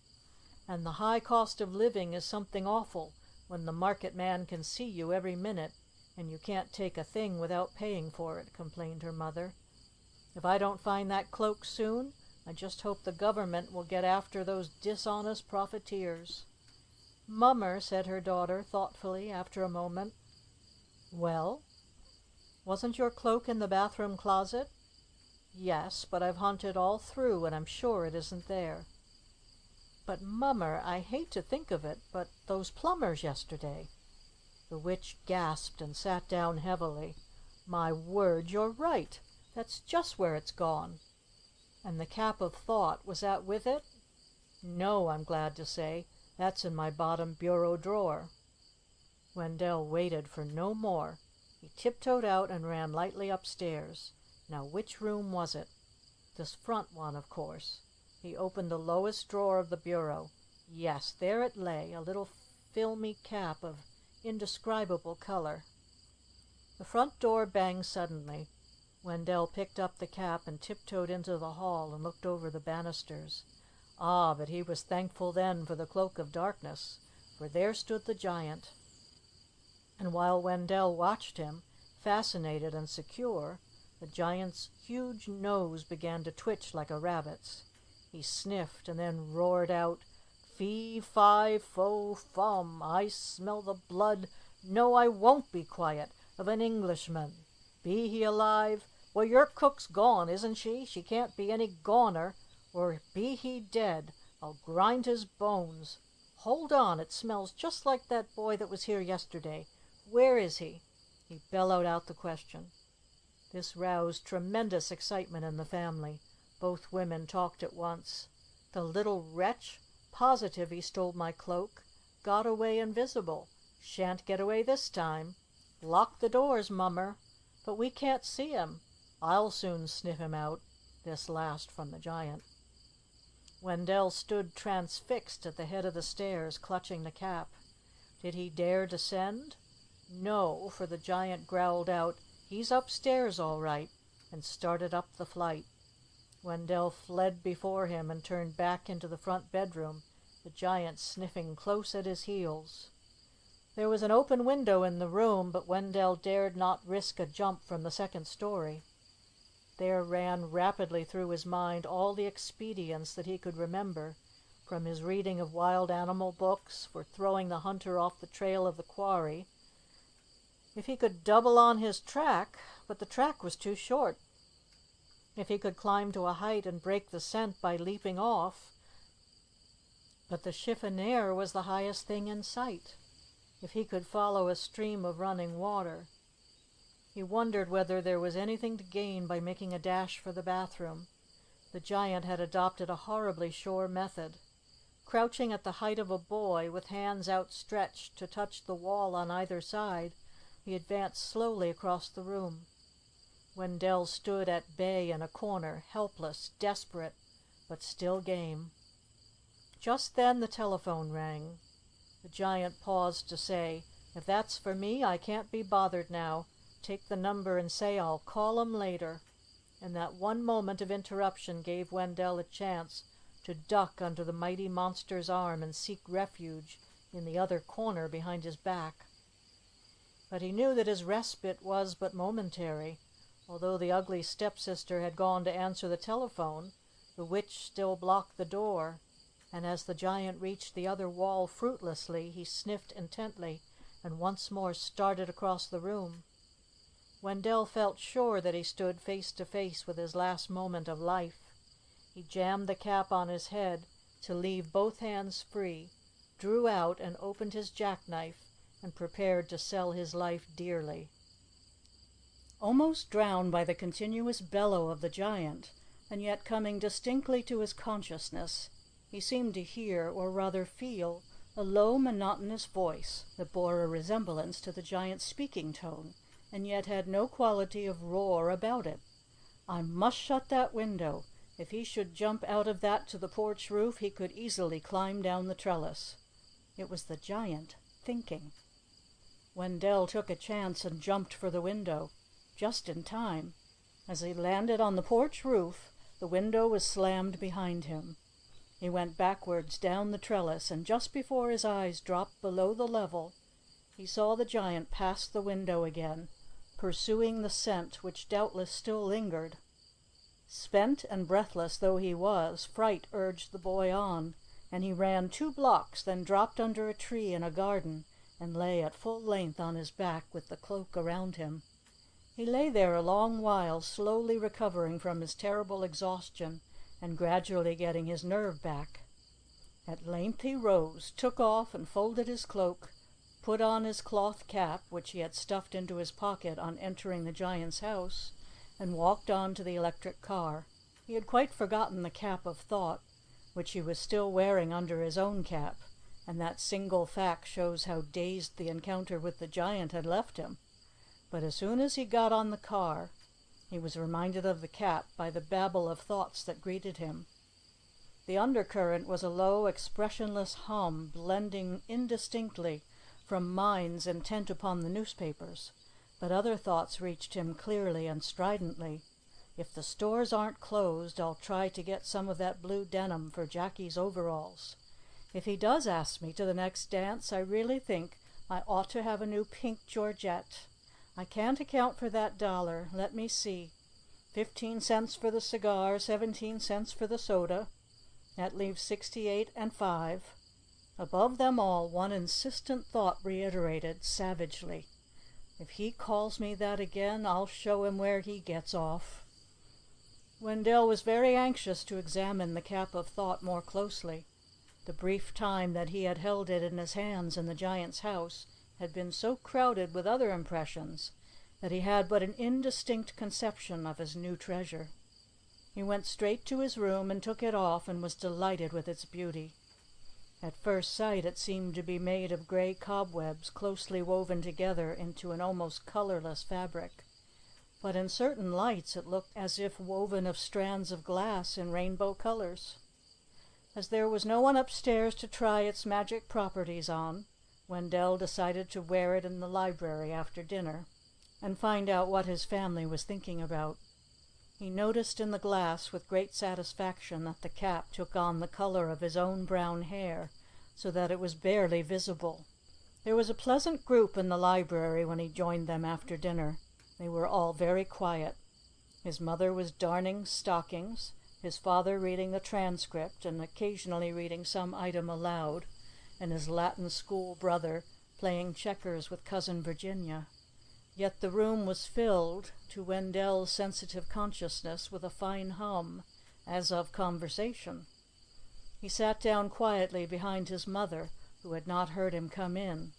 And the high cost of living is something awful when the market man can see you every minute, and you can't take a thing without paying for it," complained her mother. "If I don't find that cloak soon, I just hope the government will get after those dishonest profiteers." "Mummer," said her daughter thoughtfully after a moment. "Well?" "Wasn't your cloak in the bathroom closet?" "Yes, but I've hunted all through, and I'm sure it isn't there." "But, Mummer, I hate to think of it, but those plumbers yesterday." The witch gasped and sat down heavily. "My word, you're right. That's just where it's gone." "And the Cap of Thought, was that with it?" "No, I'm glad to say. That's in my bottom bureau drawer." Wendell waited for no more. He tiptoed out and ran lightly upstairs. Now, which room was it? This front one, of course. He opened the lowest drawer of the bureau. Yes, there it lay, a little filmy cap of indescribable color. The front door banged suddenly. Wendell picked up the cap and tiptoed into the hall and looked over the banisters. Ah, but he was thankful then for the Cloak of Darkness, for there stood the Giant. And while Wendell watched him, fascinated and secure, the Giant's huge nose began to twitch like a rabbit's. He sniffed and then roared out, "Fee, fi, fo, fum, I smell the blood, no, I won't be quiet, of an Englishman. Be he alive? Well, your cook's gone, isn't she? She can't be any goner. Or be he dead? I'll grind his bones. Hold on, it smells just like that boy that was here yesterday. Where is he?" He bellowed out the question. This roused tremendous excitement in the family. Both women talked at once. "The little wretch! Positive he stole my cloak. Got away invisible. Shan't get away this time. Lock the doors, mummer. But we can't see him. I'll soon sniff him out." This last from the giant. Wendell stood transfixed at the head of the stairs, clutching the cap. Did he dare descend? No, for the giant growled out, "He's upstairs all right," and started up the flight. Wendell fled before him and turned back into the front bedroom, the giant sniffing close at his heels. There was an open window in the room, but Wendell dared not risk a jump from the second story. There ran rapidly through his mind all the expedients that he could remember, from his reading of wild animal books, for throwing the hunter off the trail of the quarry. If he could double on his track, but the track was too short. If he could climb to a height and break the scent by leaping off, but the chiffonier was the highest thing in sight. If he could follow a stream of running water. He wondered whether there was anything to gain by making a dash for the bathroom. The giant had adopted a horribly sure method. Crouching at the height of a boy, with hands outstretched to touch the wall on either side, he advanced slowly across the room. Wendell stood at bay in a corner, helpless, desperate, but still game. Just then the telephone rang. The giant paused to say, "If that's for me, I can't be bothered now. Take the number and say I'll call 'em later." And that one moment of interruption gave Wendell a chance to duck under the mighty monster's arm and seek refuge in the other corner behind his back. But he knew that his respite was but momentary. Although the ugly stepsister had gone to answer the telephone, the witch still blocked the door, and as the giant reached the other wall fruitlessly, he sniffed intently and once more started across the room. Wendell felt sure that he stood face to face with his last moment of life. He jammed the cap on his head to leave both hands free, drew out and opened his jackknife, and prepared to sell his life dearly. Almost drowned by the continuous bellow of the giant, and yet coming distinctly to his consciousness, he seemed to hear, or rather feel, a low, monotonous voice that bore a resemblance to the giant's speaking tone, and yet had no quality of roar about it. I must shut that window. If he should jump out of that to the porch roof, he could easily climb down the trellis. It was the giant thinking. Wendell took a chance and jumped for the window, just in time. As he landed on the porch roof, the window was slammed behind him. He went backwards down the trellis, and just before his eyes dropped below the level, he saw the giant pass the window again, pursuing the scent which doubtless still lingered. Spent and breathless though he was, fright urged the boy on, and he ran 2 blocks, then dropped under a tree in a garden and lay at full length on his back with the cloak around him. He lay there a long while, slowly recovering from his terrible exhaustion and gradually getting his nerve back. At length he rose, took off and folded his cloak, put on his cloth cap, which he had stuffed into his pocket on entering the giant's house, and walked on to the electric car. He had quite forgotten the cap of thought, which he was still wearing under his own cap, and that single fact shows how dazed the encounter with the giant had left him. But as soon as he got on the car, he was reminded of the cap by the babble of thoughts that greeted him. The undercurrent was a low, expressionless hum, blending indistinctly from minds intent upon the newspapers, but other thoughts reached him clearly and stridently. If the stores aren't closed, I'll try to get some of that blue denim for Jackie's overalls. If he does ask me to the next dance, I really think I ought to have a new pink georgette. I can't account for that $1. Let me see. 15 cents for the cigar, 17 cents for the soda. That leaves 68 and 5. Above them all, one insistent thought reiterated savagely, "If he calls me that again, I'll show him where he gets off." Wendell was very anxious to examine the cap of thought more closely. The brief time that he had held it in his hands in the giant's house had been so crowded with other impressions, that he had but an indistinct conception of his new treasure. He went straight to his room and took it off, and was delighted with its beauty. At first sight it seemed to be made of grey cobwebs closely woven together into an almost colourless fabric, but in certain lights it looked as if woven of strands of glass in rainbow colours. As there was no one upstairs to try its magic properties on, Wendell decided to wear it in the library after dinner, and find out what his family was thinking about. He noticed in the glass with great satisfaction that the cap took on the colour of his own brown hair, so that it was barely visible. There was a pleasant group in the library when he joined them after dinner. They were all very quiet. His mother was darning stockings, his father reading the transcript and occasionally reading some item aloud, and his Latin school brother playing checkers with Cousin Virginia. Yet the room was filled, to Wendell's sensitive consciousness, with a fine hum, as of conversation. He sat down quietly behind his mother, who had not heard him come in.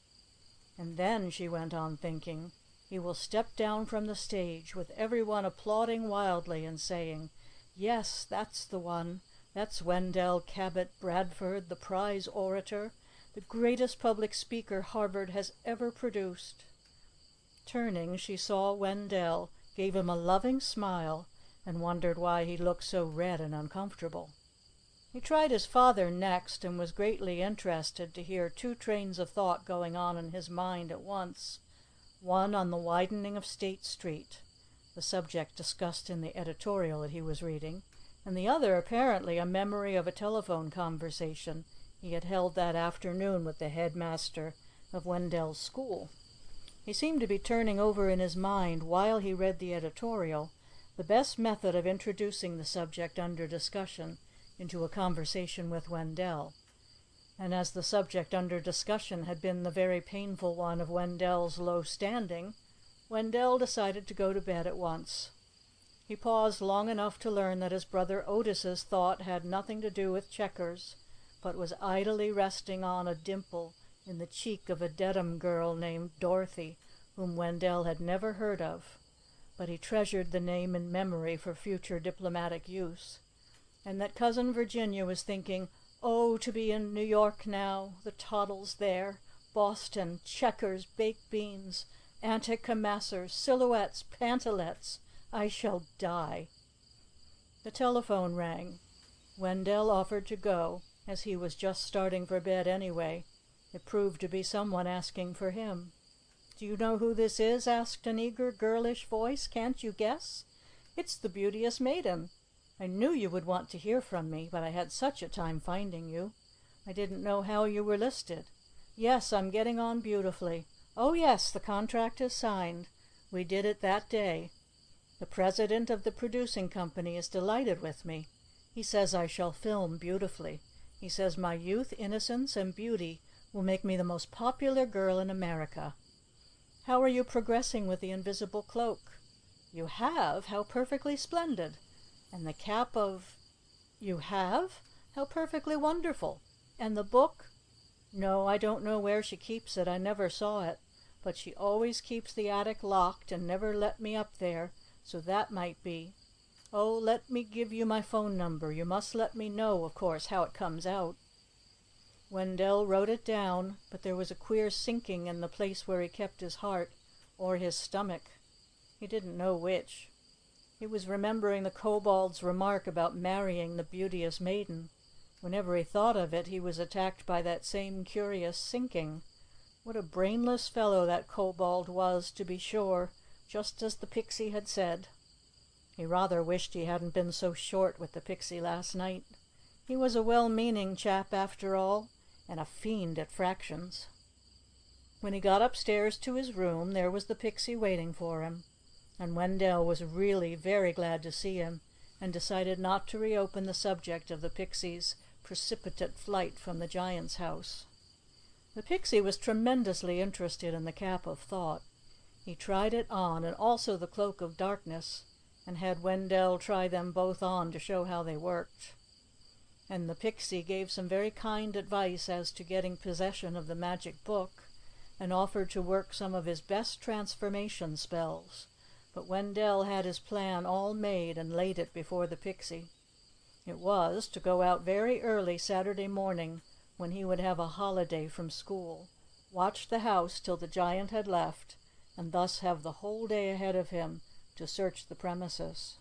And then, she went on thinking, he will step down from the stage, with everyone applauding wildly and saying, "Yes, that's the one. That's Wendell Cabot Bradford, the prize orator, the greatest public speaker Harvard has ever produced." Turning, she saw Wendell, gave him a loving smile, and wondered why he looked so red and uncomfortable. He tried his father next, and was greatly interested to hear two trains of thought going on in his mind at once, one on the widening of State Street, the subject discussed in the editorial that he was reading, and the other apparently a memory of a telephone conversation he had held that afternoon with the headmaster of Wendell's school. He seemed to be turning over in his mind, while he read the editorial, the best method of introducing the subject under discussion into a conversation with Wendell. And as the subject under discussion had been the very painful one of Wendell's low standing, Wendell decided to go to bed at once. He paused long enough to learn that his brother Otis's thought had nothing to do with checkers, but was idly resting on a dimple in the cheek of a Dedham girl named Dorothy, whom Wendell had never heard of, but he treasured the name in memory for future diplomatic use, and that Cousin Virginia was thinking, "Oh, to be in New York now, the Toddles there, Boston, checkers, baked beans, antimacassars, silhouettes, pantalettes. I shall die." The telephone rang. Wendell offered to go, as he was just starting for bed anyway. It proved to be someone asking for him. "Do you know who this is?" asked an eager, girlish voice. "Can't you guess? It's the Beauteous Maiden. I knew you would want to hear from me, but I had such a time finding you. I didn't know how you were listed. Yes, I'm getting on beautifully. Oh, yes, the contract is signed. We did it that day. The president of the producing company is delighted with me. He says I shall film beautifully. He says my youth, innocence, and beauty will make me the most popular girl in America. How are you progressing with the invisible cloak? You have? How perfectly splendid! And the cap of... You have? How perfectly wonderful! And the book? No, I don't know where she keeps it. I never saw it. But she always keeps the attic locked and never let me up there, so that might be... Oh, let me give you my phone number. You must let me know, of course, how it comes out." Wendell wrote it down, but there was a queer sinking in the place where he kept his heart, or his stomach. He didn't know which. He was remembering the kobold's remark about marrying the Beauteous Maiden. Whenever he thought of it, he was attacked by that same curious sinking. What a brainless fellow that kobold was, to be sure, just as the pixie had said. He rather wished he hadn't been so short with the pixie last night. He was a well-meaning chap after all, and a fiend at fractions. When he got upstairs to his room, there was the pixie waiting for him, and Wendell was really very glad to see him, and decided not to reopen the subject of the pixie's precipitate flight from the giant's house. The pixie was tremendously interested in the cap of thought. He tried it on, and also the cloak of darkness, and had Wendell try them both on to show how they worked. And the pixie gave some very kind advice as to getting possession of the magic book, and offered to work some of his best transformation spells, but Wendell had his plan all made and laid it before the pixie. It was to go out very early Saturday morning, when he would have a holiday from school, watch the house till the giant had left, and thus have the whole day ahead of him to search the premises.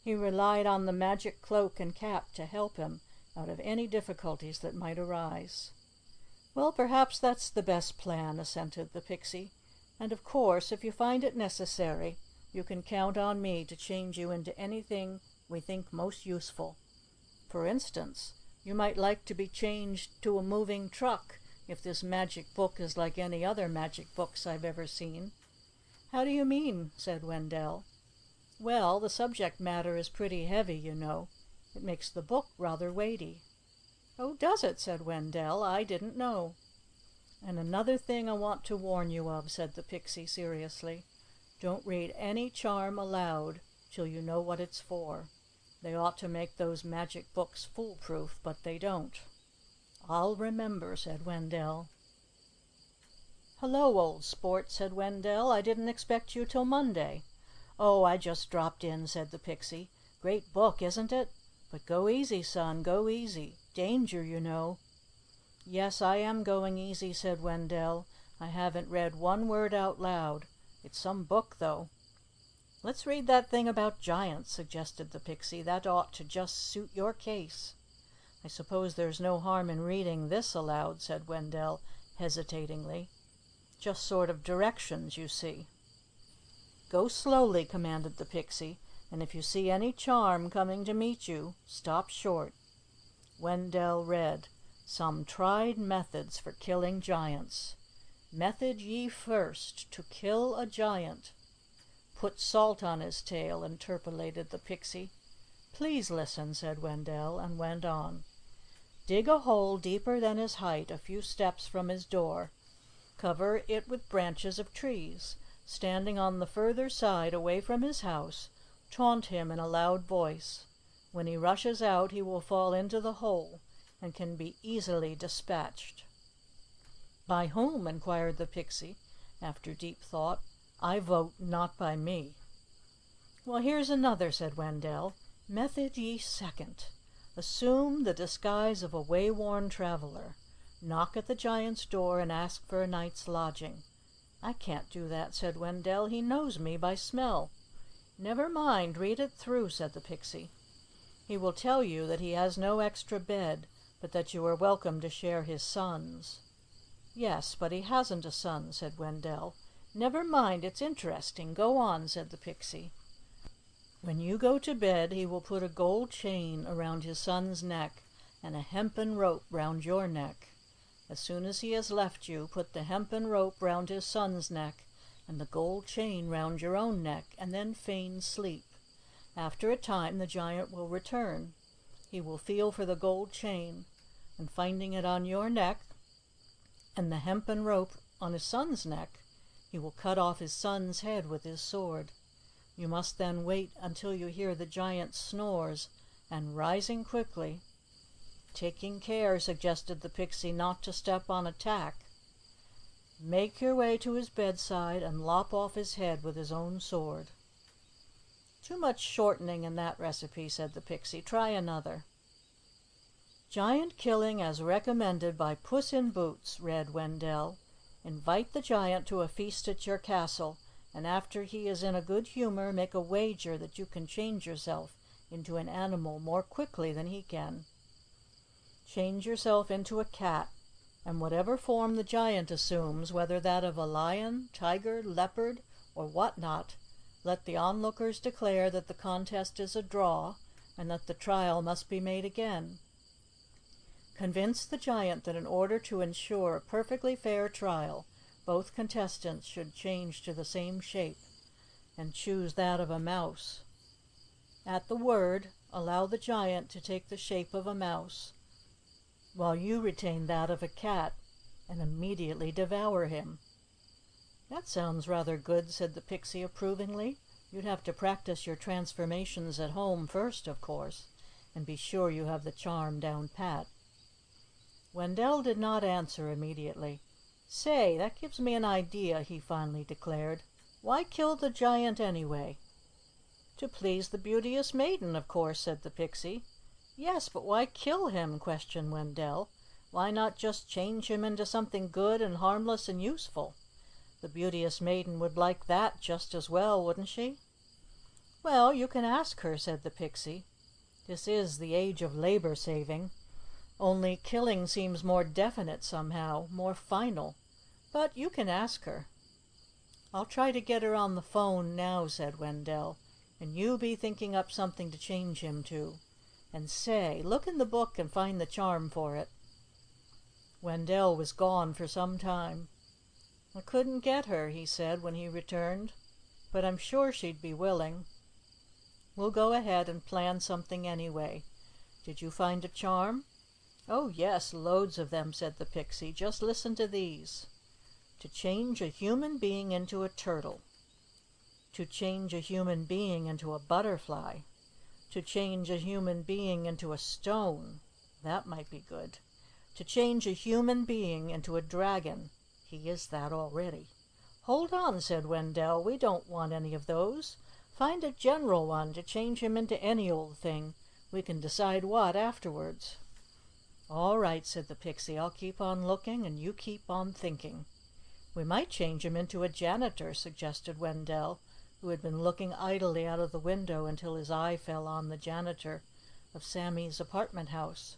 He relied on the magic cloak and cap to help him out of any difficulties that might arise. "Well, perhaps that's the best plan," assented the pixie. "And of course, if you find it necessary, you can count on me to change you into anything we think most useful. For instance, you might like to be changed to a moving truck if this magic book is like any other magic books I've ever seen." "How do you mean?" said Wendell. "Well, the subject matter is pretty heavy, you know. It makes the book rather weighty." "Oh, does it?" said Wendell. "I didn't know." "And another thing I want to warn you of," said the pixie seriously. "Don't read any charm aloud till you know what it's for. They ought to make those magic books foolproof, but they don't." "I'll remember," said Wendell. "Hello, old sport," said Wendell. "I didn't expect you till Monday." "Oh, I just dropped in," said the pixie. "Great book, isn't it? But go easy, son, go easy. Danger, you know." "Yes, I am going easy," said Wendell. "I haven't read one word out loud. It's some book, though." "Let's read that thing about giants," suggested the pixie. "That ought to just suit your case." "I suppose there's no harm in reading this aloud," said Wendell hesitatingly. "Just sort of directions, you see." "Go slowly," commanded the pixie, "and if you see any charm coming to meet you, stop short." Wendell read, "Some tried methods for killing giants. Method ye first, to kill a giant." "Put salt on his tail," interpolated the pixie. "Please listen," said Wendell, and went on. "Dig a hole deeper than his height a few steps from his door. Cover it with branches of trees. Standing on the further side away from his house, taunt him in a loud voice. When he rushes out, he will fall into the hole and can be easily dispatched." "By whom?" inquired the pixie, after deep thought. "I vote not by me." "Well, here's another," said Wendell. "Method ye second. Assume the disguise of a wayworn traveler. Knock at the giant's door and ask for a night's lodging." "I can't do that," said Wendell. "He knows me by smell." "Never mind, read it through," said the pixie. "He will tell you that he has no extra bed, but that you are welcome to share his son's." "Yes, but he hasn't a son," said Wendell. "Never mind, it's interesting. Go on," said the pixie. "When you go to bed, he will put a gold chain around his son's neck and a hempen rope round your neck. As soon as he has left you, put the hempen rope round his son's neck and the gold chain round your own neck, and then feign sleep. After a time, the giant will return. He will feel for the gold chain, and finding it on your neck and the hempen rope on his son's neck, he will cut off his son's head with his sword. You must then wait until you hear the giant snores, and rising quickly—" "Taking care," suggested the pixie, "not to step on a tack." "Make your way to his bedside and lop off his head with his own sword." "Too much shortening in that recipe," said the pixie. "Try another." "Giant killing as recommended by Puss in Boots," read Wendell. "Invite the giant to a feast at your castle, and after he is in a good humor, make a wager that you can change yourself into an animal more quickly than he can. Change yourself into a cat, and whatever form the giant assumes, whether that of a lion, tiger, leopard, or what not, let the onlookers declare that the contest is a draw, and that the trial must be made again. Convince the giant that in order to ensure a perfectly fair trial, both contestants should change to the same shape, and choose that of a mouse. At the word, allow the giant to take the shape of a mouse, while you retain that of a cat, and immediately devour him." "That sounds rather good," said the pixie approvingly. "You'd have to practice your transformations at home first, of course, and be sure you have the charm down pat." Wendell did not answer immediately. "Say, that gives me an idea," he finally declared. "Why kill the giant anyway?" "To please the Beauteous Maiden, of course," said the Pixie. "Yes, but why kill him?" questioned Wendell. "Why not just change him into something good and harmless and useful? The Beauteous Maiden would like that just as well, wouldn't she?" "Well, you can ask her," said the Pixie. "This is the age of labor saving. Only killing seems more definite somehow, more final. But you can ask her." "I'll try to get her on the phone now," said Wendell, "and you be thinking up something to change him to. And say, look in the book and find the charm for it." Wendell was gone for some time. "I couldn't get her," he said when he returned, "but I'm sure she'd be willing. We'll go ahead and plan something anyway. Did you find a charm?" "Oh, yes, loads of them," said the Pixie. "Just listen to these. To change a human being into a turtle. To change a human being into a butterfly. To change a human being into a stone. That might be good. To change a human being into a dragon. He is that already." "Hold on," said Wendell. "We don't want any of those. Find a general one to change him into any old thing. We can decide what afterwards." "All right," said the Pixie. "I'll keep on looking and you keep on thinking." "We might change him into a janitor," suggested Wendell, who had been looking idly out of the window until his eye fell on the janitor of Sammy's apartment house.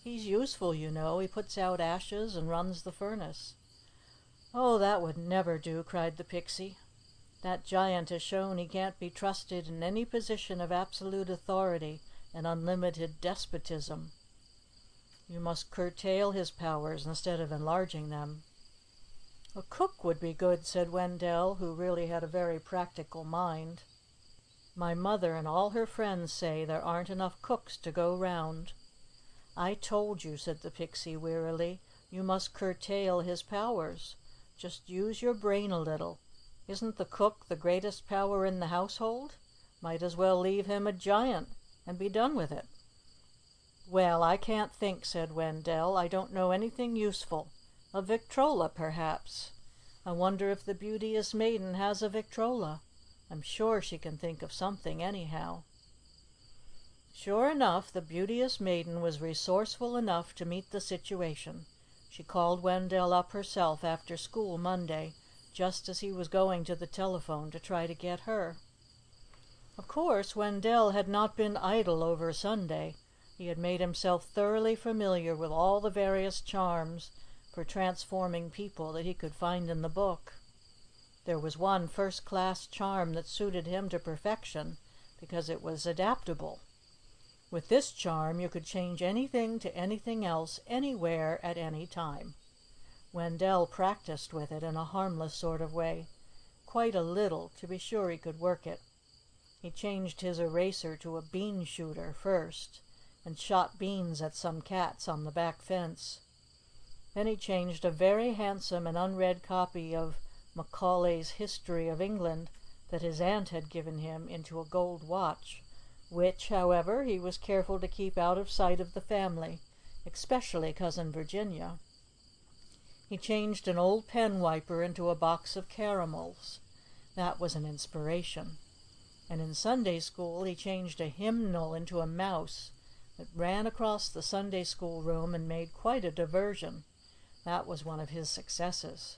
"He's useful, you know. He puts out ashes and runs the furnace." "Oh, that would never do," cried the Pixie. "That giant has shown he can't be trusted in any position of absolute authority and unlimited despotism. You must curtail his powers instead of enlarging them." "A cook would be good," said Wendell, who really had a very practical mind. "My mother and all her friends say there aren't enough cooks to go round." "I told you," said the Pixie wearily, "you must curtail his powers. Just use your brain a little. Isn't the cook the greatest power in the household? Might as well leave him a giant and be done with it." "Well, I can't think," said Wendell. "I don't know anything useful. A Victrola, perhaps. I wonder if the Beauteous Maiden has a Victrola. I'm sure she can think of something, anyhow." Sure enough, the Beauteous Maiden was resourceful enough to meet the situation. She called Wendell up herself after school Monday, just as he was going to the telephone to try to get her. Of course, Wendell had not been idle over Sunday. He had made himself thoroughly familiar with all the various charms for transforming people that he could find in the book. There was one first-class charm that suited him to perfection because it was adaptable. With this charm you could change anything to anything else, anywhere, at any time. Wendell practiced with it in a harmless sort of way. Quite a little, to be sure he could work it. He changed his eraser to a bean shooter first, and shot beans at some cats on the back fence. Then he changed a very handsome and unread copy of Macaulay's History of England that his aunt had given him into a gold watch, which, however, he was careful to keep out of sight of the family, especially Cousin Virginia. He changed an old pen wiper into a box of caramels. That was an inspiration. And in Sunday school he changed a hymnal into a mouse that ran across the Sunday school room and made quite a diversion. That was one of his successes.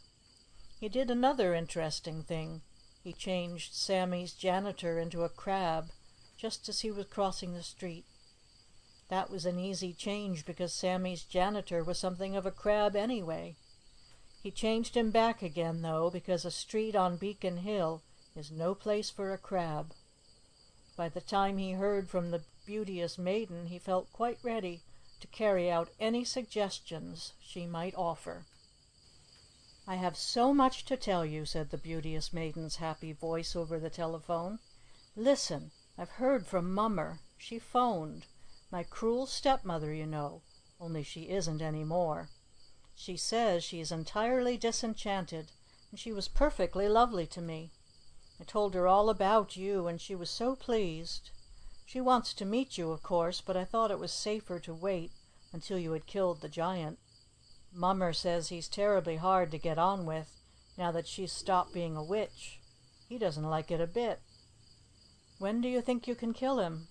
He did another interesting thing. He changed Sammy's janitor into a crab just as he was crossing the street. That was an easy change because Sammy's janitor was something of a crab anyway. He changed him back again, though, because a street on Beacon Hill is no place for a crab. By the time he heard from the Beauteous Maiden, he felt quite ready to carry out any suggestions she might offer. "I have so much to tell you," said the Beauteous Maiden's happy voice over the telephone. "Listen, I've heard from Mummer. She phoned. My cruel stepmother, you know, only she isn't any more. She says she is entirely disenchanted, and she was perfectly lovely to me. I told her all about you, and she was so pleased. She wants to meet you, of course, but I thought it was safer to wait until you had killed the giant." Mummer says he's terribly hard to get on with now that she's stopped being a witch. He doesn't like it a bit. When do you think you can kill him?"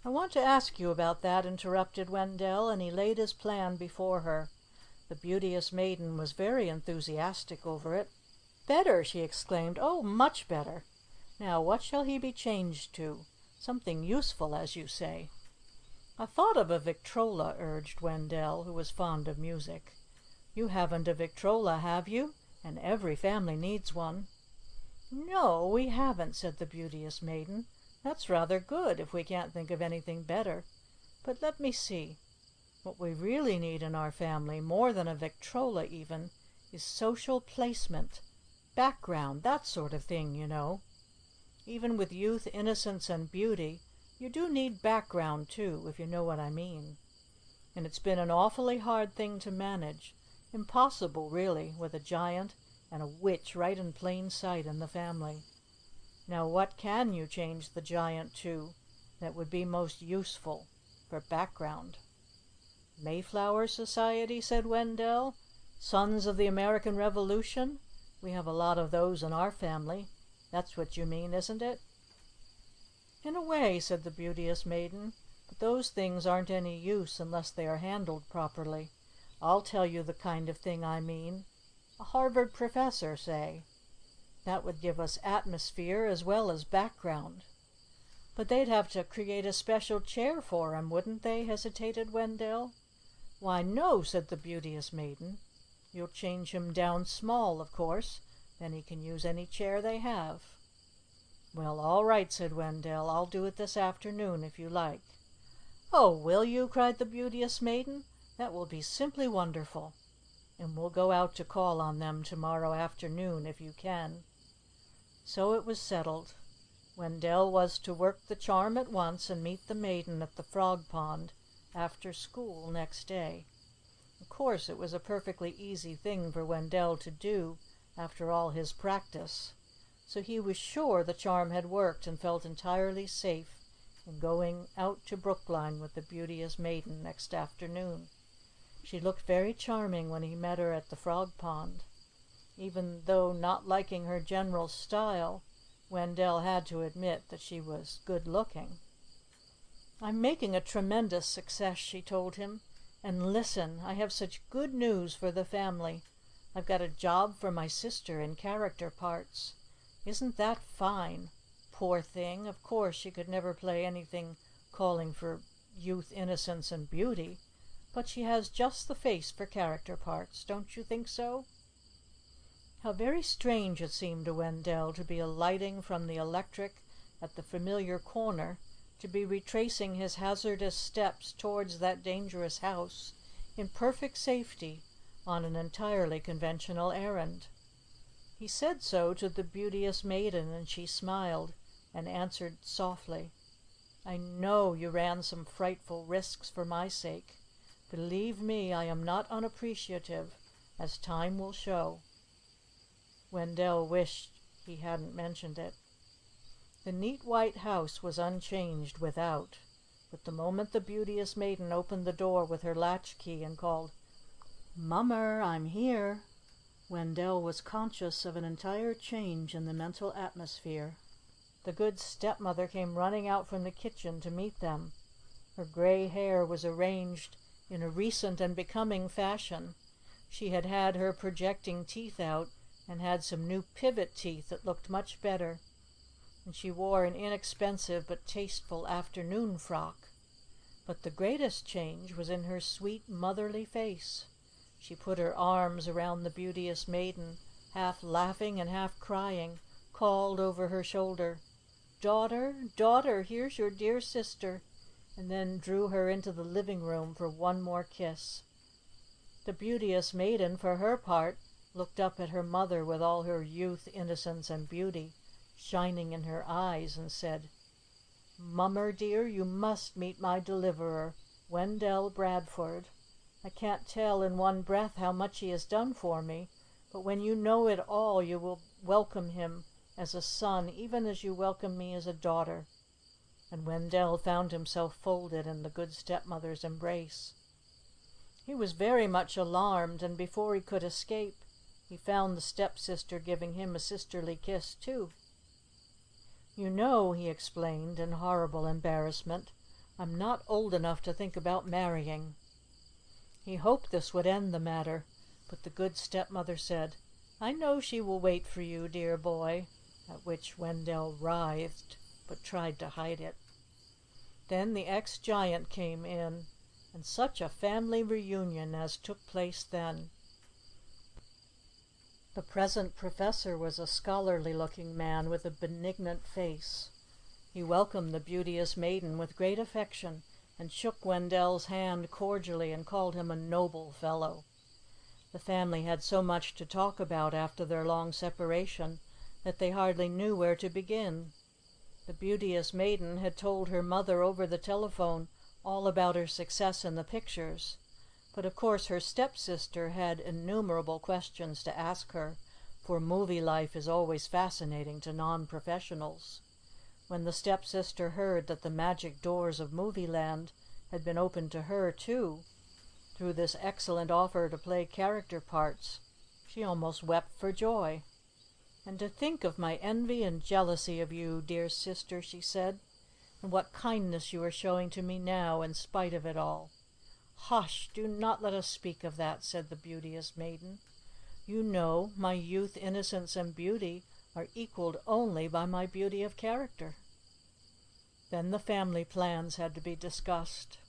"I want to ask you about that," interrupted Wendell, and he laid his plan before her. The Beauteous Maiden was very enthusiastic over it. "Better!" she exclaimed. "Oh, much better! Now, what shall he be changed to? Something useful, as you say." "I thought of a Victrola," urged Wendell, who was fond of music. "You haven't a Victrola, have you? And every family needs one." "No, we haven't," said the Beauteous Maiden. "That's rather good, if we can't think of anything better. But let me see. What we really need in our family, more than a Victrola even, is social placement, background, that sort of thing, you know. Even with youth, innocence, and beauty, you do need background too, if you know what I mean. And it's been an awfully hard thing to manage, impossible really, with a giant and a witch right in plain sight in the family. Now, what can you change the giant to that would be most useful for background?" "Mayflower Society," said Wendell. "Sons of the American Revolution. We have a lot of those in our family. That's what you mean, isn't it?" "In a way," said the Beauteous Maiden, "but those things aren't any use unless they are handled properly. I'll tell you the kind of thing I mean. A Harvard professor, say. That would give us atmosphere as well as background." "But they'd have to create a special chair for him, wouldn't they?" hesitated Wendell. "Why, no," said the Beauteous Maiden. "You'll change him down small, of course. Then he can use any chair they have." "Well, all right," said Wendell. "I'll do it this afternoon, if you like." "Oh, will you?" cried the Beauteous Maiden. "That will be simply wonderful. And we'll go out to call on them tomorrow afternoon, if you can." So it was settled. Wendell was to work the charm at once and meet the maiden at the frog pond after school next day. Of course, it was a perfectly easy thing for Wendell to do after all his practice, so he was sure the charm had worked and felt entirely safe in going out to Brookline with the Beauteous Maiden next afternoon. She looked very charming when he met her at the frog pond. Even though not liking her general style, Wendell had to admit that she was good looking. "I'm making a tremendous success," she told him. "And listen, I have such good news for the family. I've got a job for my sister in character parts. Isn't that fine? Poor thing, of course she could never play anything calling for youth, innocence, and beauty, but she has just the face for character parts. Don't you think so?" How very strange it seemed to Wendell to be alighting from the electric at the familiar corner, to be retracing his hazardous steps towards that dangerous house in perfect safety on an entirely conventional errand. He said so to the Beauteous Maiden, and she smiled and answered softly, "I know you ran some frightful risks for my sake. Believe me, I am not unappreciative, as time will show." Wendell wished he hadn't mentioned it. The neat white house was unchanged without, but the moment the Beauteous Maiden opened the door with her latchkey and called, "Mummer, I'm here," Wendell was conscious of an entire change in the mental atmosphere. The good stepmother came running out from the kitchen to meet them. Her gray hair was arranged in a recent and becoming fashion. She had had her projecting teeth out and had some new pivot teeth that looked much better, and she wore an inexpensive but tasteful afternoon frock. But the greatest change was in her sweet motherly face. She put her arms around the Beauteous Maiden, half laughing and half crying, called over her shoulder, "Daughter, daughter, here's your dear sister," and then drew her into the living room for one more kiss. The Beauteous Maiden, for her part, looked up at her mother with all her youth, innocence, and beauty shining in her eyes, and said, "Mummer, dear, you must meet my deliverer, Wendell Bradford. I can't tell in one breath how much he has done for me, but when you know it all, you will welcome him as a son, even as you welcome me as a daughter." And Wendell found himself folded in the good stepmother's embrace. He was very much alarmed, and before he could escape, he found the stepsister giving him a sisterly kiss, too. "You know," he explained in horrible embarrassment, "I'm not old enough to think about marrying." He hoped this would end the matter, but the good stepmother said, "I know she will wait for you, dear boy," at which Wendell writhed, but tried to hide it. Then the ex-giant came in, and such a family reunion as took place then. The present professor was a scholarly-looking man with a benignant face. He welcomed the beauteous maiden with great affection, and shook Wendell's hand cordially and called him a noble fellow. The family had so much to talk about after their long separation that they hardly knew where to begin. The beauteous maiden had told her mother over the telephone all about her success in the pictures, but of course her stepsister had innumerable questions to ask her, for movie life is always fascinating to non-professionals. When the stepsister heard that the magic doors of Movieland had been opened to her, too, through this excellent offer to play character parts, she almost wept for joy. "And to think of my envy and jealousy of you, dear sister," she said, "and what kindness you are showing to me now, in spite of it all." "Hush! Do not let us speak of that," said the beauteous maiden. "You know, my youth, innocence, and beauty are equaled only by my beauty of character." Then the family plans had to be discussed.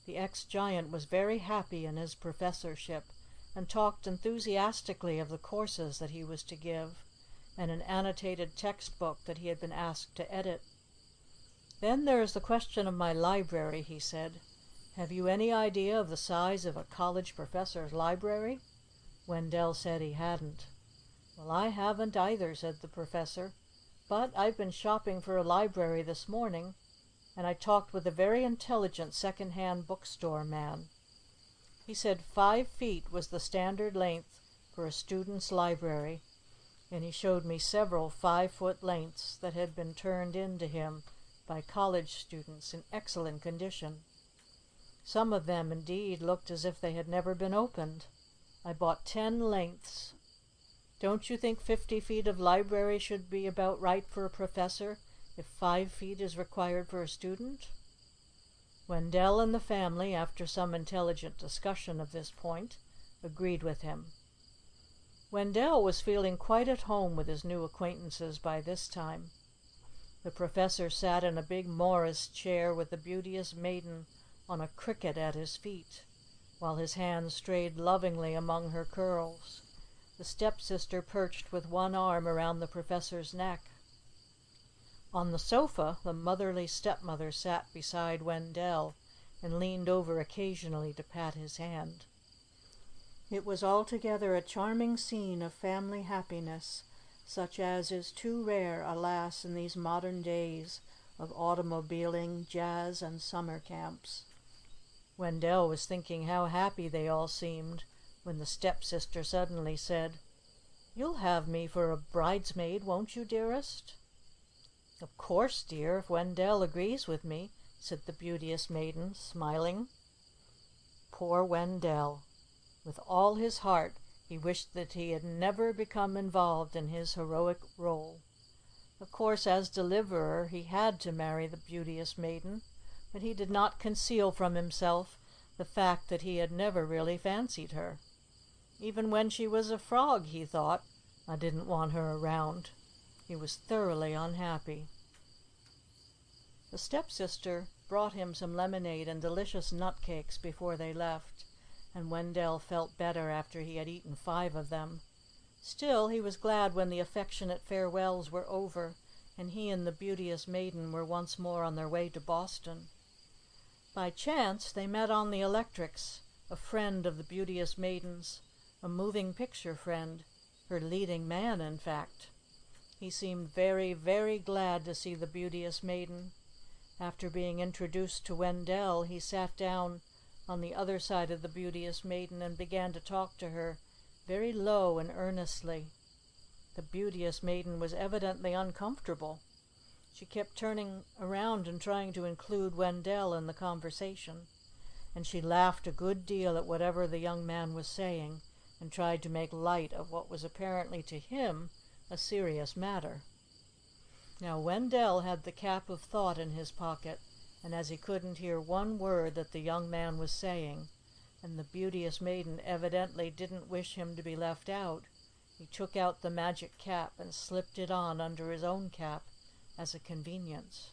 The ex-giant was very happy in his professorship, and talked enthusiastically of the courses that he was to give, and an annotated textbook that he had been asked to edit. "Then there is the question of my library," he said. "Have you any idea of the size of a college professor's library?" Wendell said he hadn't. "Well, I haven't either," said the professor, "but I've been shopping for a library this morning, and I talked with a very intelligent second-hand bookstore man. He said 5 feet was the standard length for a student's library, and he showed me several 5-foot lengths that had been turned in to him by college students in excellent condition. Some of them, indeed, looked as if they had never been opened. I bought 10 lengths. Don't you think 50 feet of library should be about right for a professor, if 5 feet is required for a student?" Wendell and the family, after some intelligent discussion of this point, agreed with him. Wendell was feeling quite at home with his new acquaintances by this time. The professor sat in a big Morris chair with the beauteous maiden on a cricket at his feet, while his hands strayed lovingly among her curls. The stepsister perched with one arm around the professor's neck. On the sofa, the motherly stepmother sat beside Wendell and leaned over occasionally to pat his hand. It was altogether a charming scene of family happiness, such as is too rare, alas, in these modern days of automobiling, jazz, and summer camps. Wendell was thinking how happy they all seemed when the stepsister suddenly said, "You'll have me for a bridesmaid, won't you, dearest?" "Of course, dear, if Wendell agrees with me," said the beauteous maiden, smiling. Poor Wendell! With all his heart he wished that he had never become involved in his heroic role. Of course, as deliverer, he had to marry the beauteous maiden, but he did not conceal from himself the fact that he had never really fancied her. Even when she was a frog, he thought, "I didn't want her around." He was thoroughly unhappy. The stepsister brought him some lemonade and delicious nut cakes before they left, and Wendell felt better after he had eaten 5 of them. Still, he was glad when the affectionate farewells were over, and he and the beauteous maiden were once more on their way to Boston. By chance, they met on the electrics a friend of the beauteous maiden's, a moving picture friend, her leading man, in fact. He seemed very, very glad to see the beauteous maiden. After being introduced to Wendell, he sat down on the other side of the beauteous maiden and began to talk to her very low and earnestly. The beauteous maiden was evidently uncomfortable. She kept turning around and trying to include Wendell in the conversation. and she laughed a good deal at whatever the young man was saying, and tried to make light of what was apparently to him a serious matter. Now Wendell had the cap of thought in his pocket, and as he couldn't hear one word that the young man was saying, and the beauteous maiden evidently didn't wish him to be left out, he took out the magic cap and slipped it on under his own cap as a convenience.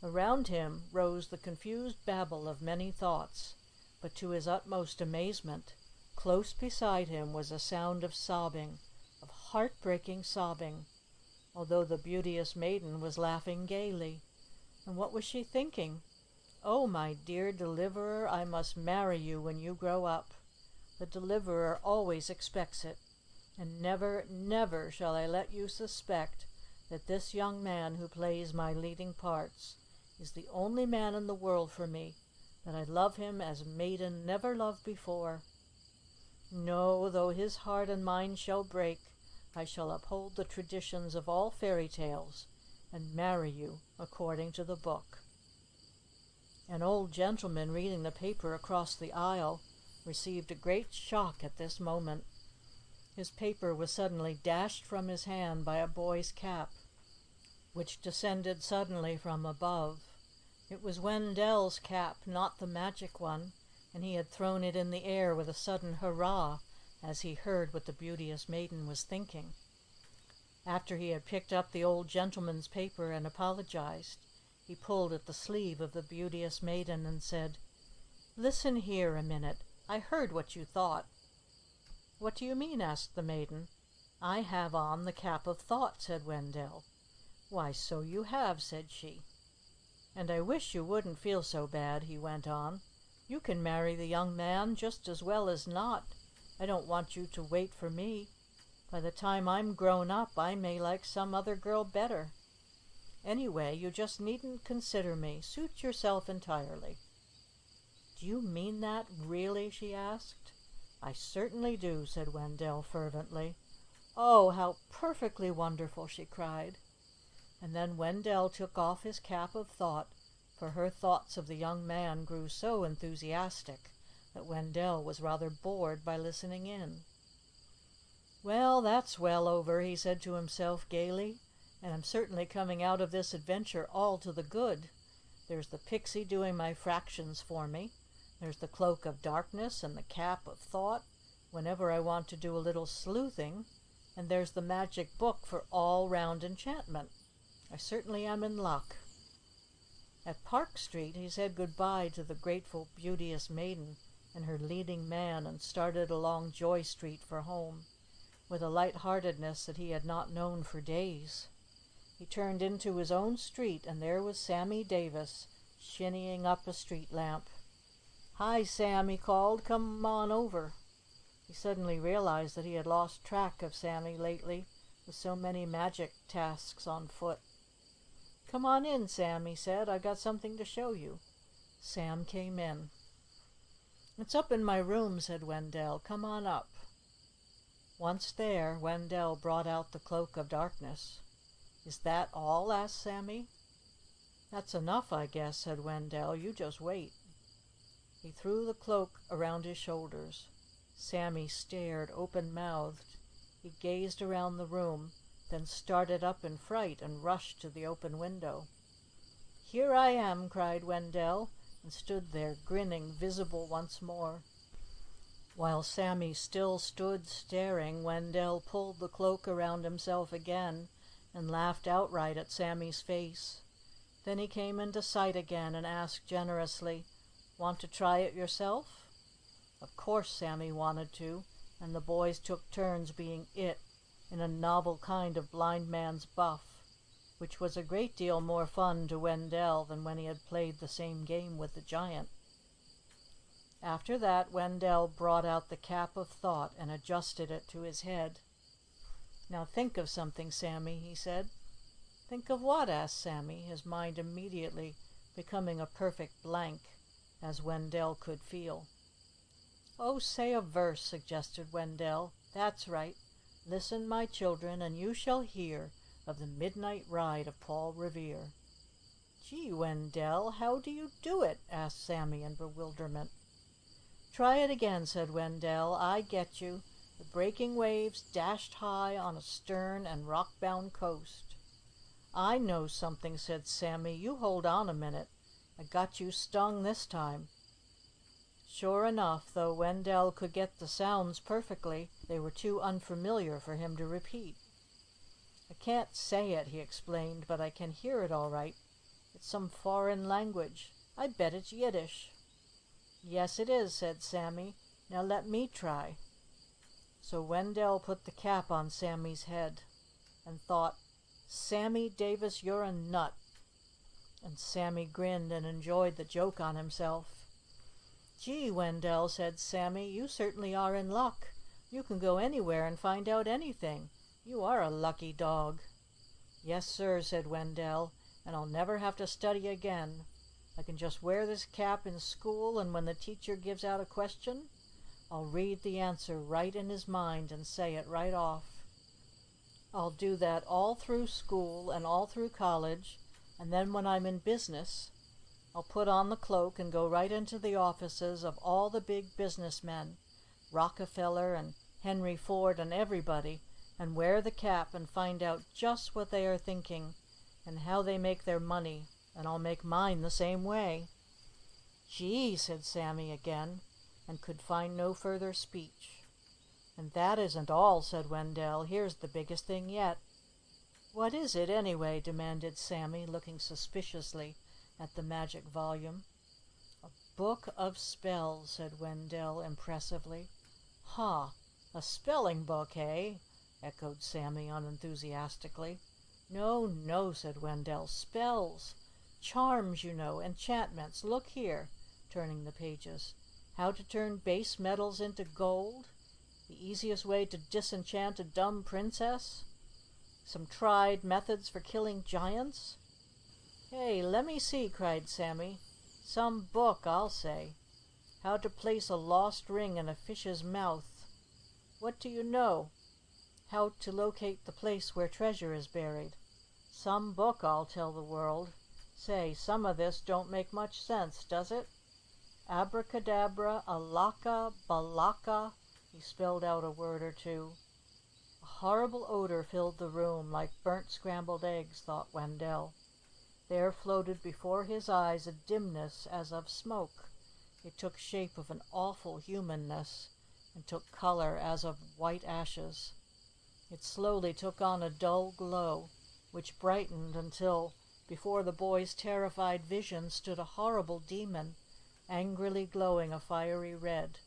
Around him rose the confused babble of many thoughts, but to his utmost amazement, close beside him was a sound of sobbing, of heartbreaking sobbing, although the beauteous maiden was laughing gaily. And what was she thinking? "Oh, my dear deliverer, I must marry you when you grow up. The deliverer always expects it, and never, never shall I let you suspect that this young man who plays my leading parts is the only man in the world for me, that I love him as maiden never loved before. No, though his heart and mine shall break, I shall uphold the traditions of all fairy tales, and marry you according to the book." An old gentleman reading the paper across the aisle received a great shock at this moment. His paper was suddenly dashed from his hand by a boy's cap, which descended suddenly from above. It was Wendell's cap, not the magic one, and he had thrown it in the air with a sudden hurrah as he heard what the beauteous maiden was thinking. After he had picked up the old gentleman's paper and apologized, he pulled at the sleeve of the beauteous maiden and said, "Listen here a minute. I heard what you thought." "What do you mean?" asked the maiden. "I have on the cap of thought," said Wendell. "Why, so you have," said she. "And I wish you wouldn't feel so bad," he went on. "You can marry the young man just as well as not. I don't want you to wait for me. By the time I'm grown up, I may like some other girl better. Anyway, you just needn't consider me. Suit yourself entirely." "Do you mean that, really?" she asked. "I certainly do," said Wendell fervently. "Oh, how perfectly wonderful!" she cried. And then Wendell took off his cap of thought, for her thoughts of the young man grew so enthusiastic that Wendell was rather bored by listening in. "Well, that's well over," he said to himself gaily, "and I'm certainly coming out of this adventure all to the good. There's the pixie doing my fractions for me. There's the cloak of darkness and the cap of thought whenever I want to do a little sleuthing, and there's the magic book for all-round enchantment. I certainly am in luck." At Park Street he said goodbye to the grateful, beauteous maiden and her leading man and started along Joy Street for home, with a light-heartedness that he had not known for days. He turned into his own street, and there was Sammy Davis, shinnying up a street lamp. "Hi, Sam," he called. "Come on over." He suddenly realized that he had lost track of Sammy lately, with so many magic tasks on foot. "Come on in, Sam," he said. "I've got something to show you." Sam came in. "It's up in my room," said Wendell. "Come on up." Once there, Wendell brought out the cloak of darkness. "Is that all?" asked Sammy. "That's enough, I guess," said Wendell. "You just wait." He threw the cloak around his shoulders. Sammy stared open-mouthed. He gazed around the room, then started up in fright and rushed to the open window. "Here I am!" cried Wendell, and stood there, grinning, visible once more. While Sammy still stood staring, Wendell pulled the cloak around himself again and laughed outright at Sammy's face. Then he came into sight again and asked generously, "Want to try it yourself?" Of course Sammy wanted to, and the boys took turns being it in a novel kind of blind man's buff, which was a great deal more fun to Wendell than when he had played the same game with the giant. After that, Wendell brought out the cap of thought and adjusted it to his head. "Now think of something, Sammy," he said. "Think of what?" asked Sammy, his mind immediately becoming a perfect blank, as Wendell could feel. "Oh, say a verse," suggested Wendell. "That's right. Listen, my children, and you shall hear of the midnight ride of Paul Revere." "Gee, Wendell, how do you do it?" asked Sammy in bewilderment. "Try it again," said Wendell. "I get you. The breaking waves dashed high on a stern and rock-bound coast." "I know something," said Sammy. "You hold on a minute. I got you stung this time." Sure enough, though Wendell could get the sounds perfectly, they were too unfamiliar for him to repeat. "I can't say it," he explained, "but I can hear it all right. It's some foreign language. I bet it's Yiddish." "Yes, it is," said Sammy. "Now let me try." So Wendell put the cap on Sammy's head and thought, "Sammy Davis, you're a nut." And Sammy grinned and enjoyed the joke on himself. "Gee, Wendell," said Sammy, "you certainly are in luck. You can go anywhere and find out anything. You are a lucky dog." "Yes, sir," said Wendell, "and I'll never have to study again. I can just wear this cap in school, and when the teacher gives out a question, I'll read the answer right in his mind and say it right off. I'll do that all through school and all through college, and then when I'm in business, I'll put on the cloak and go right into the offices of all the big businessmen, Rockefeller and Henry Ford and everybody, and wear the cap and find out just what they are thinking and how they make their money, and I'll make mine the same way." "Gee," said Sammy again, and could find no further speech. "And that isn't all," said Wendell. "Here's the biggest thing yet." "What is it, anyway?" demanded Sammy, looking suspiciously at the magic volume. "A book of spells," said Wendell impressively. "Huh! A spelling book, eh?" echoed Sammy unenthusiastically. "No, no," said Wendell. "Spells. Charms, you know. Enchantments. Look here," turning the pages. "How to turn base metals into gold. The easiest way to disenchant a dumb princess. Some tried methods for killing giants." "Hey, lemme see," cried Sammy. "Some book, I'll say. How to place a lost ring in a fish's mouth. What do you know? How to locate the place where treasure is buried. Some book, I'll tell the world. Say, some of this don't make much sense, does it? Abracadabra, alaka, balaka." He spelled out a word or two. A horrible odor filled the room, like burnt scrambled eggs, thought Wendell. There floated before his eyes a dimness as of smoke. It took shape of an awful humanness, and took color as of white ashes. It slowly took on a dull glow, which brightened until, before the boy's terrified vision, stood a horrible demon, angrily glowing a fiery red.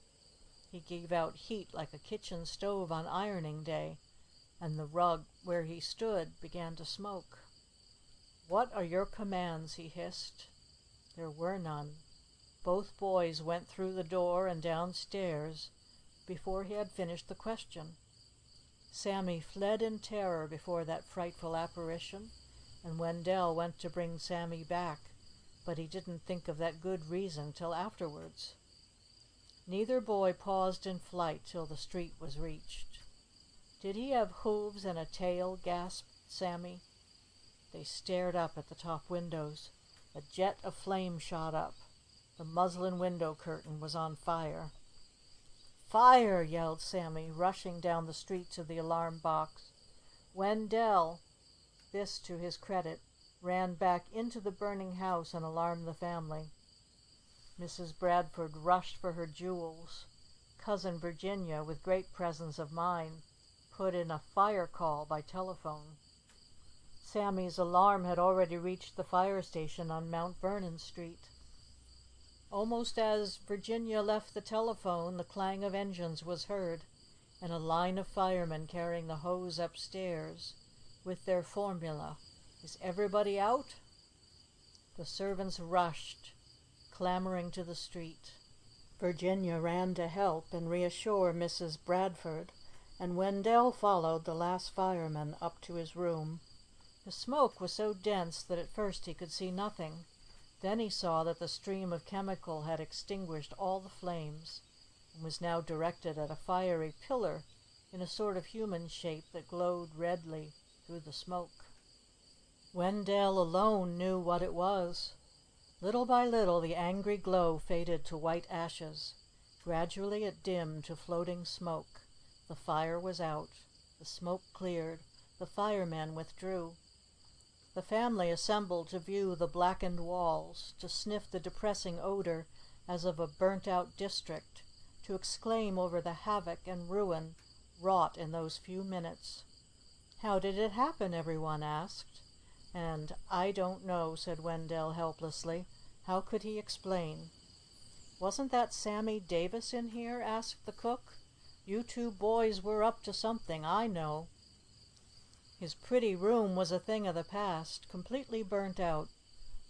He gave out heat like a kitchen stove on ironing day, and the rug where he stood began to smoke. "What are your commands?" he hissed. There were none. Both boys went through the door and downstairs before he had finished the question. Sammy fled in terror before that frightful apparition, and Wendell went to bring Sammy back, but he didn't think of that good reason till afterwards. Neither boy paused in flight till the street was reached. "Did he have hooves and a tail?" gasped Sammy. They stared up at the top windows. A jet of flame shot up. The muslin window curtain was on fire. "Fire!" yelled Sammy, rushing down the street to the alarm box. Wendell, this to his credit, ran back into the burning house and alarmed the family. Mrs. Bradford rushed for her jewels. Cousin Virginia, with great presence of mind, put in a fire call by telephone. Sammy's alarm had already reached the fire station on Mount Vernon Street. Almost as Virginia left the telephone, the clang of engines was heard, and a line of firemen carrying the hose upstairs, with their formula, "Is everybody out?" The servants rushed, clamoring to the street. Virginia ran to help and reassure Mrs. Bradford, and Wendell followed the last fireman up to his room. The smoke was so dense that at first he could see nothing. Then he saw that the stream of chemical had extinguished all the flames, and was now directed at a fiery pillar in a sort of human shape that glowed redly through the smoke. Wendell alone knew what it was. Little by little the angry glow faded to white ashes. Gradually it dimmed to floating smoke. The fire was out. The smoke cleared. The firemen withdrew. The family assembled to view the blackened walls, to sniff the depressing odor as of a burnt-out district, to exclaim over the havoc and ruin wrought in those few minutes. "How did it happen?" everyone asked. And "I don't know," said Wendell helplessly. How could he explain? "Wasn't that Sammy Davis in here?" asked the cook. "You two boys were up to something, I know." His pretty room was a thing of the past, completely burnt out.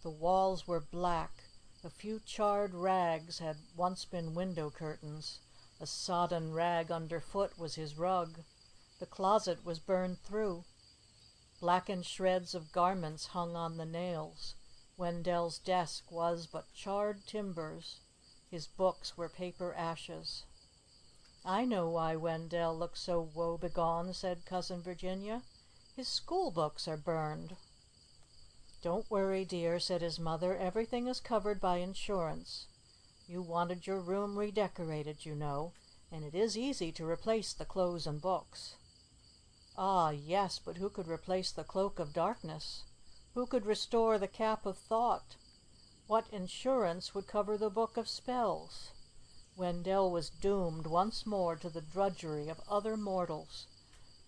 The walls were black. A few charred rags had once been window curtains. A sodden rag underfoot was his rug. The closet was burned through. Blackened shreds of garments hung on the nails. Wendell's desk was but charred timbers. His books were paper ashes. "I know why Wendell looks so woe-begone," said Cousin Virginia. "His school books are burned." "Don't worry, dear," said his mother. "Everything is covered by insurance. You wanted your room redecorated, you know, and it is easy to replace the clothes and books." "Ah, yes, but who could replace the cloak of darkness? Who could restore the cap of thought? What insurance would cover the book of spells?" Wendell was doomed once more to the drudgery of other mortals,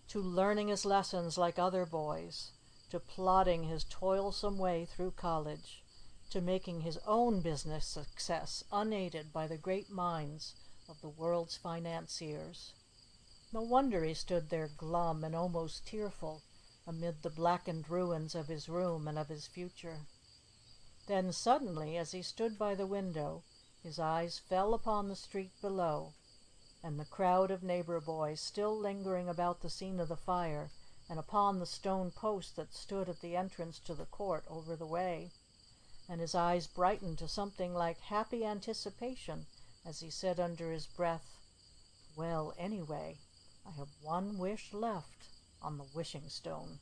to learning his lessons like other boys, to plodding his toilsome way through college, to making his own business success unaided by the great minds of the world's financiers. No wonder he stood there glum and almost tearful amid the blackened ruins of his room and of his future. Then suddenly, as he stood by the window, his eyes fell upon the street below, and the crowd of neighbor boys still lingering about the scene of the fire, and upon the stone post that stood at the entrance to the court over the way. And his eyes brightened to something like happy anticipation as he said under his breath, "Well, anyway, I have one wish left on the wishing stone."